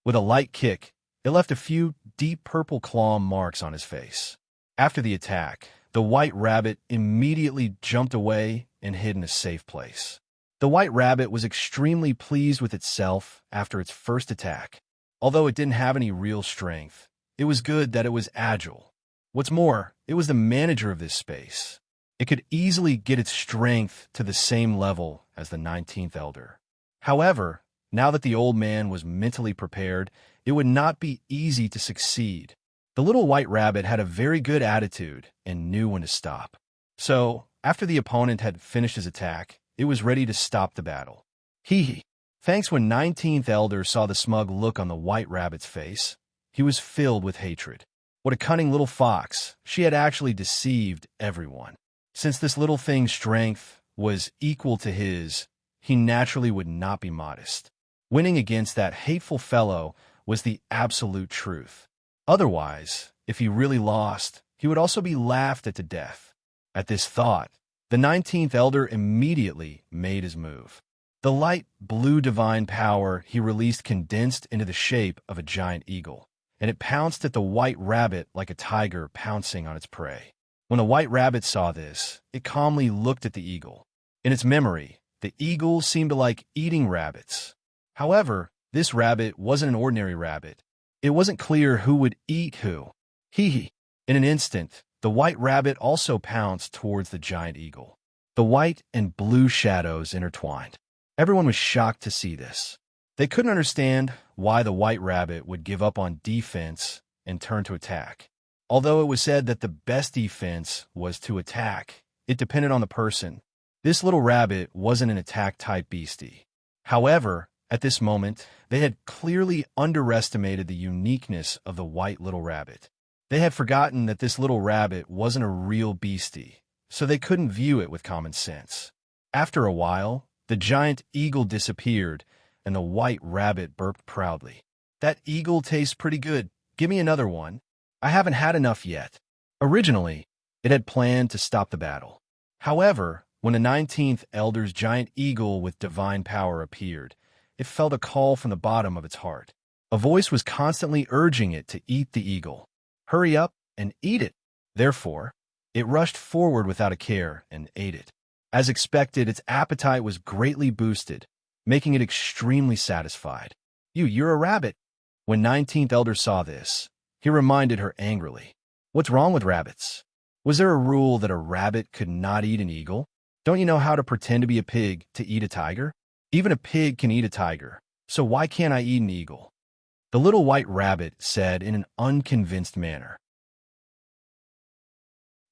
S1: With a light kick, it left a few deep purple claw marks on his face. After the attack, the white rabbit immediately jumped away and hid in a safe place. The white rabbit was extremely pleased with itself after its first attack. Although it didn't have any real strength, it was good that it was agile. What's more, it was the manager of this space. It could easily get its strength to the same level as the 19th elder. However, now that the old man was mentally prepared, it would not be easy to succeed. The little white rabbit had a very good attitude and knew when to stop. So, after the opponent had finished his attack, it was ready to stop the battle. Hee hee. Thanks. When 19th elder saw the smug look on the white rabbit's face, he was filled with hatred. What a cunning little fox. She had actually deceived everyone. Since this little thing's strength was equal to his, he naturally would not be modest. Winning against that hateful fellow was the absolute truth. Otherwise, if he really lost, he would also be laughed at to death. At this thought, the 19th elder immediately made his move. The light blue divine power he released condensed into the shape of a giant eagle, and it pounced at the white rabbit like a tiger pouncing on its prey. When the white rabbit saw this, it calmly looked at the eagle. In its memory, the eagle seemed to like eating rabbits. However, this rabbit wasn't an ordinary rabbit. It wasn't clear who would eat who. Hee hee. In an instant, the white rabbit also pounced towards the giant eagle. The white and blue shadows intertwined. Everyone was shocked to see this. They couldn't understand why the white rabbit would give up on defense and turn to attack. Although it was said that the best defense was to attack, it depended on the person. This little rabbit wasn't an attack-type beastie. However, at this moment, they had clearly underestimated the uniqueness of the white little rabbit. They had forgotten that this little rabbit wasn't a real beastie, so they couldn't view it with common sense. After a while, the giant eagle disappeared, and the white rabbit burped proudly. "That eagle tastes pretty good. Give me another one. I haven't had enough yet." Originally, it had planned to stop the battle. However, when the 19th elder's giant eagle with divine power appeared, it felt a call from the bottom of its heart. A voice was constantly urging it to eat the eagle. Hurry up and eat it. Therefore, it rushed forward without a care and ate it. As expected, its appetite was greatly boosted, making it extremely satisfied. You're a rabbit." When 19th elder saw this, he reminded her angrily. "What's wrong with rabbits? Was there a rule that a rabbit could not eat an eagle?" Don't you know how to pretend to be a pig to eat a tiger? Even a pig can eat a tiger, so why can't I eat an eagle? The little white rabbit said in an unconvinced manner.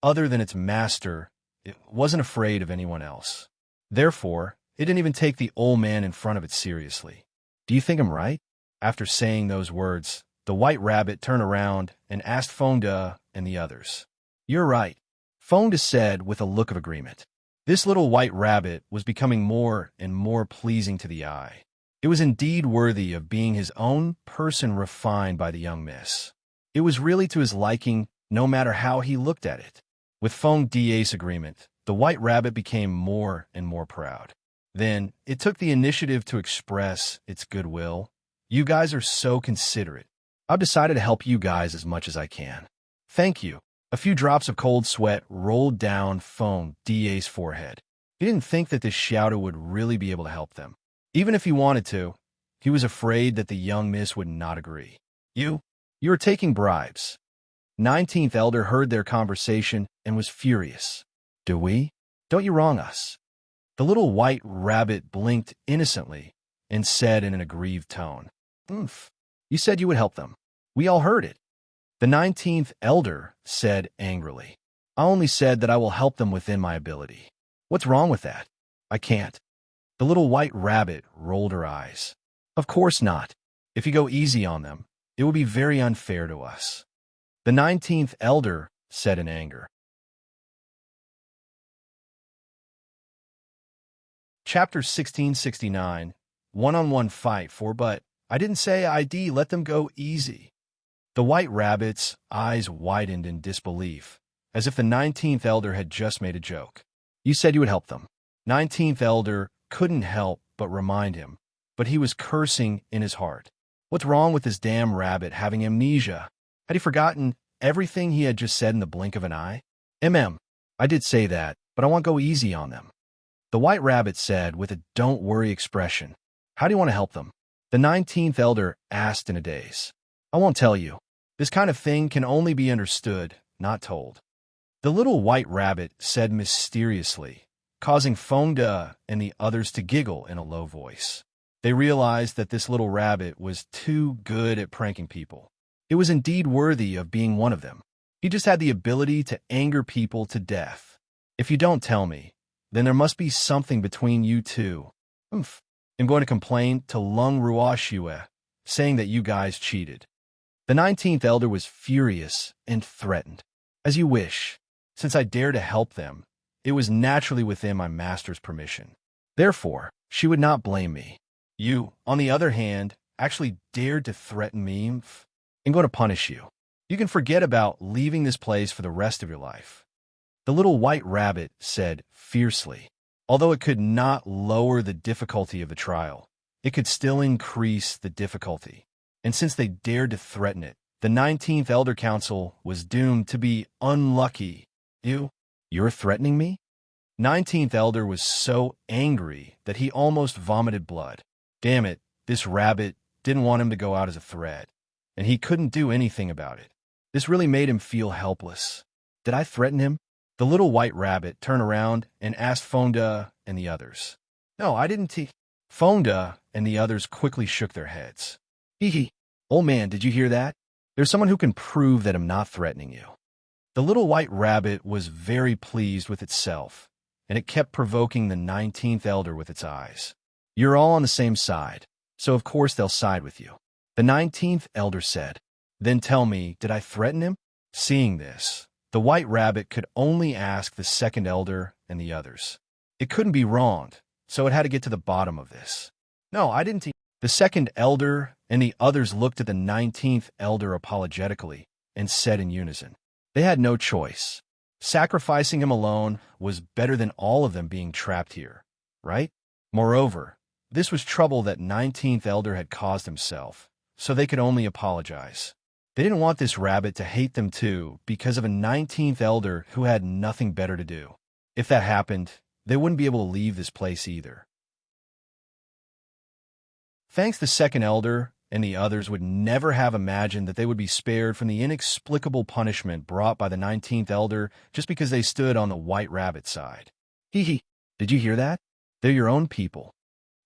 S1: Other than its master, it wasn't afraid of anyone else. Therefore, it didn't even take the old man in front of it seriously. Do you think I'm right? After saying those words, the white rabbit turned around and asked Fonda and the others. You're right, Fonda said with a look of agreement. This little white rabbit was becoming more and more pleasing to the eye. It was indeed worthy of being his own person refined by the young miss. It was really to his liking, no matter how he looked at it. With Fonda's agreement, the white rabbit became more and more proud. Then, it took the initiative to express its goodwill. You guys are so considerate. I've decided to help you guys as much as I can. Thank you. A few drops of cold sweat rolled down Fonda's forehead. He didn't think that this shouter would really be able to help them. Even if he wanted to, he was afraid that the young miss would not agree. You are taking bribes. 19th Elder heard their conversation and was furious. Do we? Don't you wrong us. The little white rabbit blinked innocently and said in an aggrieved tone, Oomph, you said you would help them. We all heard it. The 19th Elder said angrily, I only said that I will help them within my ability. What's wrong with that? I can't. The little white rabbit rolled her eyes. Of course not. If you go easy on them, it will be very unfair to us. The 19th Elder said in anger. Chapter 1669, One-on-one fight for but I didn't say I'd let them go easy. The white rabbit's eyes widened in disbelief, as if the 19th Elder had just made a joke. You said you would help them. 19th Elder couldn't help but remind him, but he was cursing in his heart. What's wrong with this damn rabbit having amnesia? Had he forgotten everything he had just said in the blink of an eye? I did say that, but I want to go easy on them. The white rabbit said with a don't worry expression. How do you want to help them? The 19th Elder asked in a daze. I won't tell you. This kind of thing can only be understood, not told. The little white rabbit said mysteriously, causing Fonda and the others to giggle in a low voice. They realized that this little rabbit was too good at pranking people. It was indeed worthy of being one of them. He just had the ability to anger people to death. If you don't tell me, then there must be something between you two. I'm going to complain to Lung Ruoshue, saying that you guys cheated. The 19th Elder was furious and threatened. As you wish. Since I dare to help them, it was naturally within my master's permission. Therefore, she would not blame me. You, on the other hand, actually dared to threaten me. I'm going to punish you. You can forget about leaving this place for the rest of your life. The little white rabbit said fiercely. Although it could not lower the difficulty of the trial, it could still increase the difficulty. And since they dared to threaten it, the 19th Elder Council was doomed to be unlucky. You're threatening me? 19th Elder was so angry that he almost vomited blood. Damn it, this rabbit didn't want him to go out as a threat, and he couldn't do anything about it. This really made him feel helpless. Did I threaten him? The little white rabbit turned around and asked Fonda and the others. No, I didn't. Fonda and the others quickly shook their heads. Old man, did you hear that? There's someone who can prove that I'm not threatening you. The little white rabbit was very pleased with itself, and it kept provoking the 19th Elder with its eyes. You're all on the same side, so of course they'll side with you. The 19th Elder said. Then tell me, did I threaten him? Seeing this, the white rabbit could only ask the second Elder and the others. It couldn't be wronged, so it had to get to the bottom of this. No, I didn't. The second Elder and the others looked at the 19th Elder apologetically and said in unison. They had no choice. Sacrificing him alone was better than all of them being trapped here, right? Moreover, this was trouble that 19th Elder had caused himself, so they could only apologize. They didn't want this rabbit to hate them too because of a 19th Elder who had nothing better to do. If that happened, they wouldn't be able to leave this place either. Thanks, the second Elder and the others would never have imagined that they would be spared from the inexplicable punishment brought by the 19th Elder just because they stood on the white rabbit's side. Did you hear that? They're your own people.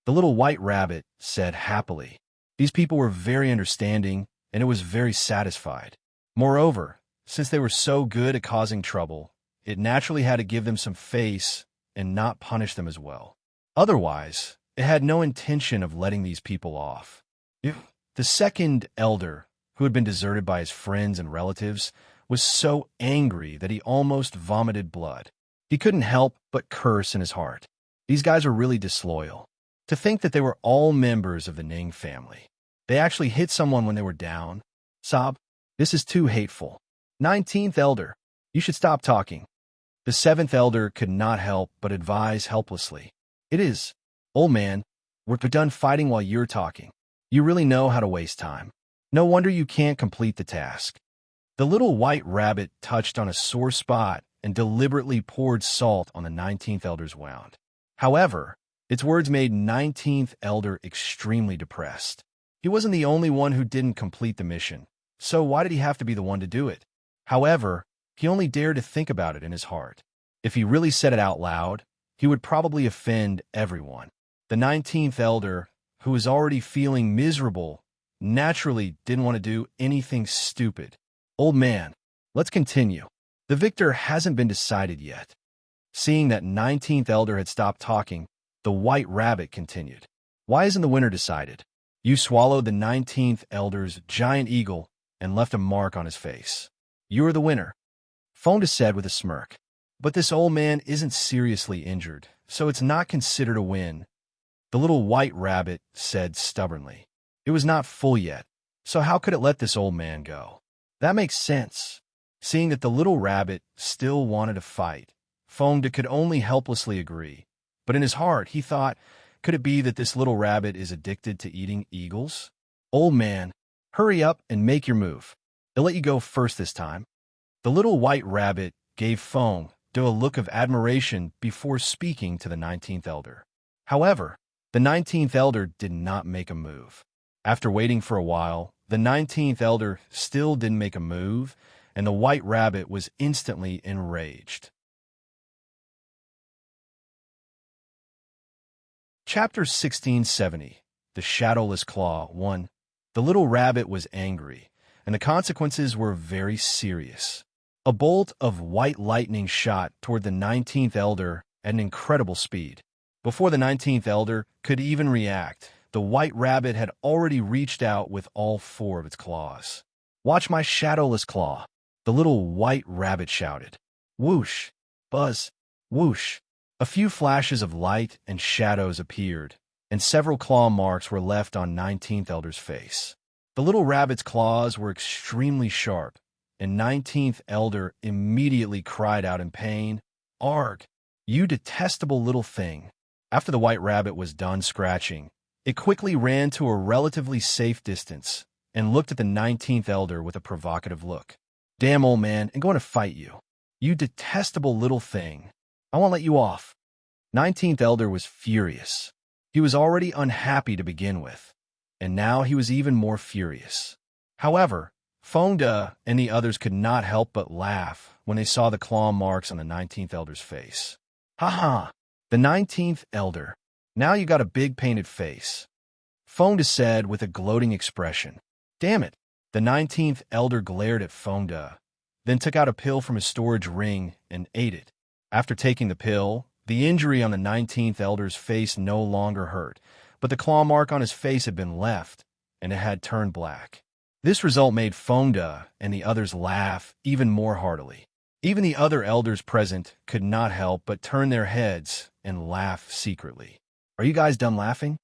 S1: The little white rabbit said happily. These people were very understanding, and it was very satisfied. Moreover, since they were so good at causing trouble, it naturally had to give them some face and not punish them as well. Otherwise, it had no intention of letting these people off. The second elder, who had been deserted by his friends and relatives, was so angry that he almost vomited blood. He couldn't help but curse in his heart. These guys were really disloyal. To think that they were all members of the Ning family. They actually hit someone when they were down. Sob, this is too hateful. 19th elder, you should stop talking. The 7th elder could not help but advise helplessly. It is. Old man, we're done fighting while you're talking. You really know how to waste time. No wonder you can't complete the task. The little white rabbit touched on a sore spot and deliberately poured salt on the 19th elder's wound. However, its words made 19th elder extremely depressed. He wasn't the only one who didn't complete the mission, so why did he have to be the one to do it? However, he only dared to think about it in his heart. If he really said it out loud, he would probably offend everyone. The 19th elder, who was already feeling miserable, naturally didn't want to do anything stupid. Old man, let's continue. The victor hasn't been decided yet. Seeing that 19th elder had stopped talking, the white rabbit continued. Why isn't the winner decided? You swallowed the 19th elder's giant eagle and left a mark on his face. You are the winner, Fonda said with a smirk. But this old man isn't seriously injured, so it's not considered a win. The little white rabbit said stubbornly. It was not full yet, so how could it let this old man go? That makes sense. Seeing that the little rabbit still wanted to fight, Fonda could only helplessly agree. But in his heart, he thought, could it be that this little rabbit is addicted to eating eagles? Old man, hurry up and make your move. They'll let you go first this time. The little white rabbit gave Fonda a look of admiration before speaking to the 19th elder. However, the 19th elder did not make a move. After waiting for a while, the 19th elder still didn't make a move, and the white rabbit was instantly enraged. Chapter 1670, The Shadowless Claw 1. The little rabbit was angry, and the consequences were very serious. A bolt of white lightning shot toward the 19th elder at an incredible speed. Before the 19th elder could even react, the white rabbit had already reached out with all 4 of its claws. Watch my shadowless claw, the little white rabbit shouted. Whoosh, buzz, whoosh. A few flashes of light and shadows appeared, and several claw marks were left on 19th elder's face. The little rabbit's claws were extremely sharp, and 19th elder immediately cried out in pain, Arg, you detestable little thing. After the white rabbit was done scratching, it quickly ran to a relatively safe distance and looked at the 19th elder with a provocative look. Damn, old man, I'm going to fight you. You detestable little thing. I won't let you off. 19th elder was furious. He was already unhappy to begin with, and now he was even more furious. However, Fonda and the others could not help but laugh when they saw the claw marks on the 19th elder's face. Ha ha! The 19th elder. Now you got a big painted face. Fonda said with a gloating expression. Damn it! The 19th elder glared at Fonda, then took out a pill from his storage ring and ate it. After taking the pill, the injury on the 19th elder's face no longer hurt, but the claw mark on his face had been left, and it had turned black. This result made Fonda and the others laugh even more heartily. Even the other elders present could not help but turn their heads and laugh secretly. Are you guys done laughing?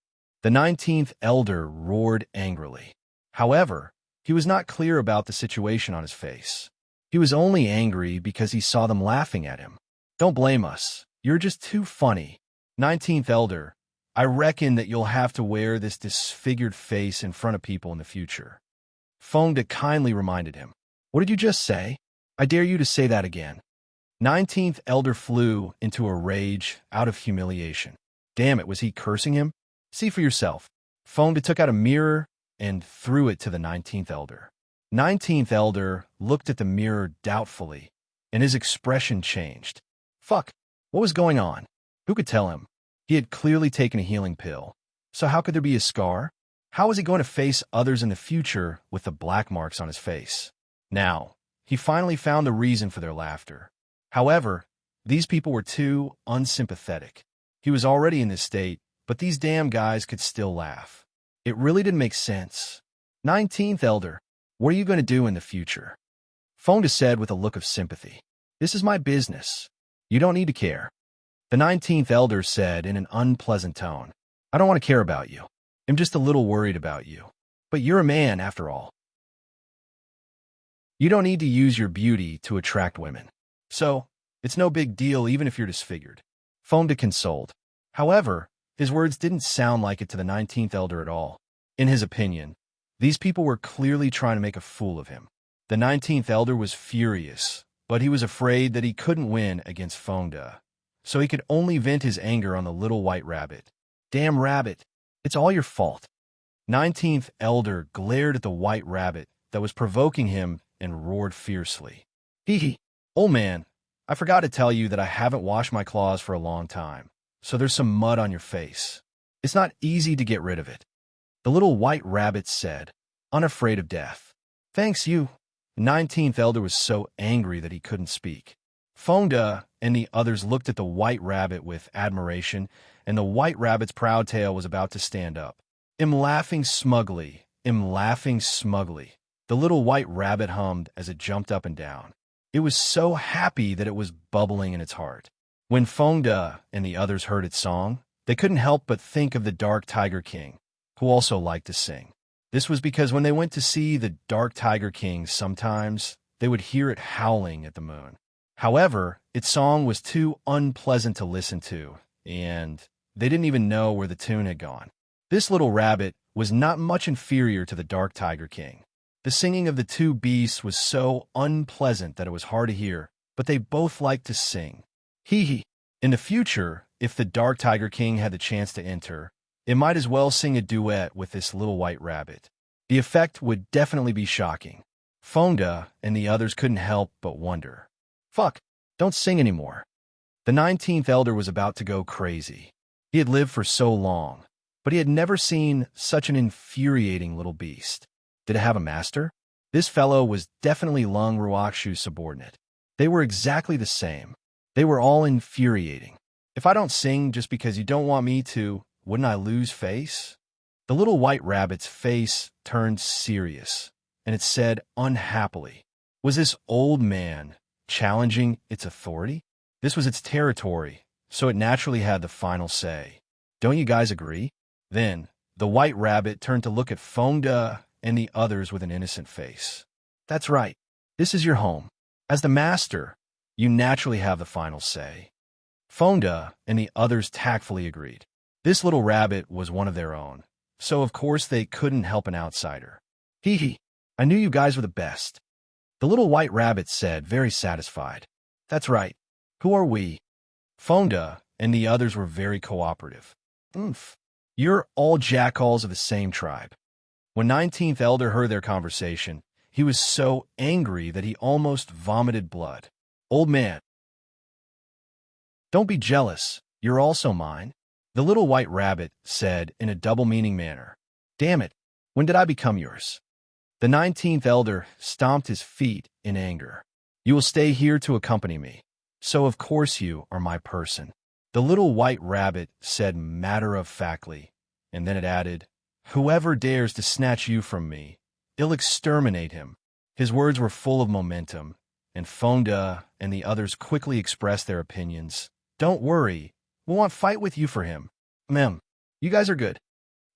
S1: The 19th elder roared angrily. However, he was not clear about the situation on his face. He was only angry because he saw them laughing at him. Don't blame us. You're just too funny. 19th elder, I reckon that you'll have to wear this disfigured face in front of people in the future. Fonda kindly reminded him. What did you just say? I dare you to say that again. 19th elder flew into a rage out of humiliation. Damn it, was he cursing him? See for yourself. Fonda took out a mirror and threw it to the 19th elder. 19th elder looked at the mirror doubtfully, and his expression changed. Fuck, what was going on? Who could tell him? He had clearly taken a healing pill. So how could there be a scar? How was he going to face others in the future with the black marks on his face? Now, he finally found the reason for their laughter. However, these people were too unsympathetic. He was already in this state, but these damn guys could still laugh. It really didn't make sense. 19th Elder, what are you going to do in the future? Fonda said with a look of sympathy. This is my business. You don't need to care. The 19th Elder said in an unpleasant tone. I don't want to care about you. I'm just a little worried about you. But you're a man, after all. You don't need to use your beauty to attract women. So, it's no big deal even if you're disfigured. Fonda consoled. However, his words didn't sound like it to the 19th Elder at all. In his opinion, these people were clearly trying to make a fool of him. The 19th Elder was furious, but he was afraid that he couldn't win against Fonda, so he could only vent his anger on the little white rabbit. Damn rabbit, it's all your fault. 19th Elder glared at the white rabbit that was provoking him and roared fiercely. Hee hee, old man, I forgot to tell you that I haven't washed my claws for a long time, so there's some mud on your face. It's not easy to get rid of it. The little white rabbit said, unafraid of death. Thanks you. The 19th Elder was so angry that he couldn't speak. Fonda and the others looked at the white rabbit with admiration, and the white rabbit's proud tail was about to stand up. I'm laughing smugly, the little white rabbit hummed as it jumped up and down. It was so happy that it was bubbling in its heart. When Fonda and the others heard its song, they couldn't help but think of the Dark Tiger King, who also liked to sing. This was because when they went to see the Dark Tiger King, sometimes they would hear it howling at the moon. However, its song was too unpleasant to listen to, and they didn't even know where the tune had gone. This little rabbit was not much inferior to the Dark Tiger King. The singing of the two beasts was so unpleasant that it was hard to hear, but they both liked to sing. Hee hee. In the future, if the Dark Tiger King had the chance to enter, it might as well sing a duet with this little white rabbit. The effect would definitely be shocking. Fonda and the others couldn't help but wonder. Fuck, don't sing anymore. The 19th Elder was about to go crazy. He had lived for so long, but he had never seen such an infuriating little beast. Did it have a master? This fellow was definitely Lung Ruakshu's subordinate. They were exactly the same. They were all infuriating. If I don't sing just because you don't want me to, wouldn't I lose face? The little white rabbit's face turned serious, and it said unhappily, was this old man challenging its authority? This was its territory, so it naturally had the final say. Don't you guys agree? Then, the white rabbit turned to look at Fonda and the others with an innocent face. That's right. This is your home. As the master, you naturally have the final say. Fonda and the others tactfully agreed. This little rabbit was one of their own, so of course they couldn't help an outsider. Hee hee, I knew you guys were the best. The little white rabbit said, very satisfied. That's right. Who are we? Fonda and the others were very cooperative. Oomph. You're all jackals of the same tribe. When 19th Elder heard their conversation, he was so angry that he almost vomited blood. Old man, don't be jealous. You're also mine. The little white rabbit said in a double-meaning manner. Damn it, when did I become yours? The 19th Elder stomped his feet in anger. You will stay here to accompany me. So of course you are my person. The little white rabbit said matter-of-factly, and then it added, whoever dares to snatch you from me, I'll exterminate him. His words were full of momentum, and Fonda and the others quickly expressed their opinions. Don't worry, we won't fight with you for him. You guys are good.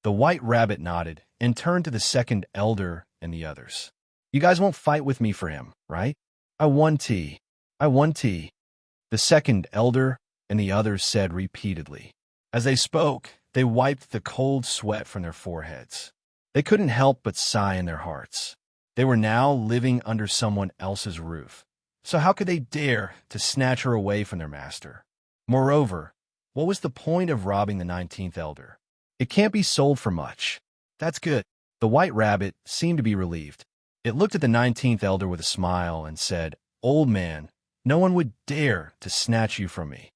S1: The white rabbit nodded and turned to the second elder and the others. You guys won't fight with me for him, right? I won tea. The second elder and the others said repeatedly. As they spoke, they wiped the cold sweat from their foreheads. They couldn't help but sigh in their hearts. They were now living under someone else's roof, so how could they dare to snatch her away from their master? Moreover, what was the point of robbing the 19th Elder? It can't be sold for much. That's good. The white rabbit seemed to be relieved. It looked at the 19th Elder with a smile and said, Old man, no one would dare to snatch you from me.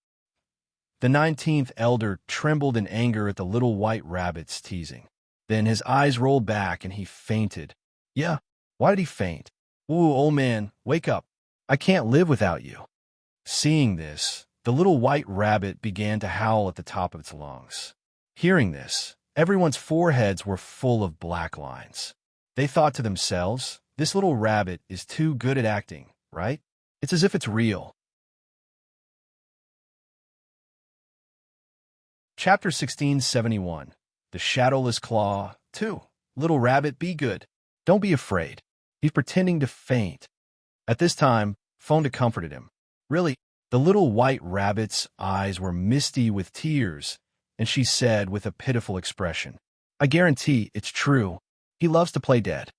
S1: The 19th elder trembled in anger at the little white rabbit's teasing. Then his eyes rolled back and he fainted. Yeah, why did he faint? Ooh, old man, wake up. I can't live without you. Seeing this, the little white rabbit began to howl at the top of its lungs. Hearing this, everyone's foreheads were full of black lines. They thought to themselves, this little rabbit is too good at acting, right? It's as if it's real. Chapter 1671. The Shadowless Claw. 2. Little rabbit, be good. Don't be afraid. He's pretending to faint. At this time, Fonda comforted him. Really, the little white rabbit's eyes were misty with tears, and she said with a pitiful expression, I guarantee it's true. He loves to play dead.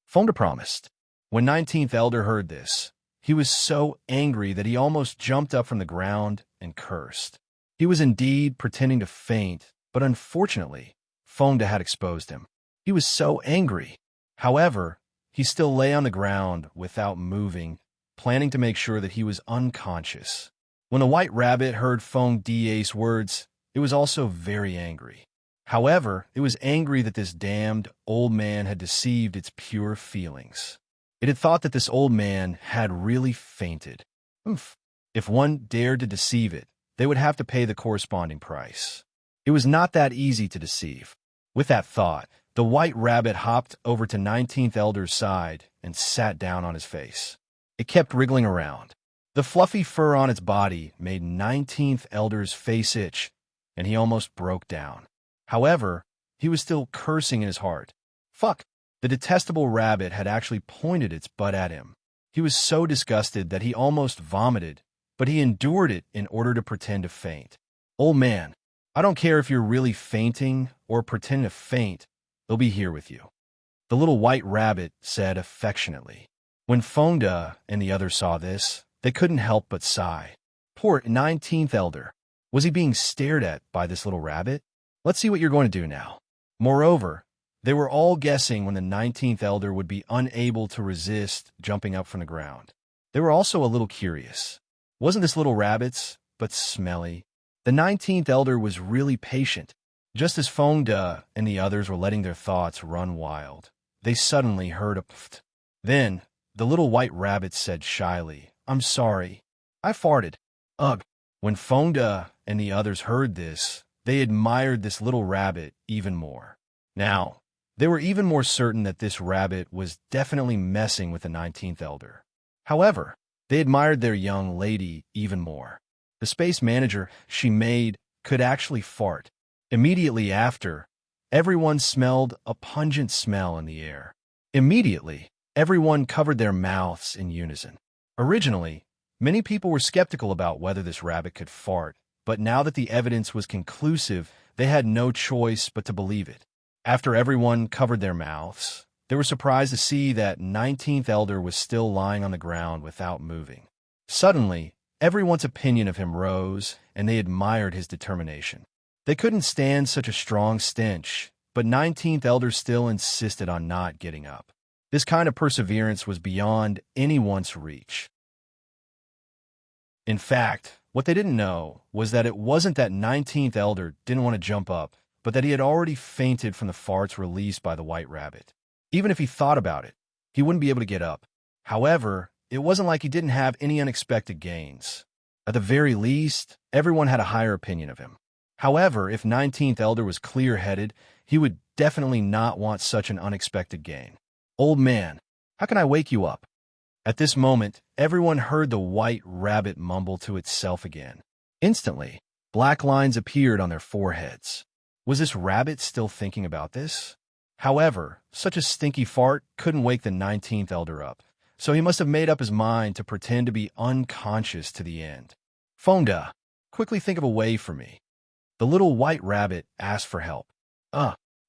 S1: Fonda promised. When 19th Elder heard this, he was so angry that he almost jumped up from the ground and cursed. He was indeed pretending to faint, but unfortunately, Fonda had exposed him. He was so angry. However, he still lay on the ground without moving, planning to make sure that he was unconscious. When the white rabbit heard Fonda's words, it was also very angry. However, it was angry that this damned old man had deceived its pure feelings. It had thought that this old man had really fainted. If one dared to deceive it, they would have to pay the corresponding price. It was not that easy to deceive. With that thought, the white rabbit hopped over to 19th Elder's side and sat down on his face. It kept wriggling around. The fluffy fur on its body made 19th Elder's face itch, and he almost broke down. However, he was still cursing in his heart. Fuck! The detestable rabbit had actually pointed its butt at him. He was so disgusted that he almost vomited, but he endured it in order to pretend to faint. Old man, I don't care if you're really fainting or pretending to faint, they'll be here with you. The little white rabbit said affectionately. When Fonda and the others saw this, they couldn't help but sigh. Poor 19th Elder. Was he being stared at by this little rabbit? Let's see what you're going to do now. Moreover, they were all guessing when the 19th Elder would be unable to resist jumping up from the ground. They were also a little curious. Wasn't this little rabbit's, but smelly? The 19th Elder was really patient. Just as Fonda and the others were letting their thoughts run wild, they suddenly heard a pft. Then, the little white rabbit said shyly, I'm sorry. I farted. Ugh. When Fonda and the others heard this, they admired this little rabbit even more. Now, they were even more certain that this rabbit was definitely messing with the 19th Elder. However, they admired their young lady even more. The space manager she made could actually fart. Immediately after, everyone smelled a pungent smell in the air. Immediately, everyone covered their mouths in unison. Originally, many people were skeptical about whether this rabbit could fart, but now that the evidence was conclusive, they had no choice but to believe it. After everyone covered their mouths, they were surprised to see that 19th Elder was still lying on the ground without moving. Suddenly, everyone's opinion of him rose, and they admired his determination. They couldn't stand such a strong stench, but 19th Elder still insisted on not getting up. This kind of perseverance was beyond anyone's reach. In fact, what they didn't know was that it wasn't that 19th Elder didn't want to jump up, but that he had already fainted from the farts released by the white rabbit. Even if he thought about it, he wouldn't be able to get up. However, it wasn't like he didn't have any unexpected gains. At the very least, everyone had a higher opinion of him. However, if 19th Elder was clear-headed, he would definitely not want such an unexpected gain. Old man, how can I wake you up? At this moment, everyone heard the white rabbit mumble to itself again. Instantly, black lines appeared on their foreheads. Was this rabbit still thinking about this? However, such a stinky fart couldn't wake the 19th Elder up, so he must have made up his mind to pretend to be unconscious to the end. Fonda, quickly think of a way for me. The little white rabbit asked for help.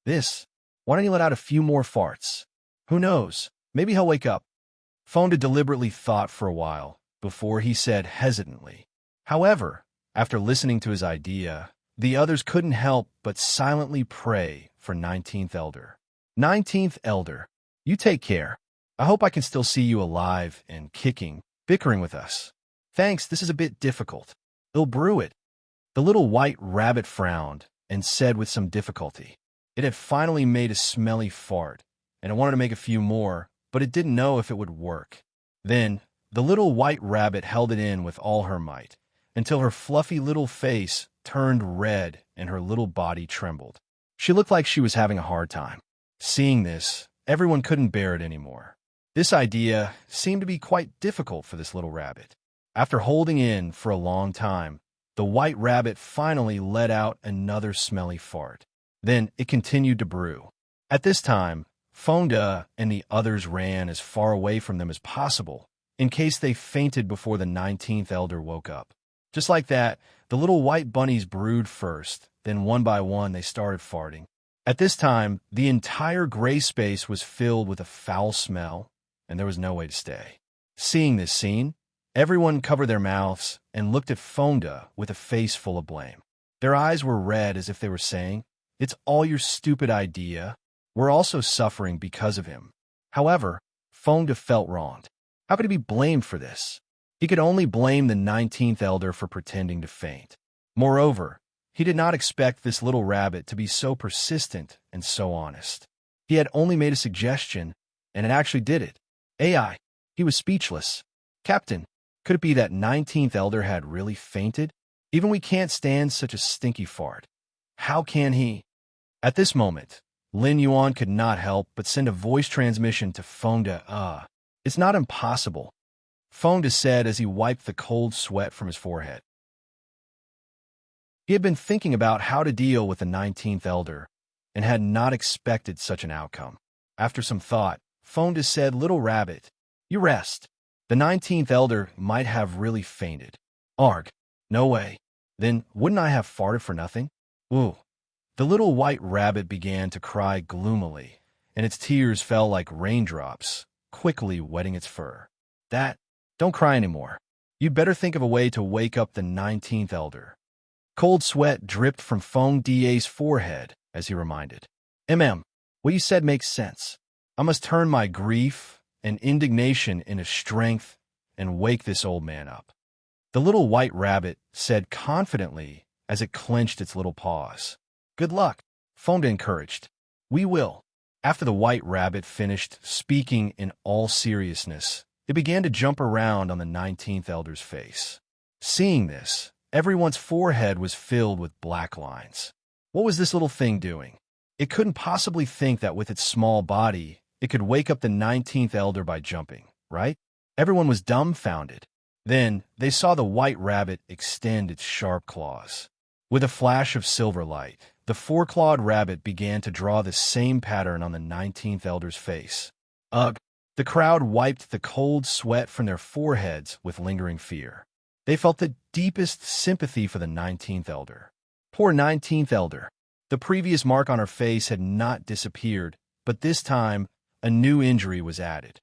S1: This. Why don't you let out a few more farts? Who knows? Maybe he'll wake up. Fonda deliberately thought for a while before he said hesitantly. However, after listening to his idea, the others couldn't help but silently pray for 19th Elder. 19th Elder, you take care. I hope I can still see you alive and kicking, bickering with us. Thanks, this is a bit difficult. They'll brew it. The little white rabbit frowned and said with some difficulty. It had finally made a smelly fart, and it wanted to make a few more, but it didn't know if it would work. Then, the little white rabbit held it in with all her might, until her fluffy little face turned red and her little body trembled. She looked like she was having a hard time. Seeing this, everyone couldn't bear it anymore. This idea seemed to be quite difficult for this little rabbit. After holding in for a long time, the white rabbit finally let out another smelly fart. Then it continued to brew. At this time, Fonda and the others ran as far away from them as possible, in case they fainted before the 19th elder woke up. Just like that, the little white bunnies brewed first, then one by one they started farting. At this time, the entire gray space was filled with a foul smell, and there was no way to stay. Seeing this scene, everyone covered their mouths and looked at Fonda with a face full of blame. Their eyes were red as if they were saying, "It's all your stupid idea. We're also suffering because of him." However, Fonda felt wronged. How could he be blamed for this? He could only blame the 19th elder for pretending to faint. Moreover, he did not expect this little rabbit to be so persistent and so honest. He had only made a suggestion, and it actually did it. AI. He was speechless. Captain, could it be that 19th elder had really fainted? Even we can't stand such a stinky fart. How can he? At this moment, Lin Yuan could not help but send a voice transmission to Fonda. It's not impossible, Fonda said as he wiped the cold sweat from his forehead. He had been thinking about how to deal with the 19th elder and had not expected such an outcome. After some thought, Fonda said, "Little rabbit, you rest. The 19th elder might have really fainted." "Arg, no way. Then wouldn't I have farted for nothing?" "Ooh." The little white rabbit began to cry gloomily, and its tears fell like raindrops, quickly wetting its fur. Don't cry anymore. You'd better think of a way to wake up the 19th elder." Cold sweat dripped from Fonda's forehead as he reminded. What you said makes sense. I must turn my grief and indignation into strength and wake this old man up." The little white rabbit said confidently as it clenched its little paws. "Good luck," Fonda encouraged. "We will." After the white rabbit finished speaking in all seriousness, it began to jump around on the 19th elder's face. Seeing this, everyone's forehead was filled with black lines. What was this little thing doing? It couldn't possibly think that with its small body, it could wake up the 19th elder by jumping, right? Everyone was dumbfounded. Then they saw the white rabbit extend its sharp claws. With a flash of silver light, the four-clawed rabbit began to draw the same pattern on the 19th elder's face. Ugh! The crowd wiped the cold sweat from their foreheads with lingering fear. They felt the deepest sympathy for the 19th elder. Poor 19th elder. The previous mark on her face had not disappeared, but this time, a new injury was added.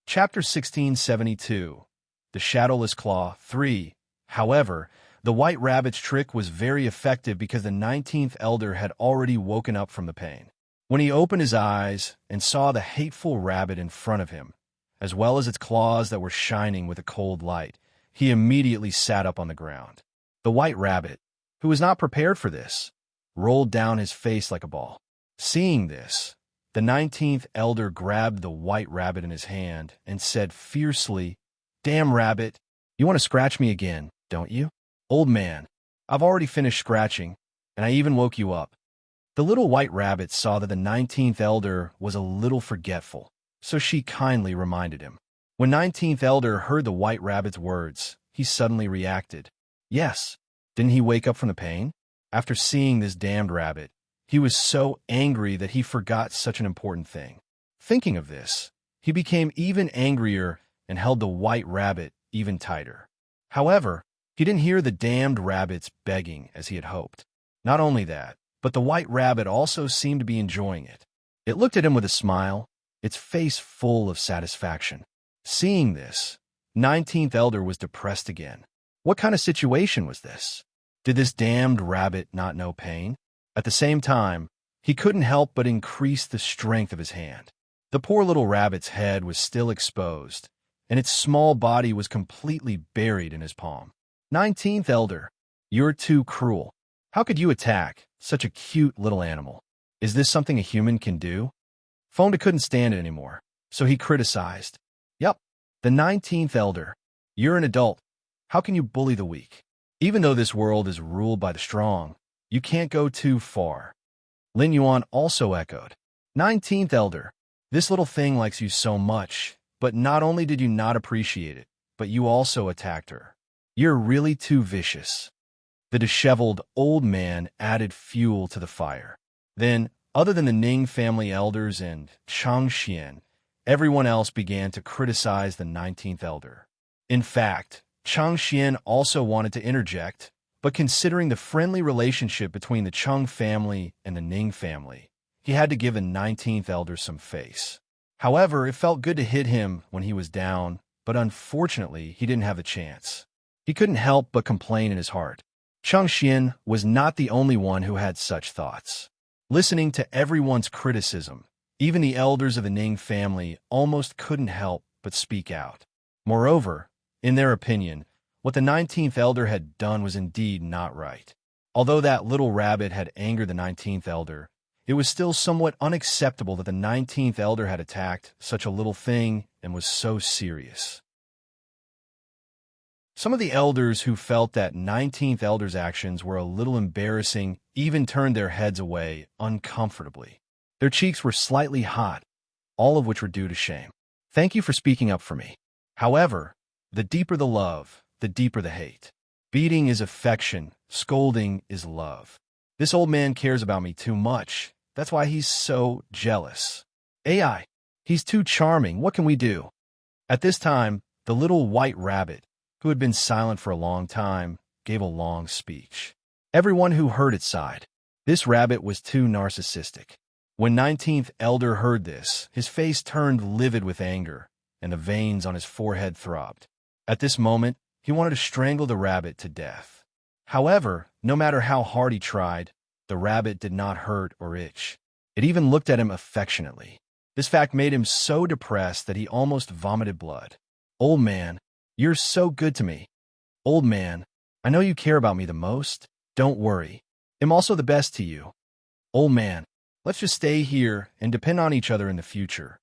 S1: Chapter 1672. The Shadowless Claw 3. However, the white rabbit's trick was very effective because the 19th elder had already woken up from the pain. When he opened his eyes and saw the hateful rabbit in front of him, as well as its claws that were shining with a cold light, he immediately sat up on the ground. The white rabbit, who was not prepared for this, rolled down his face like a ball. Seeing this, the 19th elder grabbed the white rabbit in his hand and said fiercely, "Damn rabbit, you want to scratch me again, don't you? Old man, I've already finished scratching, and I even woke you up." The little white rabbit saw that the 19th elder was a little forgetful, so she kindly reminded him. When 19th elder heard the white rabbit's words, he suddenly reacted. Yes, didn't he wake up from the pain? After seeing this damned rabbit, he was so angry that he forgot such an important thing. Thinking of this, he became even angrier and held the white rabbit even tighter. However, he didn't hear the damned rabbit's begging as he had hoped. Not only that, but the white rabbit also seemed to be enjoying it. It looked at him with a smile, its face full of satisfaction. Seeing this, 19th elder was depressed again. What kind of situation was this? Did this damned rabbit not know pain? At the same time, he couldn't help but increase the strength of his hand. The poor little rabbit's head was still exposed, and its small body was completely buried in his palm. 19th Elder, you're too cruel. How could you attack such a cute little animal? Is this something a human can do? Fonda couldn't stand it anymore, so he criticized. Yup, the 19th Elder. You're an adult. How can you bully the weak? Even though this world is ruled by the strong, you can't go too far. Lin Yuan also echoed. 19th Elder, this little thing likes you so much, but not only did you not appreciate it, but you also attacked her. You're really too vicious. The disheveled old man added fuel to the fire. Then, other than the Ning family elders and Chang Xian, everyone else began to criticize the 19th Elder. In fact, Chang Xian also wanted to interject, but considering the friendly relationship between the Cheng family and the Ning family, he had to give the 19th Elder some face. However, it felt good to hit him when he was down, but unfortunately, he didn't have the chance. He couldn't help but complain in his heart. Chang Xian was not the only one who had such thoughts. Listening to everyone's criticism, even the elders of the Ning family almost couldn't help but speak out. Moreover, in their opinion, what the 19th Elder had done was indeed not right. Although that little rabbit had angered the 19th Elder, it was still somewhat unacceptable that the 19th Elder had attacked such a little thing and was so serious. Some of the elders who felt that 19th Elder's actions were a little embarrassing even turned their heads away uncomfortably. Their cheeks were slightly hot, all of which were due to shame. Thank you for speaking up for me. However, the deeper the love, the deeper the hate. Beating is affection, scolding is love. This old man cares about me too much. That's why he's so jealous. AI, he's too charming. What can we do? At this time, the little white rabbit, who had been silent for a long time, gave a long speech. Everyone who heard it sighed. This rabbit was too narcissistic. When 19th Elder heard this, his face turned livid with anger, and the veins on his forehead throbbed. At this moment, he wanted to strangle the rabbit to death. However, no matter how hard he tried, the rabbit did not hurt or itch. It even looked at him affectionately. This fact made him so depressed that he almost vomited blood. Old man, you're so good to me. Old man, I know you care about me the most. Don't worry. I'm also the best to you. Old man, let's just stay here and depend on each other in the future.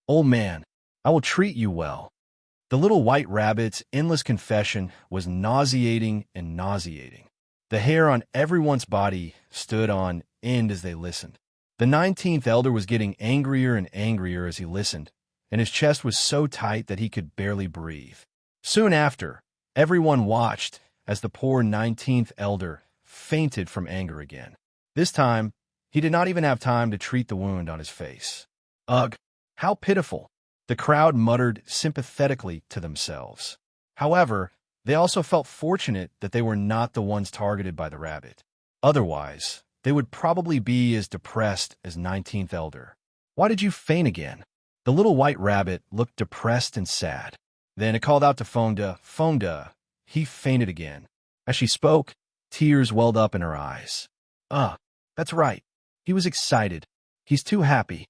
S1: Old man, I will treat you well. The little white rabbit's endless confession was nauseating and nauseating. The hair on everyone's body stood on end as they listened. The 19th Elder was getting angrier and angrier as he listened, and his chest was so tight that he could barely breathe. Soon after, everyone watched as the poor 19th Elder fainted from anger again. This time, he did not even have time to treat the wound on his face. Ugh, how pitiful! The crowd muttered sympathetically to themselves. However, they also felt fortunate that they were not the ones targeted by the rabbit. Otherwise, they would probably be as depressed as 19th Elder. Why did you faint again? The little white rabbit looked depressed and sad. Then it called out to Fonda, Fonda. He fainted again. As she spoke, tears welled up in her eyes. That's right. He was excited. He's too happy.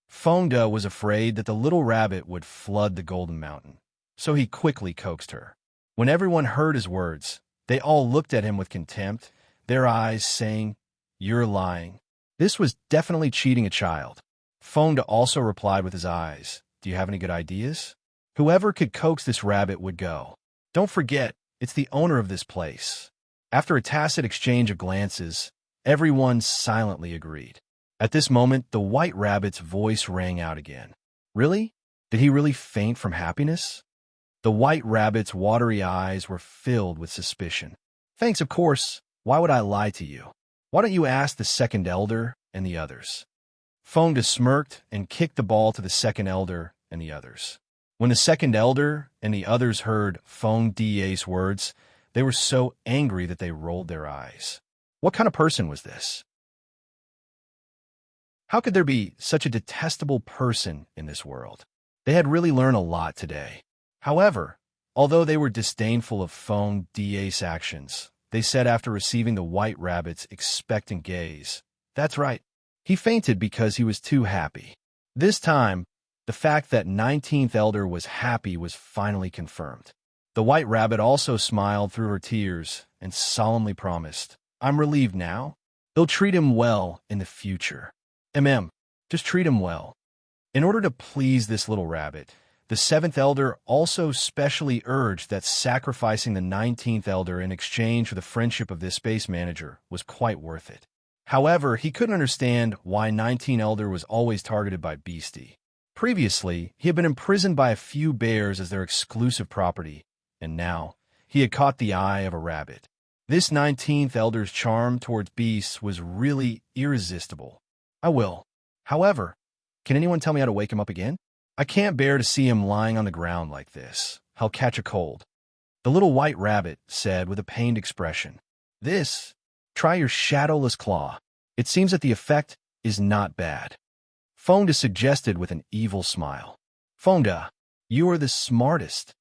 S1: Fonda was afraid that the little rabbit would flood the Golden Mountain, so he quickly coaxed her. When everyone heard his words, they all looked at him with contempt, their eyes saying, "You're lying." This was definitely cheating a child. Fonda also replied with his eyes, "Do you have any good ideas?" Whoever could coax this rabbit would go. Don't forget, it's the owner of this place. After a tacit exchange of glances, everyone silently agreed. At this moment, the white rabbit's voice rang out again. Really? Did he really faint from happiness? The white rabbit's watery eyes were filled with suspicion. Thanks, of course. Why would I lie to you? Why don't you ask the second elder and the others? Fonda smirked and kicked the ball to the second elder and the others. When the second elder and the others heard Fonda's words, they were so angry that they rolled their eyes. What kind of person was this? How could there be such a detestable person in this world? They had really learned a lot today. However, although they were disdainful of Fonda's actions, they said after receiving the white rabbit's expectant gaze, "That's right. He fainted because he was too happy." This time, The fact that 19th Elder was happy was finally confirmed. The White Rabbit also smiled through her tears and solemnly promised, "I'm relieved now. They'll treat him well in the future. Just treat him well." In order to please this little rabbit, the 7th Elder also specially urged that sacrificing the 19th Elder in exchange for the friendship of this space manager was quite worth it. However, he couldn't understand why 19th Elder was always targeted by Beastie. Previously, he had been imprisoned by a few bears as their exclusive property, and now he had caught the eye of a rabbit. This 19th Elder's charm towards beasts was really irresistible. "I will. However, can anyone tell me how to wake him up again? I can't bear to see him lying on the ground like this. He'll catch a cold." The little White Rabbit said with a pained expression, "Try your shadowless claw. It seems that the effect is not bad." Fonda suggested with an evil smile. "Fonda, you are the smartest."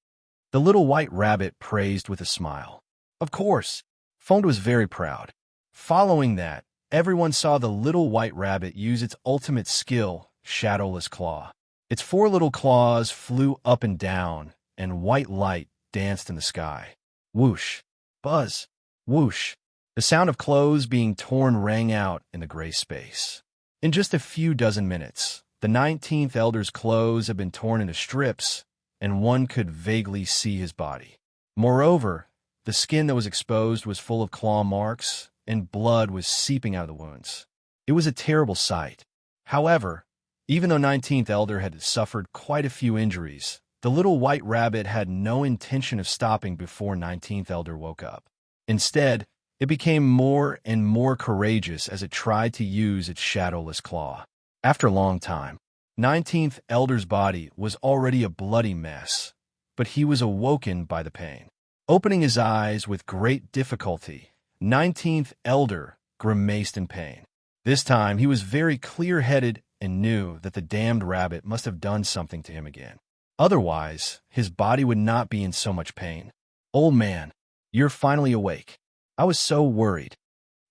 S1: The little White Rabbit praised with a smile. Of course, Fonda was very proud. Following that, everyone saw the little White Rabbit use its ultimate skill, Shadowless Claw. Its 4 little claws flew up and down, and white light danced in the sky. Whoosh, buzz, whoosh. The sound of clothes being torn rang out in the gray space. In just a few dozen minutes, the 19th Elder's clothes had been torn into strips, and one could vaguely see his body. Moreover, the skin that was exposed was full of claw marks, and blood was seeping out of the wounds. It was a terrible sight. However, even though 19th Elder had suffered quite a few injuries, the little White Rabbit had no intention of stopping before 19th Elder woke up. Instead, it became more and more courageous as it tried to use its shadowless claw. After a long time, 19th Elder's body was already a bloody mess, but he was awoken by the pain. Opening his eyes with great difficulty, 19th Elder grimaced in pain. This time, he was very clear-headed and knew that the damned rabbit must have done something to him again. Otherwise, his body would not be in so much pain. "Old man, you're finally awake. I was so worried."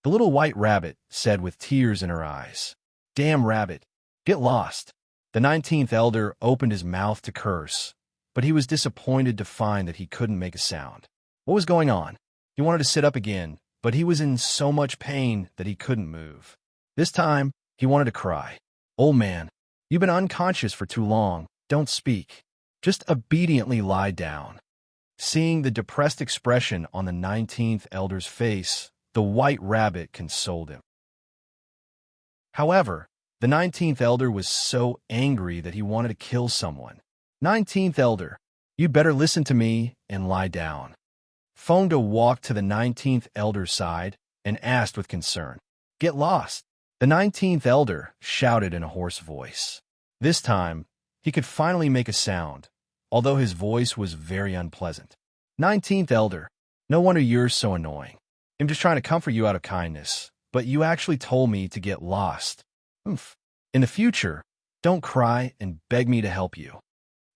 S1: The little White Rabbit said with tears in her eyes. "Damn rabbit, get lost." The 19th Elder opened his mouth to curse, but he was disappointed to find that he couldn't make a sound. What was going on? He wanted to sit up again, but he was in so much pain that he couldn't move. This time, he wanted to cry. "Old man, you've been unconscious for too long. Don't speak. Just obediently lie down." Seeing the depressed expression on the 19th Elder's face, the White Rabbit consoled him. However, the 19th Elder was so angry that he wanted to kill someone. "19th Elder, you'd better listen to me and lie down." Fonda walked to the 19th Elder's side and asked with concern, "Get lost." The 19th Elder shouted in a hoarse voice. This time, he could finally make a sound, although his voice was very unpleasant. "19th Elder, no wonder you're so annoying. I'm just trying to comfort you out of kindness, but you actually told me to get lost. Oof. In the future, don't cry and beg me to help you."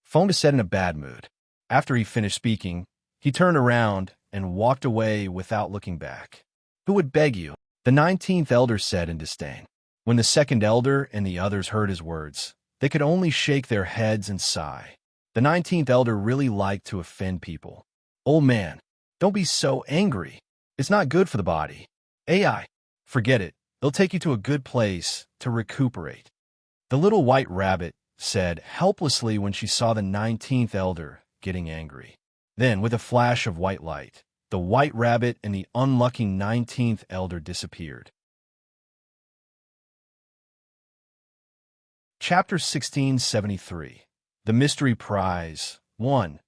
S1: Fonda said in a bad mood. After he finished speaking, he turned around and walked away without looking back. "Who would beg you?" the 19th Elder said in disdain. When the 2nd Elder and the others heard his words, they could only shake their heads and sigh. The 19th Elder really liked to offend people. "Old man, don't be so angry. It's not good for the body. AI, forget it. It'll take you to a good place to recuperate." The little White Rabbit said helplessly when she saw the 19th Elder getting angry. Then, with a flash of white light, the White Rabbit and the unlucky 19th Elder disappeared. Chapter 1673. The Mystery Prize. 1.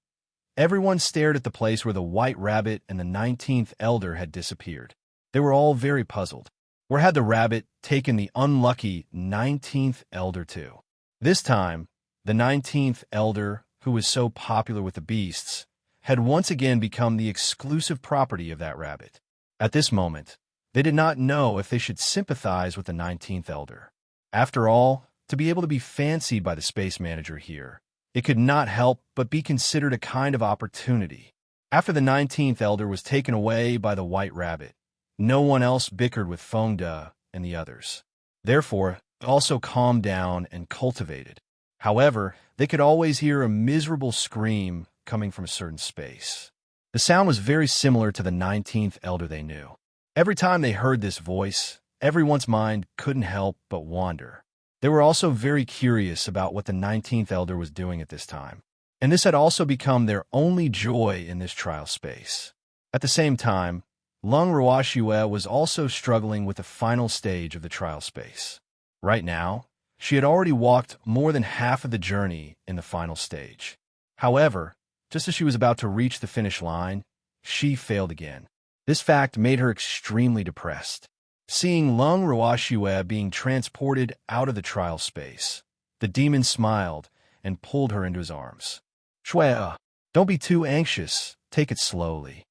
S1: Everyone stared at the place where the White Rabbit and the 19th Elder had disappeared. They were all very puzzled. Where had the rabbit taken the unlucky 19th Elder to? This time, the 19th Elder, who was so popular with the beasts, had once again become the exclusive property of that rabbit. At this moment, they did not know if they should sympathize with the 19th Elder. After all, to be able to be fancied by the space manager here, it could not help but be considered a kind of opportunity. After the 19th Elder was taken away by the White Rabbit, no one else bickered with Fonda and the others. Therefore, it also calmed down and cultivated. However, they could always hear a miserable scream coming from a certain space. The sound was very similar to the 19th elder they knew. Every time they heard this voice, everyone's mind couldn't help but wander. They were also very curious about what the 19th elder was doing at this time, and this had also become their only joy in this trial space. At the same time, Lung Ruoxue was also struggling with the final stage of the trial space. Right now, she had already walked more than half of the journey in the final stage. However, just as she was about to reach the finish line, she failed again. This fact made her extremely depressed. Seeing Lung Ruoxue being transported out of the trial space, the demon smiled and pulled her into his arms. "Shui, don't be too anxious. Take it slowly."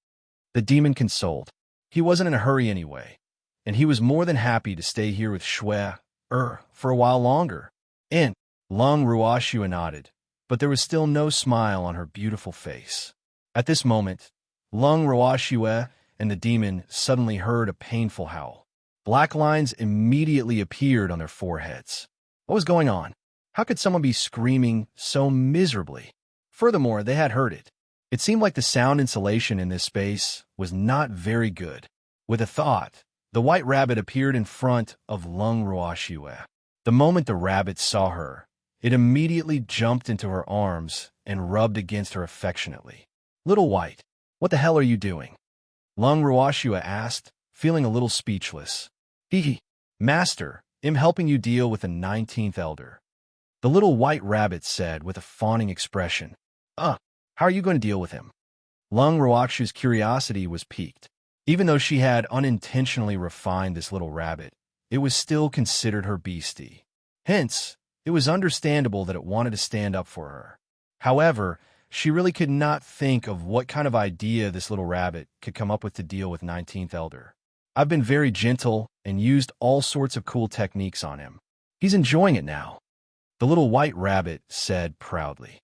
S1: The demon consoled. He wasn't in a hurry anyway, and he was more than happy to stay here with Shui for a while longer. And Lung Ruoxue nodded, but there was still no smile on her beautiful face. At this moment, Lung Ruoxue and the demon suddenly heard a painful howl. Black lines immediately appeared on their foreheads. What was going on? How could someone be screaming so miserably? Furthermore, they had heard it. It seemed like the sound insulation in this space was not very good. With a thought, the white rabbit appeared in front of Lung Ruoxue. The moment the rabbit saw her, it immediately jumped into her arms and rubbed against her affectionately. "Little White, what the hell are you doing?" Lung Ruoxue asked, feeling a little speechless. "Hee, Master, I'm helping you deal with the 19th elder," the little white rabbit said with a fawning expression. How are you going to deal with him?" Lung Ruoxue's curiosity was piqued. Even though she had unintentionally refined this little rabbit, it was still considered her beastie. Hence, it was understandable that it wanted to stand up for her. However, she really could not think of what kind of idea this little rabbit could come up with to deal with 19th elder. "I've been very gentle and used all sorts of cool techniques on him. He's enjoying it now," the little white rabbit said proudly.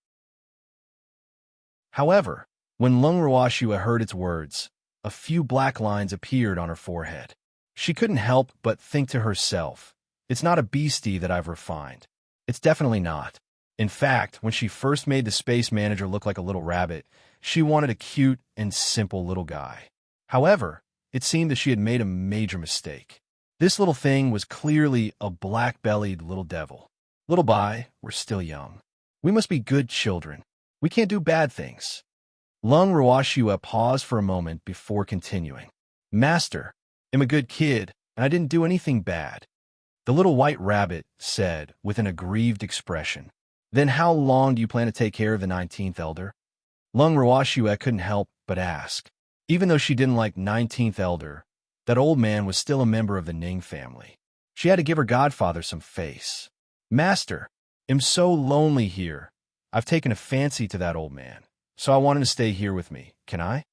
S1: However, when Lung Ruoxue heard its words, a few black lines appeared on her forehead. She couldn't help but think to herself, "It's not a beastie that I've refined. It's definitely not." In fact, when she first made the space manager look like a little rabbit, she wanted a cute and simple little guy. However, it seemed that she had made a major mistake. This little thing was clearly a black-bellied little devil. "Little Bai, we're still young. We must be good children. We can't do bad things." Lung Ruoxue paused for a moment before continuing. "Master, I'm a good kid, and I didn't do anything bad," the little white rabbit said with an aggrieved expression. "Then how long do you plan to take care of the 19th elder?" Lung Ruoxue couldn't help but ask. Even though she didn't like 19th elder, that old man was still a member of the Ning family. She had to give her godfather some face. "Master, I'm so lonely here. I've taken a fancy to that old man, so I want him to stay here with me. Can I?"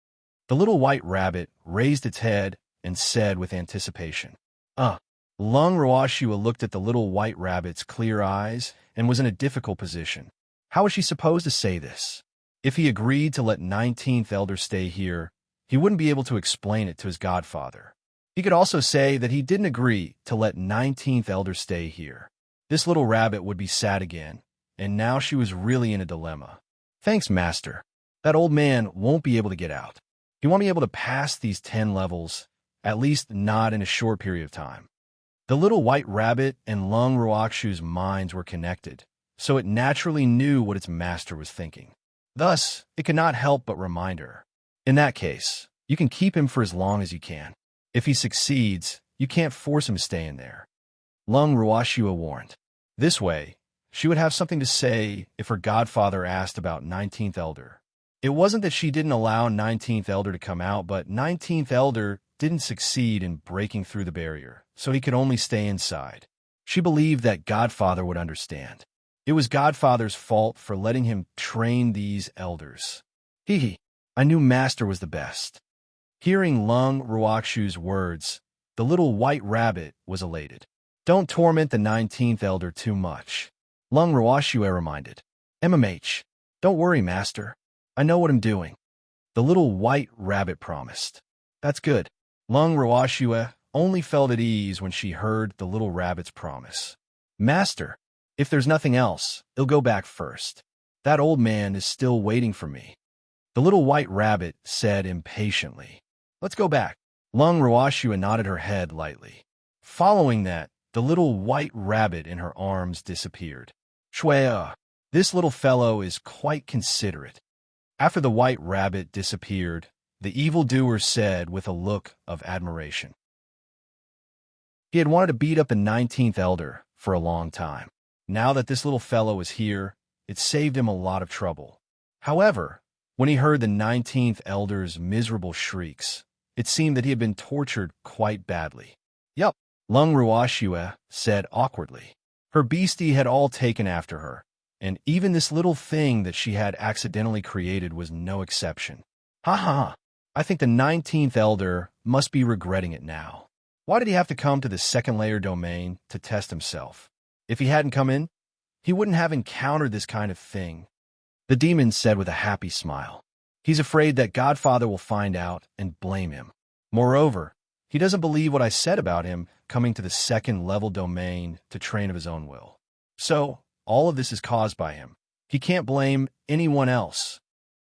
S1: The little white rabbit raised its head and said with anticipation. Lung Ruoxue looked at the little white rabbit's clear eyes and was in a difficult position. How was she supposed to say this? If he agreed to let 19th elder stay here, he wouldn't be able to explain it to his godfather. He could also say that he didn't agree to let 19th elder stay here. This little rabbit would be sad again, and now she was really in a dilemma. "Thanks, Master. That old man won't be able to get out. He won't be able to pass these 10 levels, at least not in a short period of time." The little white rabbit and Lung Ruoxue's minds were connected, so it naturally knew what its master was thinking. Thus, it could not help but remind her. "In that case, you can keep him for as long as you can. If he succeeds, you can't force him to stay in there," Lung Ruoxue warned. This way, she would have something to say if her godfather asked about 19th elder. It wasn't that she didn't allow 19th elder to come out, but 19th elder didn't succeed in breaking through the barrier, so he could only stay inside. She believed that godfather would understand. It was godfather's fault for letting him train these elders. I knew master was the best." Hearing Lung Ruoxue's words, the little white rabbit was elated. "Don't torment the 19th elder too much," Lung Ruoxue reminded. Don't worry, master. I know what I'm doing," the little white rabbit promised. "That's good." Lung Ruoxue only felt at ease when she heard the little rabbit's promise. "Master, If there's nothing else, I'll go back first. That old man is still waiting for me. The little white rabbit said impatiently. Let's go back. Lung Ruashua nodded her head lightly. Following that, the little white rabbit in her arms disappeared. Shwea, this little fellow is quite considerate. After the white rabbit disappeared, the evildoer said with a look of admiration. He had wanted to beat up the 19th elder for a long time. Now that this little fellow is here, it saved him a lot of trouble. However, when he heard the 19th elder's miserable shrieks, it seemed that he had been tortured quite badly. Yup, Lung Ruashua said awkwardly. Her beastie had all taken after her, and even this little thing that she had accidentally created was no exception. Ha ha, I think the 19th elder must be regretting it now. Why did he have to come to the second layer domain to test himself? If he hadn't come in, he wouldn't have encountered this kind of thing. The demon said with a happy smile. He's afraid that Godfather will find out and blame him. Moreover, he doesn't believe what I said about him coming to the second level domain to train of his own will. So, all of this is caused by him. He can't blame anyone else.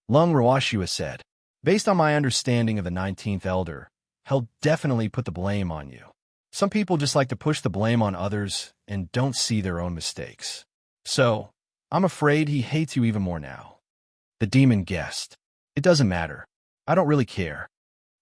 S1: Lung Ruashua said, based on my understanding of the 19th elder, he'll definitely put the blame on you. Some people just like to push the blame on others and don't see their own mistakes. So, I'm afraid he hates you even more now. The demon guessed. It doesn't matter. I don't really care.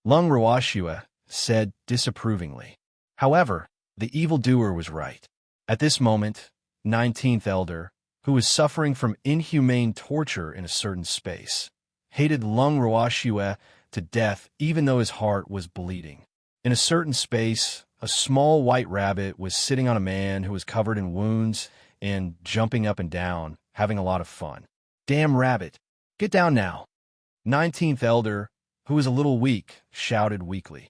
S1: Lung Ruashua said disapprovingly. However, the evildoer was right. At this moment, 19th elder, who was suffering from inhumane torture in a certain space, hated Lung Ruashua to death even though his heart was bleeding. In a certain space, a small white rabbit was sitting on a man who was covered in wounds and jumping up and down, having a lot of fun. Damn rabbit, get down now. 19th elder, who was a little weak, shouted weakly.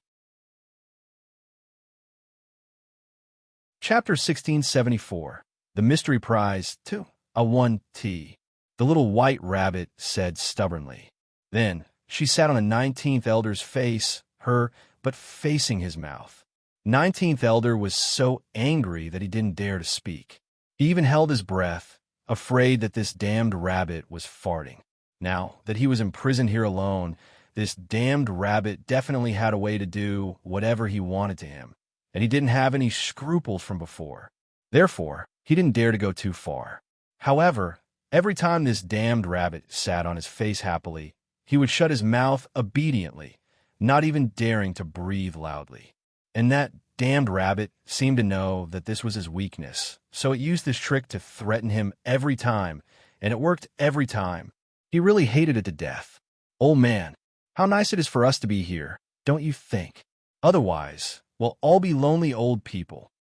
S1: Chapter 1674. The Mystery Prize 2. A 1T. The little white rabbit said stubbornly. Then, she sat on the 19th elder's face, but facing his mouth. 19th elder was so angry that he didn't dare to speak. He even held his breath, afraid that this damned rabbit was farting. Now that he was imprisoned here alone, this damned rabbit definitely had a way to do whatever he wanted to him, and he didn't have any scruples from before. Therefore, he didn't dare to go too far. However, every time this damned rabbit sat on his face happily, he would shut his mouth obediently, not even daring to breathe loudly. And that damned rabbit seemed to know that this was his weakness, so it used this trick to threaten him every time, and it worked every time. He really hated it to death. Oh man, how nice it is for us to be here, don't you think? Otherwise, we'll all be lonely old people.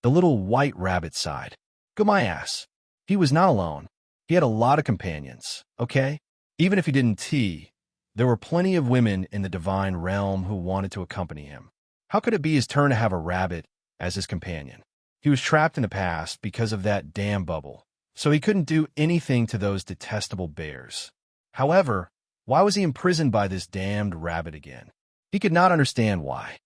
S1: The little white rabbit sighed. Go my ass. He was not alone. He had a lot of companions, okay? Even if he didn't there were plenty of women in the divine realm who wanted to accompany him. How could it be his turn to have a rabbit as his companion? He was trapped in the past because of that damn bubble, so he couldn't do anything to those detestable bears. However, why was he imprisoned by this damned rabbit again? He could not understand why.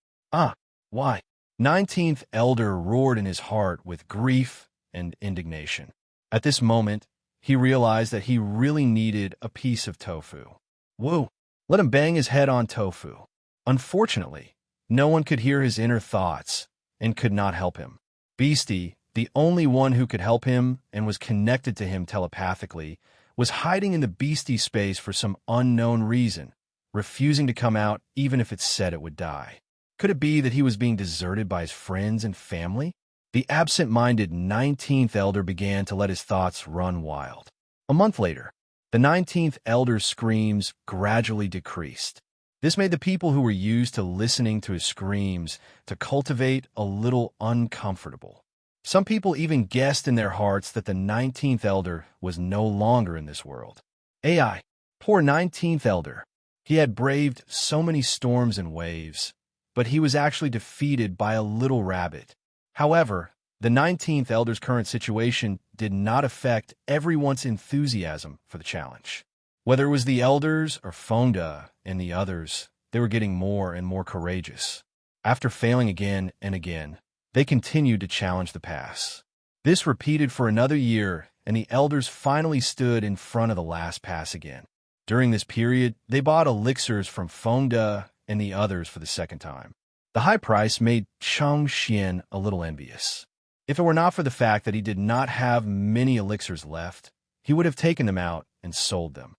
S1: Why? 19th elder roared in his heart with grief and indignation. At this moment, he realized that he really needed a piece of tofu. Woo! Let him bang his head on tofu. Unfortunately, no one could hear his inner thoughts and could not help him. Beastie, the only one who could help him and was connected to him telepathically, was hiding in the beastie space for some unknown reason, refusing to come out even if it said it would die. Could it be that he was being deserted by his friends and family? The absent-minded 19th elder began to let his thoughts run wild. A month later, the 19th elder's screams gradually decreased. This made the people who were used to listening to his screams to cultivate a little uncomfortable. Some people even guessed in their hearts that the 19th elder was no longer in this world. AI, poor 19th elder. He had braved so many storms and waves, but he was actually defeated by a little rabbit. However, the 19th elder's current situation did not affect everyone's enthusiasm for the challenge. Whether it was the elders or Fonda and the others, they were getting more and more courageous. After failing again and again, they continued to challenge the pass. This repeated for another year, and the elders finally stood in front of the last pass again. During this period, they bought elixirs from Fonda and the others for the second time. The high price made Cheng Xian a little envious. If it were not for the fact that he did not have many elixirs left, he would have taken them out and sold them.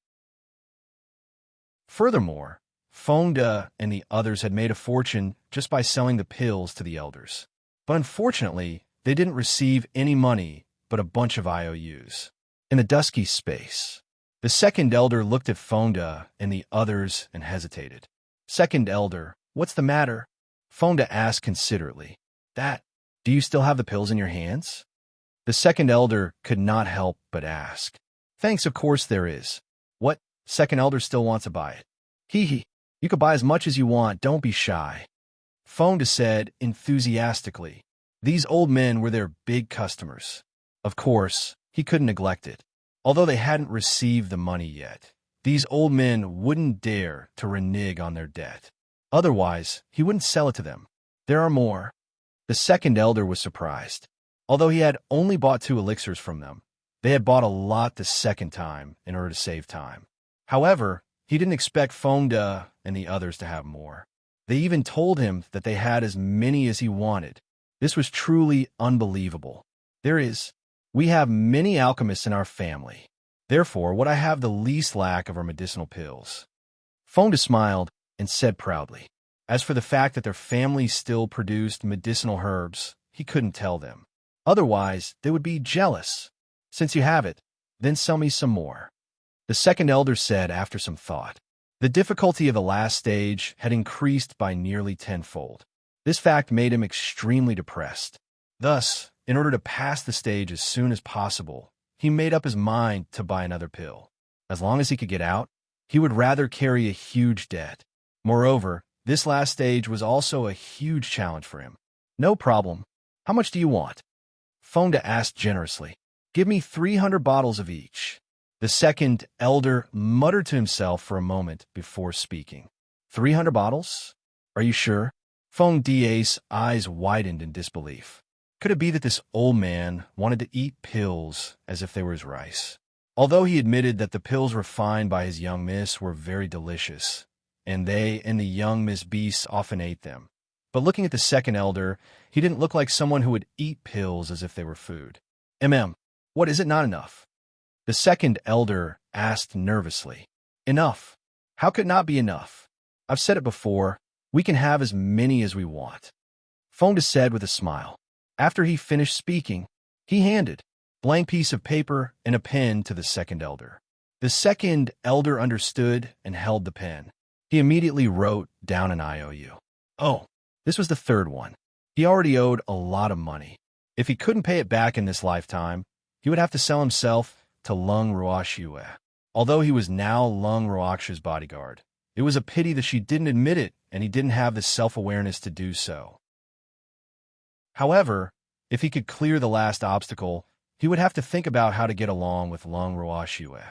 S1: Furthermore, Fonda and the others had made a fortune just by selling the pills to the elders. But unfortunately, they didn't receive any money but a bunch of IOUs. In the dusky space, the second elder looked at Fonda and the others and hesitated. "Second elder, what's the matter?" Fonda asked considerately. Do you still have the pills in your hands?" The second elder could not help but ask. "Thanks, of course there is." "What?" Second elder still wants to buy it. "Hee. You could buy as much as you want, don't be shy," Fonda said enthusiastically. These old men were their big customers. Of course, he couldn't neglect it. Although they hadn't received the money yet, these old men wouldn't dare to renege on their debt. Otherwise, he wouldn't sell it to them. "There are more." The second elder was surprised. Although he had only bought 2 elixirs from them, they had bought a lot the second time in order to save time. However, he didn't expect Fonda and the others to have more. They even told him that they had as many as he wanted. This was truly unbelievable. We have many alchemists in our family. Therefore, would I have the least lack of our medicinal pills?" Fonda smiled and said proudly. As for the fact that their family still produced medicinal herbs, he couldn't tell them. Otherwise, they would be jealous. "Since you have it, then sell me some more," the second elder said after some thought. The difficulty of the last stage had increased by nearly tenfold. This fact made him extremely depressed. Thus, in order to pass the stage as soon as possible, he made up his mind to buy another pill. As long as he could get out, he would rather carry a huge debt. Moreover, this last stage was also a huge challenge for him. "No problem. How much do you want?" Fonda asked generously. "Give me 300 bottles of each." The second elder muttered to himself for a moment before speaking. 300 bottles? Are you sure?" Fonda's eyes widened in disbelief. Could it be that this old man wanted to eat pills as if they were his rice? Although he admitted that the pills refined by his young miss were very delicious, and they and the young Miss Beast often ate them. But looking at the second elder, he didn't look like someone who would eat pills as if they were food. What, is it not enough?" The second elder asked nervously. "Enough? How could it not be enough? I've said it before, we can have as many as we want," Fonda said with a smile. After he finished speaking, he handed a blank piece of paper and a pen to the second elder. The second elder understood and held the pen. He immediately wrote down an IOU. Oh, this was the third one. He already owed a lot of money. If he couldn't pay it back in this lifetime, he would have to sell himself to Lung Ruoxue. Although he was now Lung Ruoxue's bodyguard, it was a pity that she didn't admit it and he didn't have the self-awareness to do so. However, if he could clear the last obstacle, he would have to think about how to get along with Lung Ruoxue.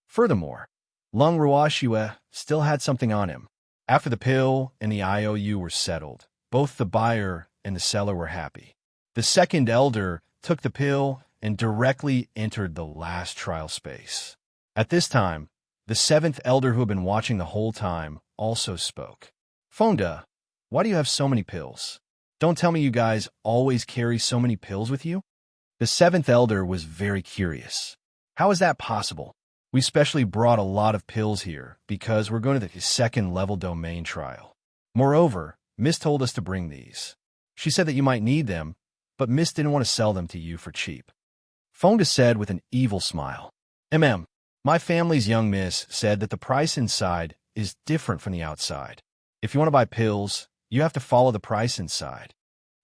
S1: Furthermore, Lung Ruoxue still had something on him. After the pill and the IOU were settled, both the buyer and the seller were happy. The second elder took the pill and directly entered the last trial space. At this time, the seventh elder who had been watching the whole time also spoke. "Fonda, why do you have so many pills? Don't tell me you guys always carry so many pills with you?" The seventh elder was very curious. "How is that possible? We specially brought a lot of pills here because we're going to the second-level domain trial. Moreover, Miss told us to bring these. She said that you might need them, but Miss didn't want to sell them to you for cheap." Fonda said with an evil smile. My family's young miss said that the price inside is different from the outside. If you want to buy pills, you have to follow the price inside."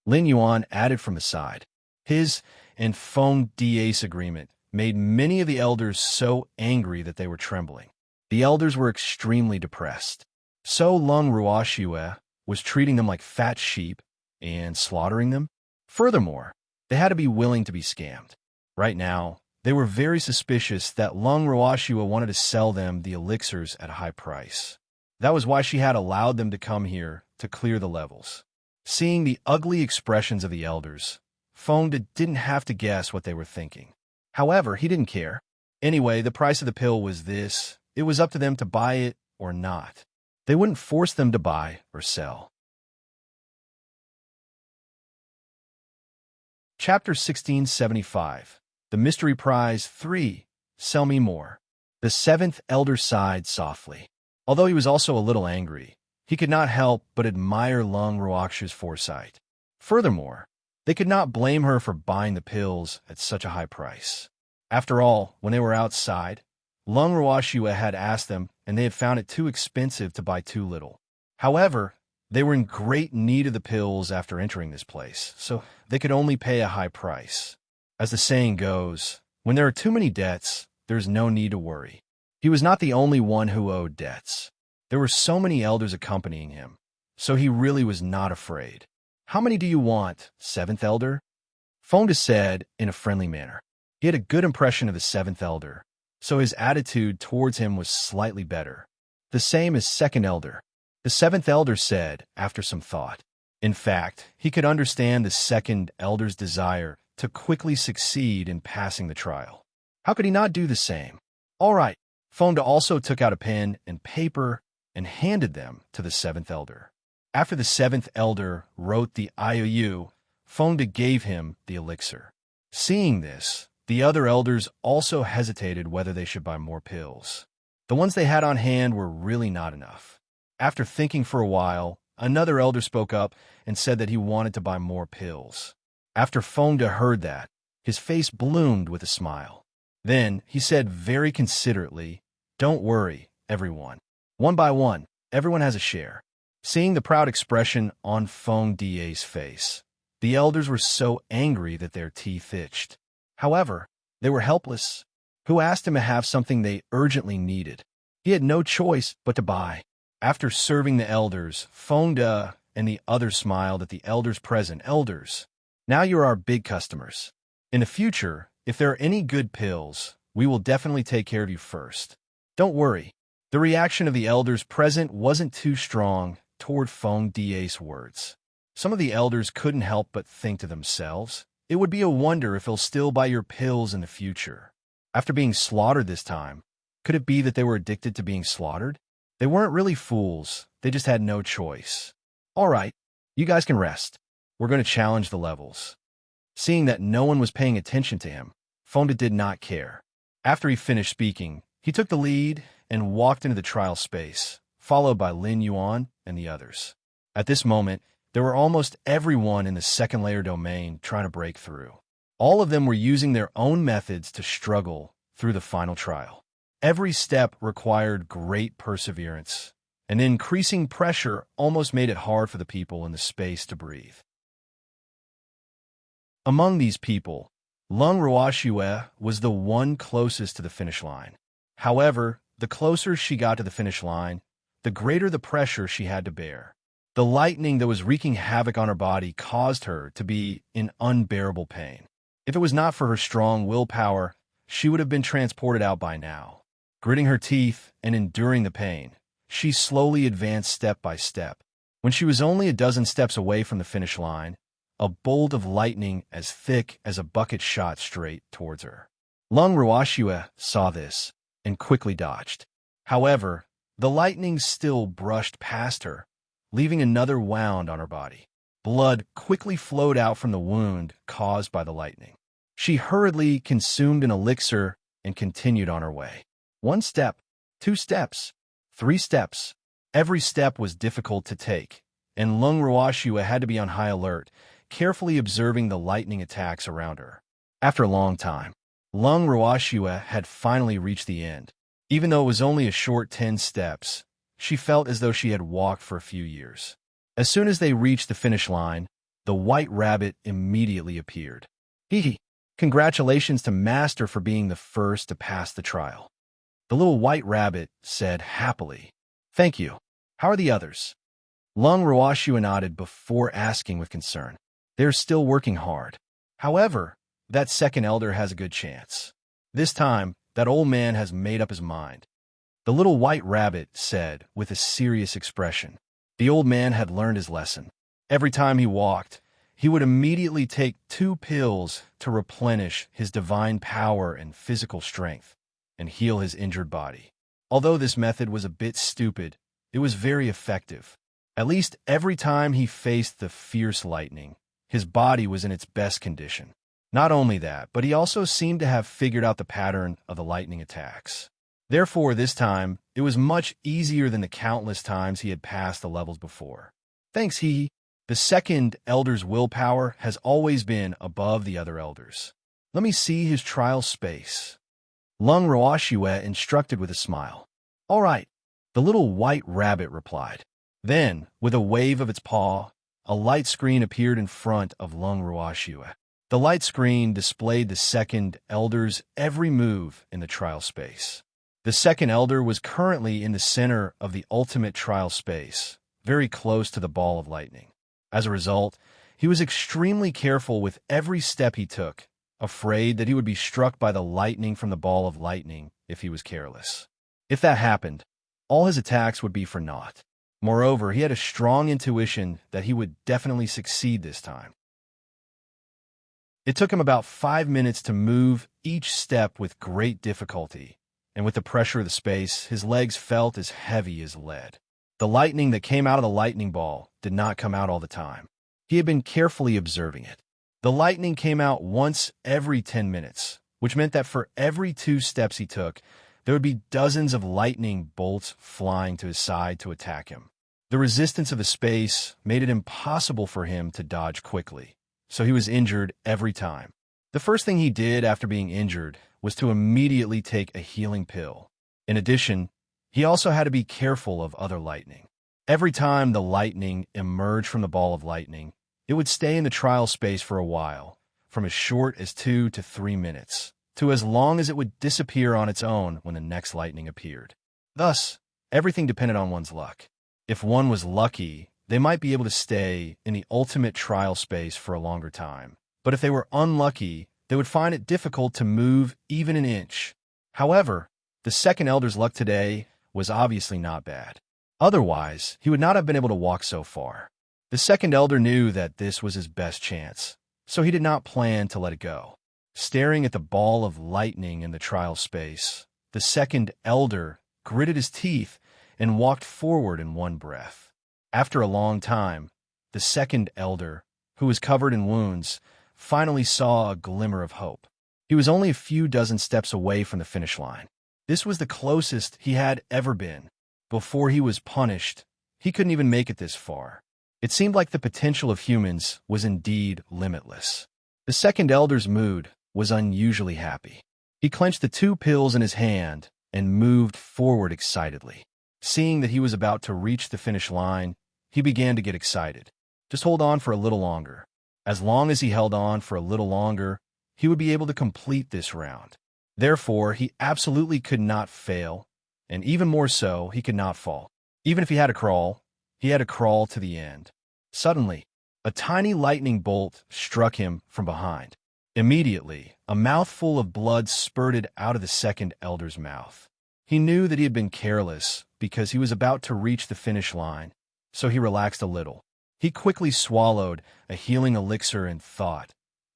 S1: Lin Yuan added from the side. His and Fonda's agreement made many of the elders so angry that they were trembling. The elders were extremely depressed. So Lung Ruoxue was treating them like fat sheep and slaughtering them. Furthermore, they had to be willing to be scammed. Right now, they were very suspicious that Lung Ruoxue wanted to sell them the elixirs at a high price. That was why she had allowed them to come here to clear the levels. Seeing the ugly expressions of the elders, Fong didn't have to guess what they were thinking. However, he didn't care. Anyway, the price of the pill was this. It was up to them to buy it or not. They wouldn't force them to buy or sell. Chapter 1675. The Mystery Prize 3. Sell me more. The seventh elder sighed softly. Although he was also a little angry, he could not help but admire Lung Ruoxu's foresight. Furthermore, they could not blame her for buying the pills at such a high price. After all, when they were outside, Lung Ruoxu had asked them, and they had found it too expensive to buy too little. However, they were in great need of the pills after entering this place, so they could only pay a high price. As the saying goes, when there are too many debts, there is no need to worry. He was not the only one who owed debts. There were so many elders accompanying him, so he really was not afraid. "How many do you want, seventh elder?" Fong said in a friendly manner. He had a good impression of the seventh elder, so his attitude towards him was slightly better. The same as second elder. The seventh elder said, after some thought. In fact, he could understand the second elder's desire to quickly succeed in passing the trial. How could he not do the same? All right. Fong also took out a pen and paper and handed them to the seventh elder. After the seventh elder wrote the IOU, Fong gave him the elixir. Seeing this, the other elders also hesitated whether they should buy more pills. The ones they had on hand were really not enough. After thinking for a while, another elder spoke up and said that he wanted to buy more pills. After Fong heard that, his face bloomed with a smile. Then he said very considerately, "Don't worry, everyone. One by one, everyone has a share." Seeing the proud expression on Fong Da's face, the elders were so angry that their teeth itched. However, they were helpless. Who asked him to have something they urgently needed? He had no choice but to buy. After serving the elders, Fong and the others smiled at the elders present. "Elders, now you're our big customers. In the future, if there are any good pills, we will definitely take care of you first. Don't worry." The reaction of the elders present wasn't too strong toward Fong Da's words. Some of the elders couldn't help but think to themselves, it would be a wonder if he'll still buy your pills in the future. After being slaughtered this time, could it be that they were addicted to being slaughtered? They weren't really fools, they just had no choice. "All right, you guys can rest. We're going to challenge the levels." Seeing that no one was paying attention to him, Fong did not care. After he finished speaking, he took the lead and walked into the trial space, followed by Lin Yuan and the others. At this moment, there were almost everyone in the second layer domain trying to break through. All of them were using their own methods to struggle through the final trial. Every step required great perseverance, and increasing pressure almost made it hard for the people in the space to breathe. Among these people, Lung Ruoxu was the one closest to the finish line. However, the closer she got to the finish line, the greater the pressure she had to bear. The lightning that was wreaking havoc on her body caused her to be in unbearable pain. If it was not for her strong willpower, she would have been transported out by now. Gritting her teeth and enduring the pain, she slowly advanced step by step. When she was only a dozen steps away from the finish line, a bolt of lightning as thick as a bucket shot straight towards her. Lung Ruoxu saw this and quickly dodged. However, the lightning still brushed past her, leaving another wound on her body. Blood quickly flowed out from the wound caused by the lightning. She hurriedly consumed an elixir and continued on her way. 1 step, 2 steps, 3 steps. Every step was difficult to take, and Lung Ruoxu had to be on high alert, carefully observing the lightning attacks around her. After a long time, Lung Ruoxu had finally reached the end. Even though it was only a short 10 steps, she felt as though she had walked for a few years. As soon as they reached the finish line, the white rabbit immediately appeared. "Hee, congratulations to Master for being the first to pass the trial." The little white rabbit said happily, "Thank you. How are the others?" Lung Ruoxu nodded before asking with concern. "They're still working hard. However, that second elder has a good chance. This time, that old man has made up his mind." The little white rabbit said with a serious expression. The old man had learned his lesson. Every time he walked, he would immediately take 2 pills to replenish his divine power and physical strength and heal his injured body. Although this method was a bit stupid, it was very effective. At least every time he faced the fierce lightning, his body was in its best condition. Not only that, but he also seemed to have figured out the pattern of the lightning attacks. Therefore, this time, it was much easier than the countless times he had passed the levels before. Thanks, the second elder's willpower has always been above the other elders. Let me see his trial space. Lung Roashue instructed with a smile. All right, the little white rabbit replied. Then, with a wave of its paw, a light screen appeared in front of Lung Roashue. The light screen displayed the second elder's every move in the trial space. The second elder was currently in the center of the ultimate trial space, very close to the ball of lightning. As a result, he was extremely careful with every step he took, afraid that he would be struck by the lightning from the ball of lightning if he was careless. If that happened, all his attacks would be for naught. Moreover, he had a strong intuition that he would definitely succeed this time. It took him about 5 minutes to move each step with great difficulty, and with the pressure of the space, his legs felt as heavy as lead. The lightning that came out of the lightning ball did not come out all the time. He had been carefully observing it. The lightning came out once every 10 minutes, which meant that for every 2 steps he took, there would be dozens of lightning bolts flying to his side to attack him. The resistance of the space made it impossible for him to dodge quickly, so he was injured every time. The first thing he did after being injured was to immediately take a healing pill. In addition, he also had to be careful of other lightning. Every time the lightning emerged from the ball of lightning, it would stay in the trial space for a while, from as short as 2 to 3 minutes, to as long as it would disappear on its own when the next lightning appeared. Thus, everything depended on one's luck. If one was lucky, they might be able to stay in the ultimate trial space for a longer time. But if they were unlucky, they would find it difficult to move even an inch. However, the second elder's luck today was obviously not bad. Otherwise, he would not have been able to walk so far. The second elder knew that this was his best chance, so he did not plan to let it go. Staring at the ball of lightning in the trial space, the second elder gritted his teeth and walked forward in one breath. After a long time, the second elder, who was covered in wounds, finally saw a glimmer of hope. He was only a few dozen steps away from the finish line. This was the closest he had ever been. Before he was punished, he couldn't even make it this far. It seemed like the potential of humans was indeed limitless. The second elder's mood was unusually happy. He clenched the 2 pills in his hand and moved forward excitedly. Seeing that he was about to reach the finish line, he began to get excited. Just hold on for a little longer. As long as he held on for a little longer, he would be able to complete this round. Therefore, he absolutely could not fail, and even more so, he could not fall. Even if he had to crawl to the end. Suddenly, a tiny lightning bolt struck him from behind. Immediately, a mouthful of blood spurted out of the second elder's mouth. He knew that he had been careless because he was about to reach the finish line, so he relaxed a little. He quickly swallowed a healing elixir and thought,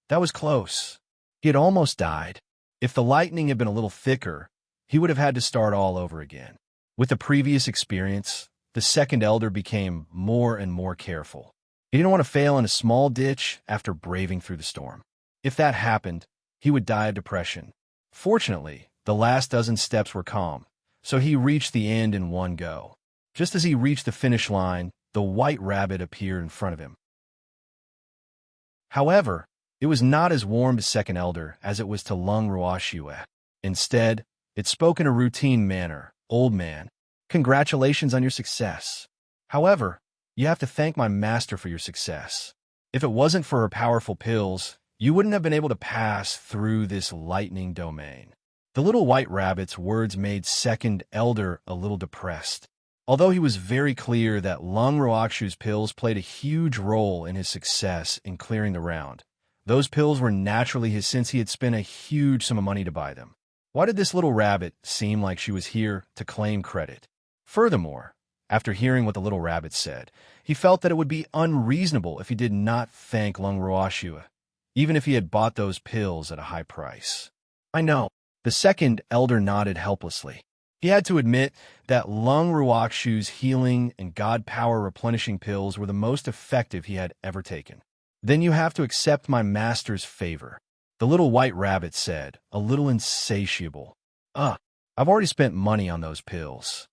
S1: that was close. He had almost died. If the lightning had been a little thicker, he would have had to start all over again. With the previous experience, the second elder became more and more careful. He didn't want to fail in a small ditch after braving through the storm. If that happened, he would die of depression. Fortunately, the last dozen steps were calm, so he reached the end in one go. Just as he reached the finish line, the white rabbit appeared in front of him. However, it was not as warm to second elder as it was to Lung Roashue. Instead, it spoke in a routine manner. Old man, congratulations on your success. However, you have to thank my master for your success. If it wasn't for her powerful pills, you wouldn't have been able to pass through this lightning domain. The little white rabbit's words made second elder a little depressed. Although he was very clear that Lung Roashue's pills played a huge role in his success in clearing the round, those pills were naturally his since he had spent a huge sum of money to buy them. Why did this little rabbit seem like she was here to claim credit? Furthermore, After hearing what the little rabbit said, he felt that it would be unreasonable if he did not thank Lung Ruoxue, even if he had bought those pills at a high price. I know. The second elder nodded helplessly. He had to admit that Lung Ruoxue's healing and god power replenishing pills were the most effective he had ever taken. Then you have to accept my master's favor, the little white rabbit said, a little insatiable. I've already spent money on those pills.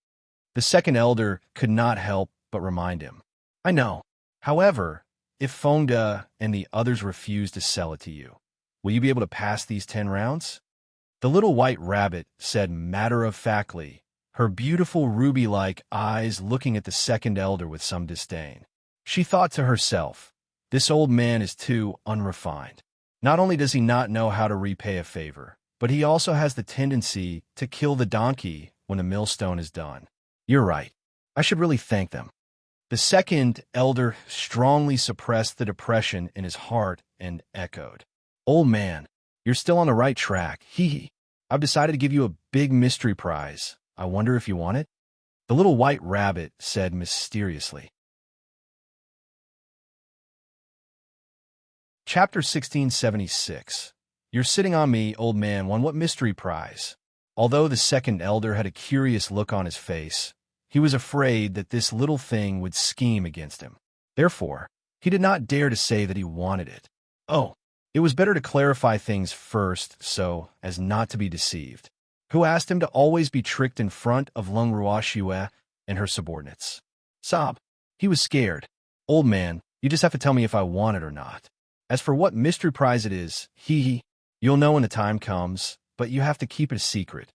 S1: The second elder could not help but remind him. I know. However, if Fengde and the others refuse to sell it to you, will you be able to pass these 10 rounds? The little white rabbit said matter-of-factly, her beautiful ruby-like eyes looking at the second elder with some disdain. She thought to herself, this old man is too unrefined. Not only does he not know how to repay a favor, but he also has the tendency to kill the donkey when the millstone is done. You're right. I should really thank them. The second elder strongly suppressed the depression in his heart and echoed. Old man, you're still on the right track. Hee. I've decided to give you a big mystery prize. I wonder if you want it? The little white rabbit said mysteriously. Chapter 1676. You're sitting on me, old man, won what mystery prize? Although the second elder had a curious look on his face, he was afraid that this little thing would scheme against him. Therefore, he did not dare to say that he wanted it. Oh, it was better to clarify things first so as not to be deceived. Who asked him to always be tricked in front of Lung Ruoxue and her subordinates? Sob. He was scared. Old man, you just have to tell me if I want it or not. As for what mystery prize it is, you'll know when the time comes, but you have to keep it a secret.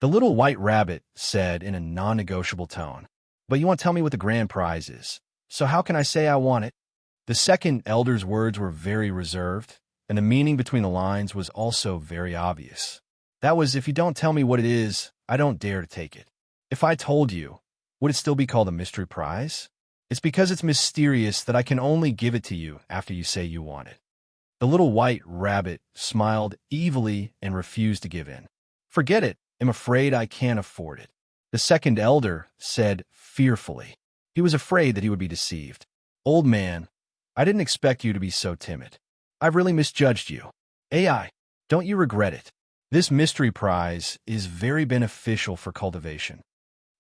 S1: The little white rabbit said in a non-negotiable tone. But you won't tell me what the grand prize is, so how can I say I want it? The second elder's words were very reserved, and the meaning between the lines was also very obvious. That was, if you don't tell me what it is, I don't dare to take it. If I told you, would it still be called a mystery prize? It's because it's mysterious that I can only give it to you after you say you want it. The little white rabbit smiled evilly and refused to give in. Forget it. I'm afraid I can't afford it. The second elder said fearfully. He was afraid that he would be deceived. Old man, I didn't expect you to be so timid. I've really misjudged you. AI, don't you regret it? This mystery prize is very beneficial for cultivation.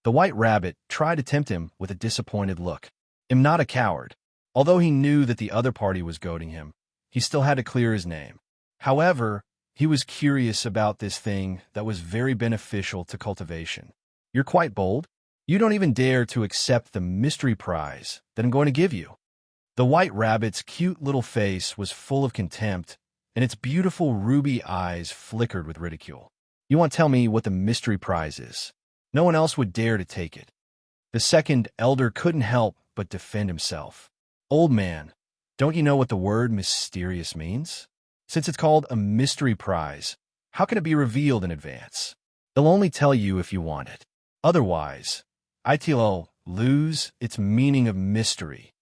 S1: The white rabbit tried to tempt him with a disappointed look. I'm not a coward. Although he knew that the other party was goading him, he still had to clear his name. However, he was curious about this thing that was very beneficial to cultivation. You're quite bold. You don't even dare to accept the mystery prize that I'm going to give you. The white rabbit's cute little face was full of contempt, and its beautiful ruby eyes flickered with ridicule. You won't tell me what the mystery prize is. No one else would dare to take it. The second elder couldn't help but defend himself. Old man, don't you know what the word mysterious means? Since it's called a mystery prize, how can it be revealed in advance? They'll only tell you if you want it. Otherwise, it'll lose its meaning of mystery.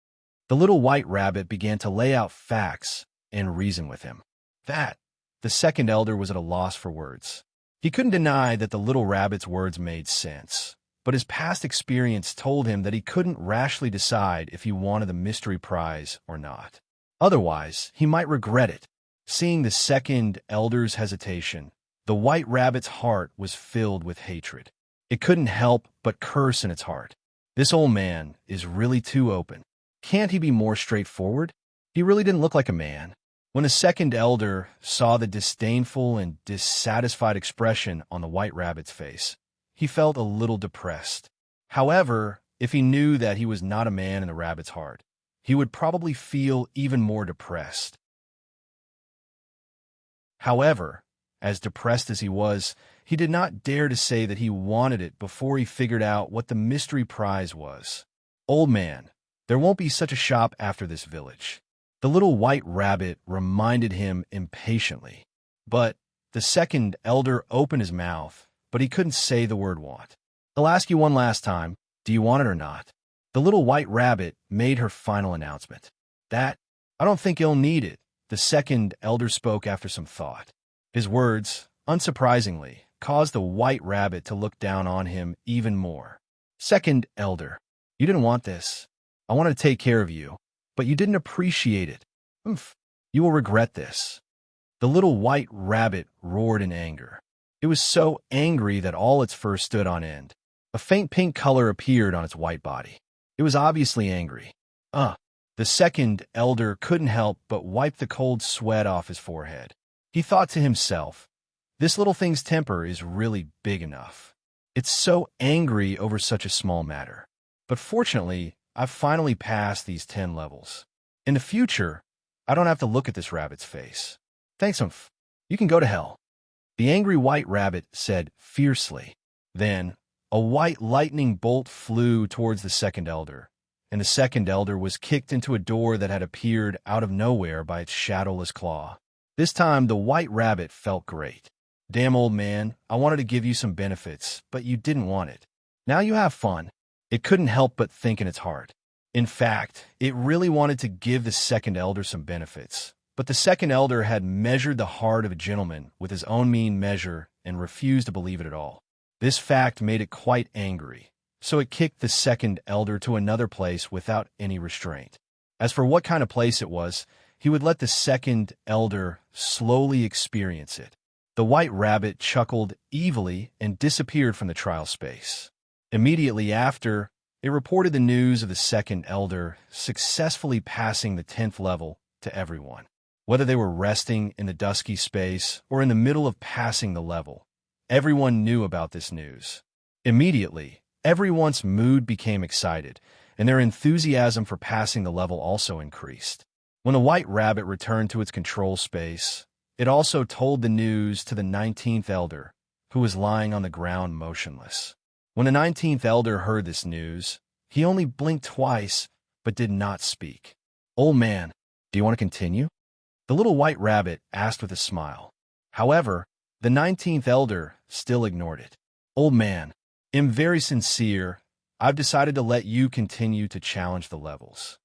S1: The little white rabbit began to lay out facts and reason with him. The second elder was at a loss for words. He couldn't deny that the little rabbit's words made sense, but his past experience told him that he couldn't rashly decide if he wanted the mystery prize or not. Otherwise, he might regret it. Seeing the second elder's hesitation, the white rabbit's heart was filled with hatred. It couldn't help but curse in its heart. This old man is really too open. Can't he be more straightforward? He really didn't look like a man. When the second elder saw the disdainful and dissatisfied expression on the white rabbit's face, he felt a little depressed. However, if he knew that he was not a man in the rabbit's heart, he would probably feel even more depressed. However, as depressed as he was, he did not dare to say that he wanted it before he figured out what the mystery prize was. Old man, there won't be such a shop after this village. The little white rabbit reminded him impatiently. But the second elder opened his mouth, but he couldn't say the word want. I'll ask you one last time, do you want it or not? The little white rabbit made her final announcement. I don't think he'll need it. The second elder spoke after some thought. His words, unsurprisingly, caused the white rabbit to look down on him even more. Second elder, You didn't want this. I wanted to take care of you, but you didn't appreciate it. Oomph. You will regret this. The little white rabbit roared in anger. It was so angry that all its fur stood on end. A faint pink color appeared on its white body. It was obviously angry. The second elder couldn't help but wipe the cold sweat off his forehead. He thought to himself, this little thing's temper is really big enough. It's so angry over such a small matter. But fortunately, I've finally passed these 10 levels. In the future, I don't have to look at this rabbit's face. Thanks, Umph. You can go to hell. The angry white rabbit said fiercely. Then, a white lightning bolt flew towards the second elder, and the second elder was kicked into a door that had appeared out of nowhere by its shadowless claw. This time, the white rabbit felt great. Damn, old man, I wanted to give you some benefits, but you didn't want it. Now you have fun. It couldn't help but think in its heart. In fact, it really wanted to give the second elder some benefits. But the second elder had measured the heart of a gentleman with his own mean measure and refused to believe it at all. This fact made it quite angry, so it kicked the second elder to another place without any restraint. As for what kind of place it was, he would let the second elder slowly experience it. The white rabbit chuckled evilly and disappeared from the trial space. Immediately after, it reported the news of the second elder successfully passing the 10th level to everyone. Whether they were resting in the dusky space or in the middle of passing the level, everyone knew about this news. Immediately, everyone's mood became excited, and their enthusiasm for passing the level also increased. When the white rabbit returned to its control space, it also told the news to the 19th elder, who was lying on the ground motionless. When the 19th elder heard this news, he only blinked twice, but did not speak. Old man, do you want to continue? The little white rabbit asked with a smile. However, the 19th elder still ignored it. Old man, I'm very sincere. I've decided to let you continue to challenge the levels.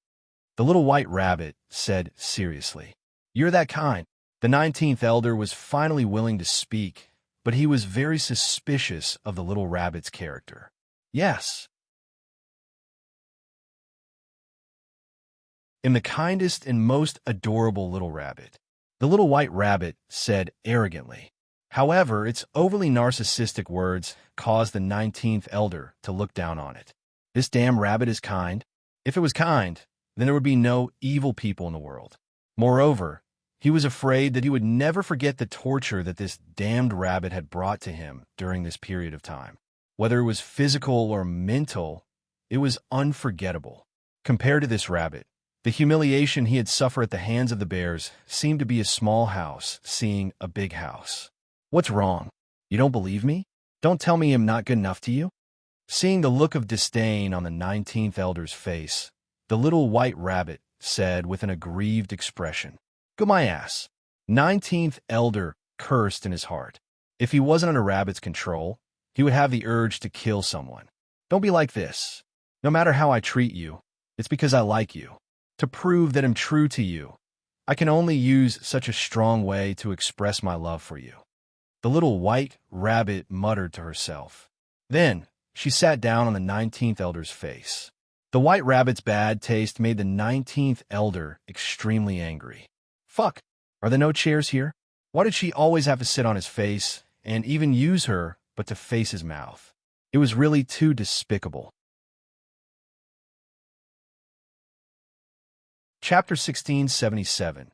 S1: The little white rabbit said seriously. You're that kind. The 19th elder was finally willing to speak, but he was very suspicious of the little rabbit's character. Yes. I'm the kindest and most adorable little rabbit, the little white rabbit said arrogantly. However, its overly narcissistic words caused the 19th elder to look down on it. This damn rabbit is kind. If it was kind, then there would be no evil people in the world. Moreover, he was afraid that he would never forget the torture that this damned rabbit had brought to him during this period of time. Whether it was physical or mental, it was unforgettable. Compared to this rabbit, the humiliation he had suffered at the hands of the bears seemed to be a small house seeing a big house. What's wrong? You don't believe me? Don't tell me I'm not good enough to you? Seeing the look of disdain on the 19th elder's face, the little white rabbit said with an aggrieved expression, Go my ass. 19th elder cursed in his heart. If he wasn't under rabbit's control, he would have the urge to kill someone. Don't be like this. No matter how I treat you, it's because I like you. To prove that I'm true to you, I can only use such a strong way to express my love for you. The little white rabbit muttered to herself. Then, she sat down on the 19th elder's face. The white rabbit's bad taste made the 19th elder extremely angry. Fuck, are there no chairs here? Why did she always have to sit on his face, and even use her but to face his mouth? It was really too despicable. Chapter 1677.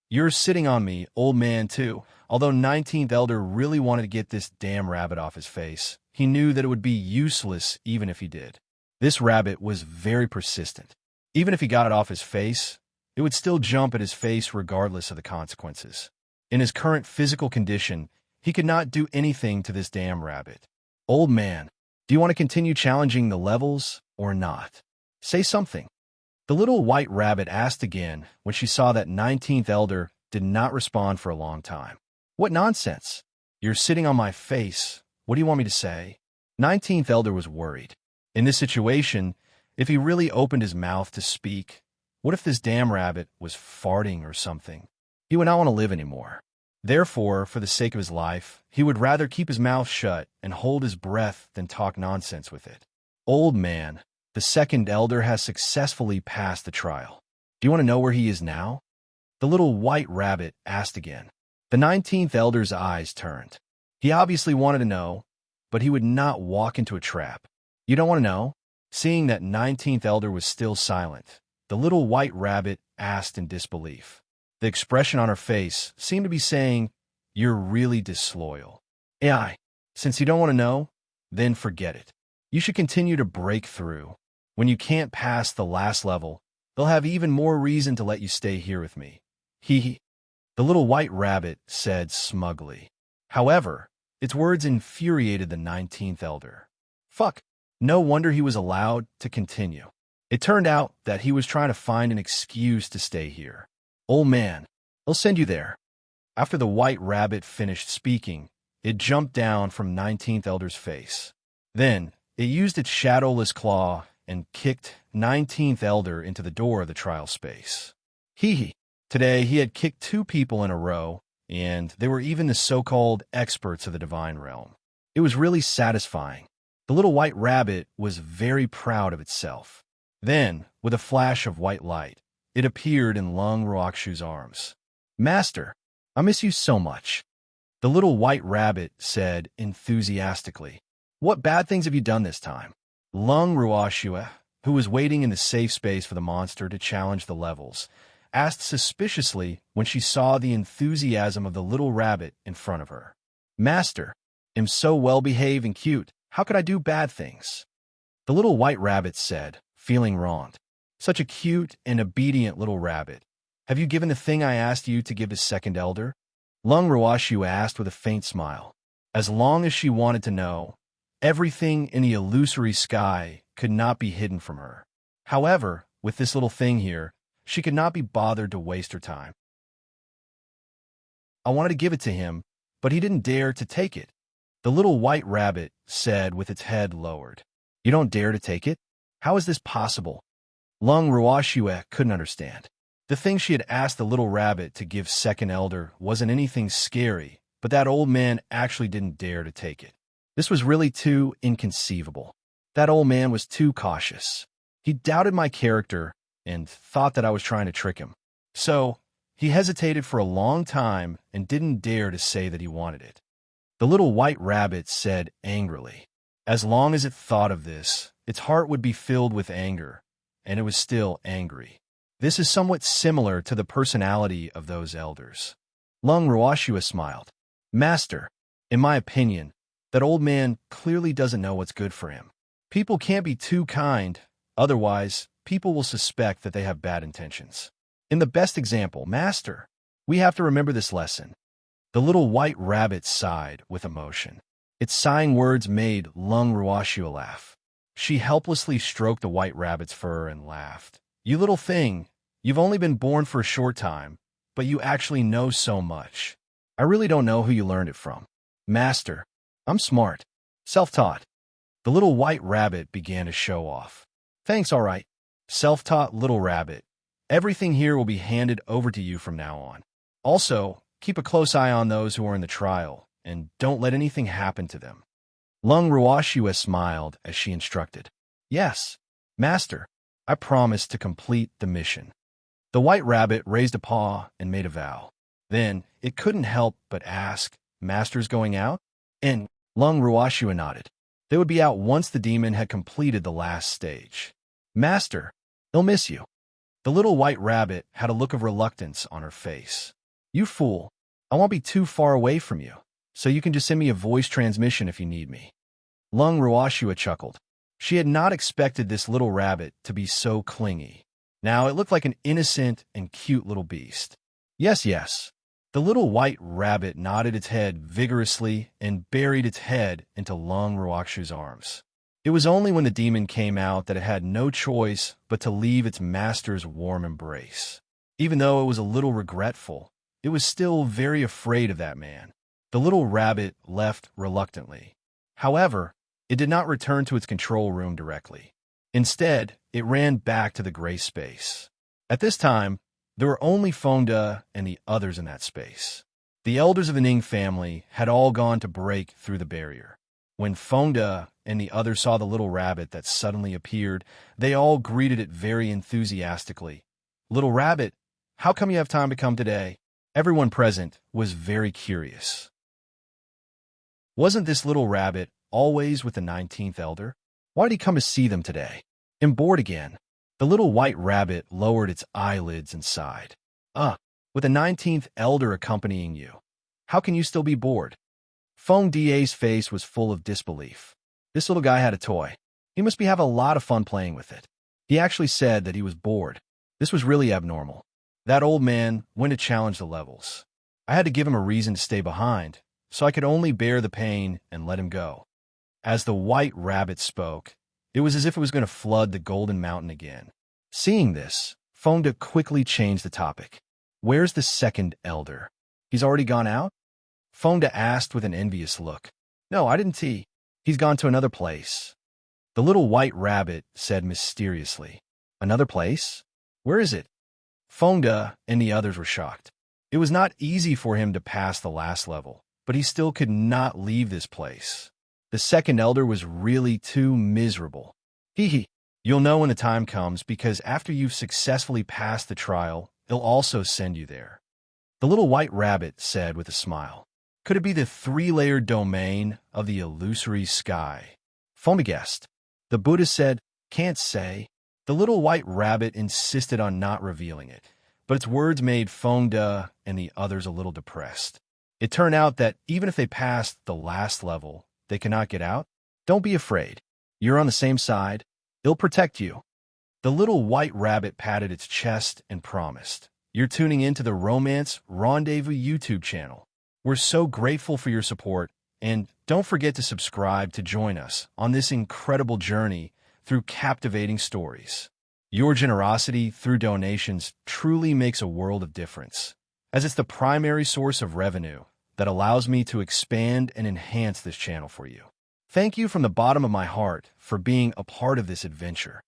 S1: You're sitting on me, old man, too. Although 19th elder really wanted to get this damn rabbit off his face, he knew that it would be useless even if he did. This rabbit was very persistent. Even if he got it off his face, it would still jump at his face regardless of the consequences. In his current physical condition, he could not do anything to this damn rabbit. Old man, do you want to continue challenging the levels or not? Say something. The little white rabbit asked again when she saw that 19th elder did not respond for a long time. What nonsense! You're sitting on my face. What do you want me to say? 19th elder was worried. In this situation, if he really opened his mouth to speak, what if this damn rabbit was farting or something? He would not want to live anymore. Therefore, for the sake of his life, he would rather keep his mouth shut and hold his breath than talk nonsense with it. Old man, The second elder has successfully passed the trial. Do you want to know where he is now? The little white rabbit asked again. The 19th elder's eyes turned. He obviously wanted to know, but he would not walk into a trap. You don't want to know? Seeing that 19th elder was still silent, the little white rabbit asked in disbelief. The expression on her face seemed to be saying, "You're really disloyal." AI, since you don't want to know, then forget it. You should continue to break through. When you can't pass the last level, they'll have even more reason to let you stay here with me. Hee. The little white rabbit said smugly. However, its words infuriated the 19th elder. Fuck. No wonder he was allowed to continue. It turned out that he was trying to find an excuse to stay here. Old man, I'll send you there. After the white rabbit finished speaking, it jumped down from 19th elder's face. Then, it used its shadowless claw and kicked 19th elder into the door of the trial space. Hee. Today, he had kicked 2 people in a row, and they were even the so-called experts of the divine realm. It was really satisfying. The little white rabbit was very proud of itself. Then, with a flash of white light, it appeared in Lung Ruoxu's arms. Master, I miss you so much. The little white rabbit said enthusiastically. What bad things have you done this time? Lung Ruoxu, who was waiting in the safe space for the monster to challenge the levels, asked suspiciously when she saw the enthusiasm of the little rabbit in front of her. Master, I'm so well-behaved and cute. How could I do bad things? The little white rabbit said, feeling wronged. Such a cute and obedient little rabbit. Have you given the thing I asked you to give the second elder? Lung Ruoxu asked with a faint smile. As long as she wanted to know, everything in the illusory sky could not be hidden from her. However, with this little thing here, she could not be bothered to waste her time. I wanted to give it to him, but he didn't dare to take it. The little white rabbit said with its head lowered. You don't dare to take it? How is this possible? Lung Ruoxu couldn't understand. The thing she had asked the little rabbit to give second elder wasn't anything scary, but that old man actually didn't dare to take it. This was really too inconceivable. That old man was too cautious. He doubted my character and thought that I was trying to trick him. So, he hesitated for a long time and didn't dare to say that he wanted it. The little white rabbit said angrily. As long as it thought of this, its heart would be filled with anger, and it was still angry. This is somewhat similar to the personality of those elders. Lung Ruoxu smiled. Master, in my opinion, that old man clearly doesn't know what's good for him. People can't be too kind, otherwise, people will suspect that they have bad intentions. In the best example, Master, we have to remember this lesson. The little white rabbit sighed with emotion. Its sighing words made Lung Ruoxu laugh. She helplessly stroked the white rabbit's fur and laughed. You little thing, you've only been born for a short time, but you actually know so much. I really don't know who you learned it from. Master, I'm smart. Self-taught. The little white rabbit began to show off. Thanks, all right. Self-taught little rabbit. Everything here will be handed over to you from now on. Also, keep a close eye on those who are in the trial, and don't let anything happen to them. Lung Ruoxu smiled as she instructed. Yes, Master, I promise to complete the mission. The white rabbit raised a paw and made a vow. Then, it couldn't help but ask, Master's going out? And Lung Ruoxu nodded. They would be out once the demon had completed the last stage. Master, they'll miss you. The little white rabbit had a look of reluctance on her face. You fool, I won't be too far away from you, so you can just send me a voice transmission if you need me. Lung Ruoxu chuckled. She had not expected this little rabbit to be so clingy. Now it looked like an innocent and cute little beast. Yes, yes. The little white rabbit nodded its head vigorously and buried its head into Lung Ruoxu's arms. It was only when the demon came out that it had no choice but to leave its master's warm embrace. Even though it was a little regretful, it was still very afraid of that man. The little rabbit left reluctantly. However, it did not return to its control room directly. Instead, it ran back to the gray space. At this time, there were only Fonda and the others in that space. The elders of the Ning family had all gone to break through the barrier. When Fonda and the others saw the little rabbit that suddenly appeared, they all greeted it very enthusiastically. "Little rabbit, how come you have time to come today?" Everyone present was very curious. Wasn't this little rabbit always with the 19th elder? Why did he come to see them today? I'm bored again. The little white rabbit lowered its eyelids and sighed. With the 19th elder accompanying you, how can you still be bored?" Feng Da's face was full of disbelief. This little guy had a toy. He must be having a lot of fun playing with it. He actually said that he was bored. This was really abnormal. That old man went to challenge the levels. I had to give him a reason to stay behind, so I could only bear the pain and let him go. As the white rabbit spoke, it was as if it was going to flood the Golden Mountain again. Seeing this, Fonda quickly changed the topic. "Where's the second elder? He's already gone out?" Fonda asked with an envious look. "No, I didn't see. He's gone to another place." The little white rabbit said mysteriously. "Another place? Where is it?" Fonda and the others were shocked. It was not easy for him to pass the last level, but he still could not leave this place. The second elder was really too miserable. Hee. You'll know when the time comes, because after you've successfully passed the trial, he'll also send you there. The little white rabbit said with a smile. Could it be the 3-layered domain of the illusory sky? Fonda guessed. The Buddha said, "Can't say." The little white rabbit insisted on not revealing it, but its words made Fonda and the others a little depressed. It turned out that even if they passed the last level, they cannot get out. Don't be afraid. You're on the same side. It'll protect you. The little white rabbit patted its chest and promised. You're tuning into the Romance Rendezvous YouTube channel. We're so grateful for your support, and don't forget to subscribe to join us on this incredible journey through captivating stories. Your generosity through donations truly makes a world of difference, as it's the primary source of revenue that allows me to expand and enhance this channel for you. Thank you from the bottom of my heart for being a part of this adventure.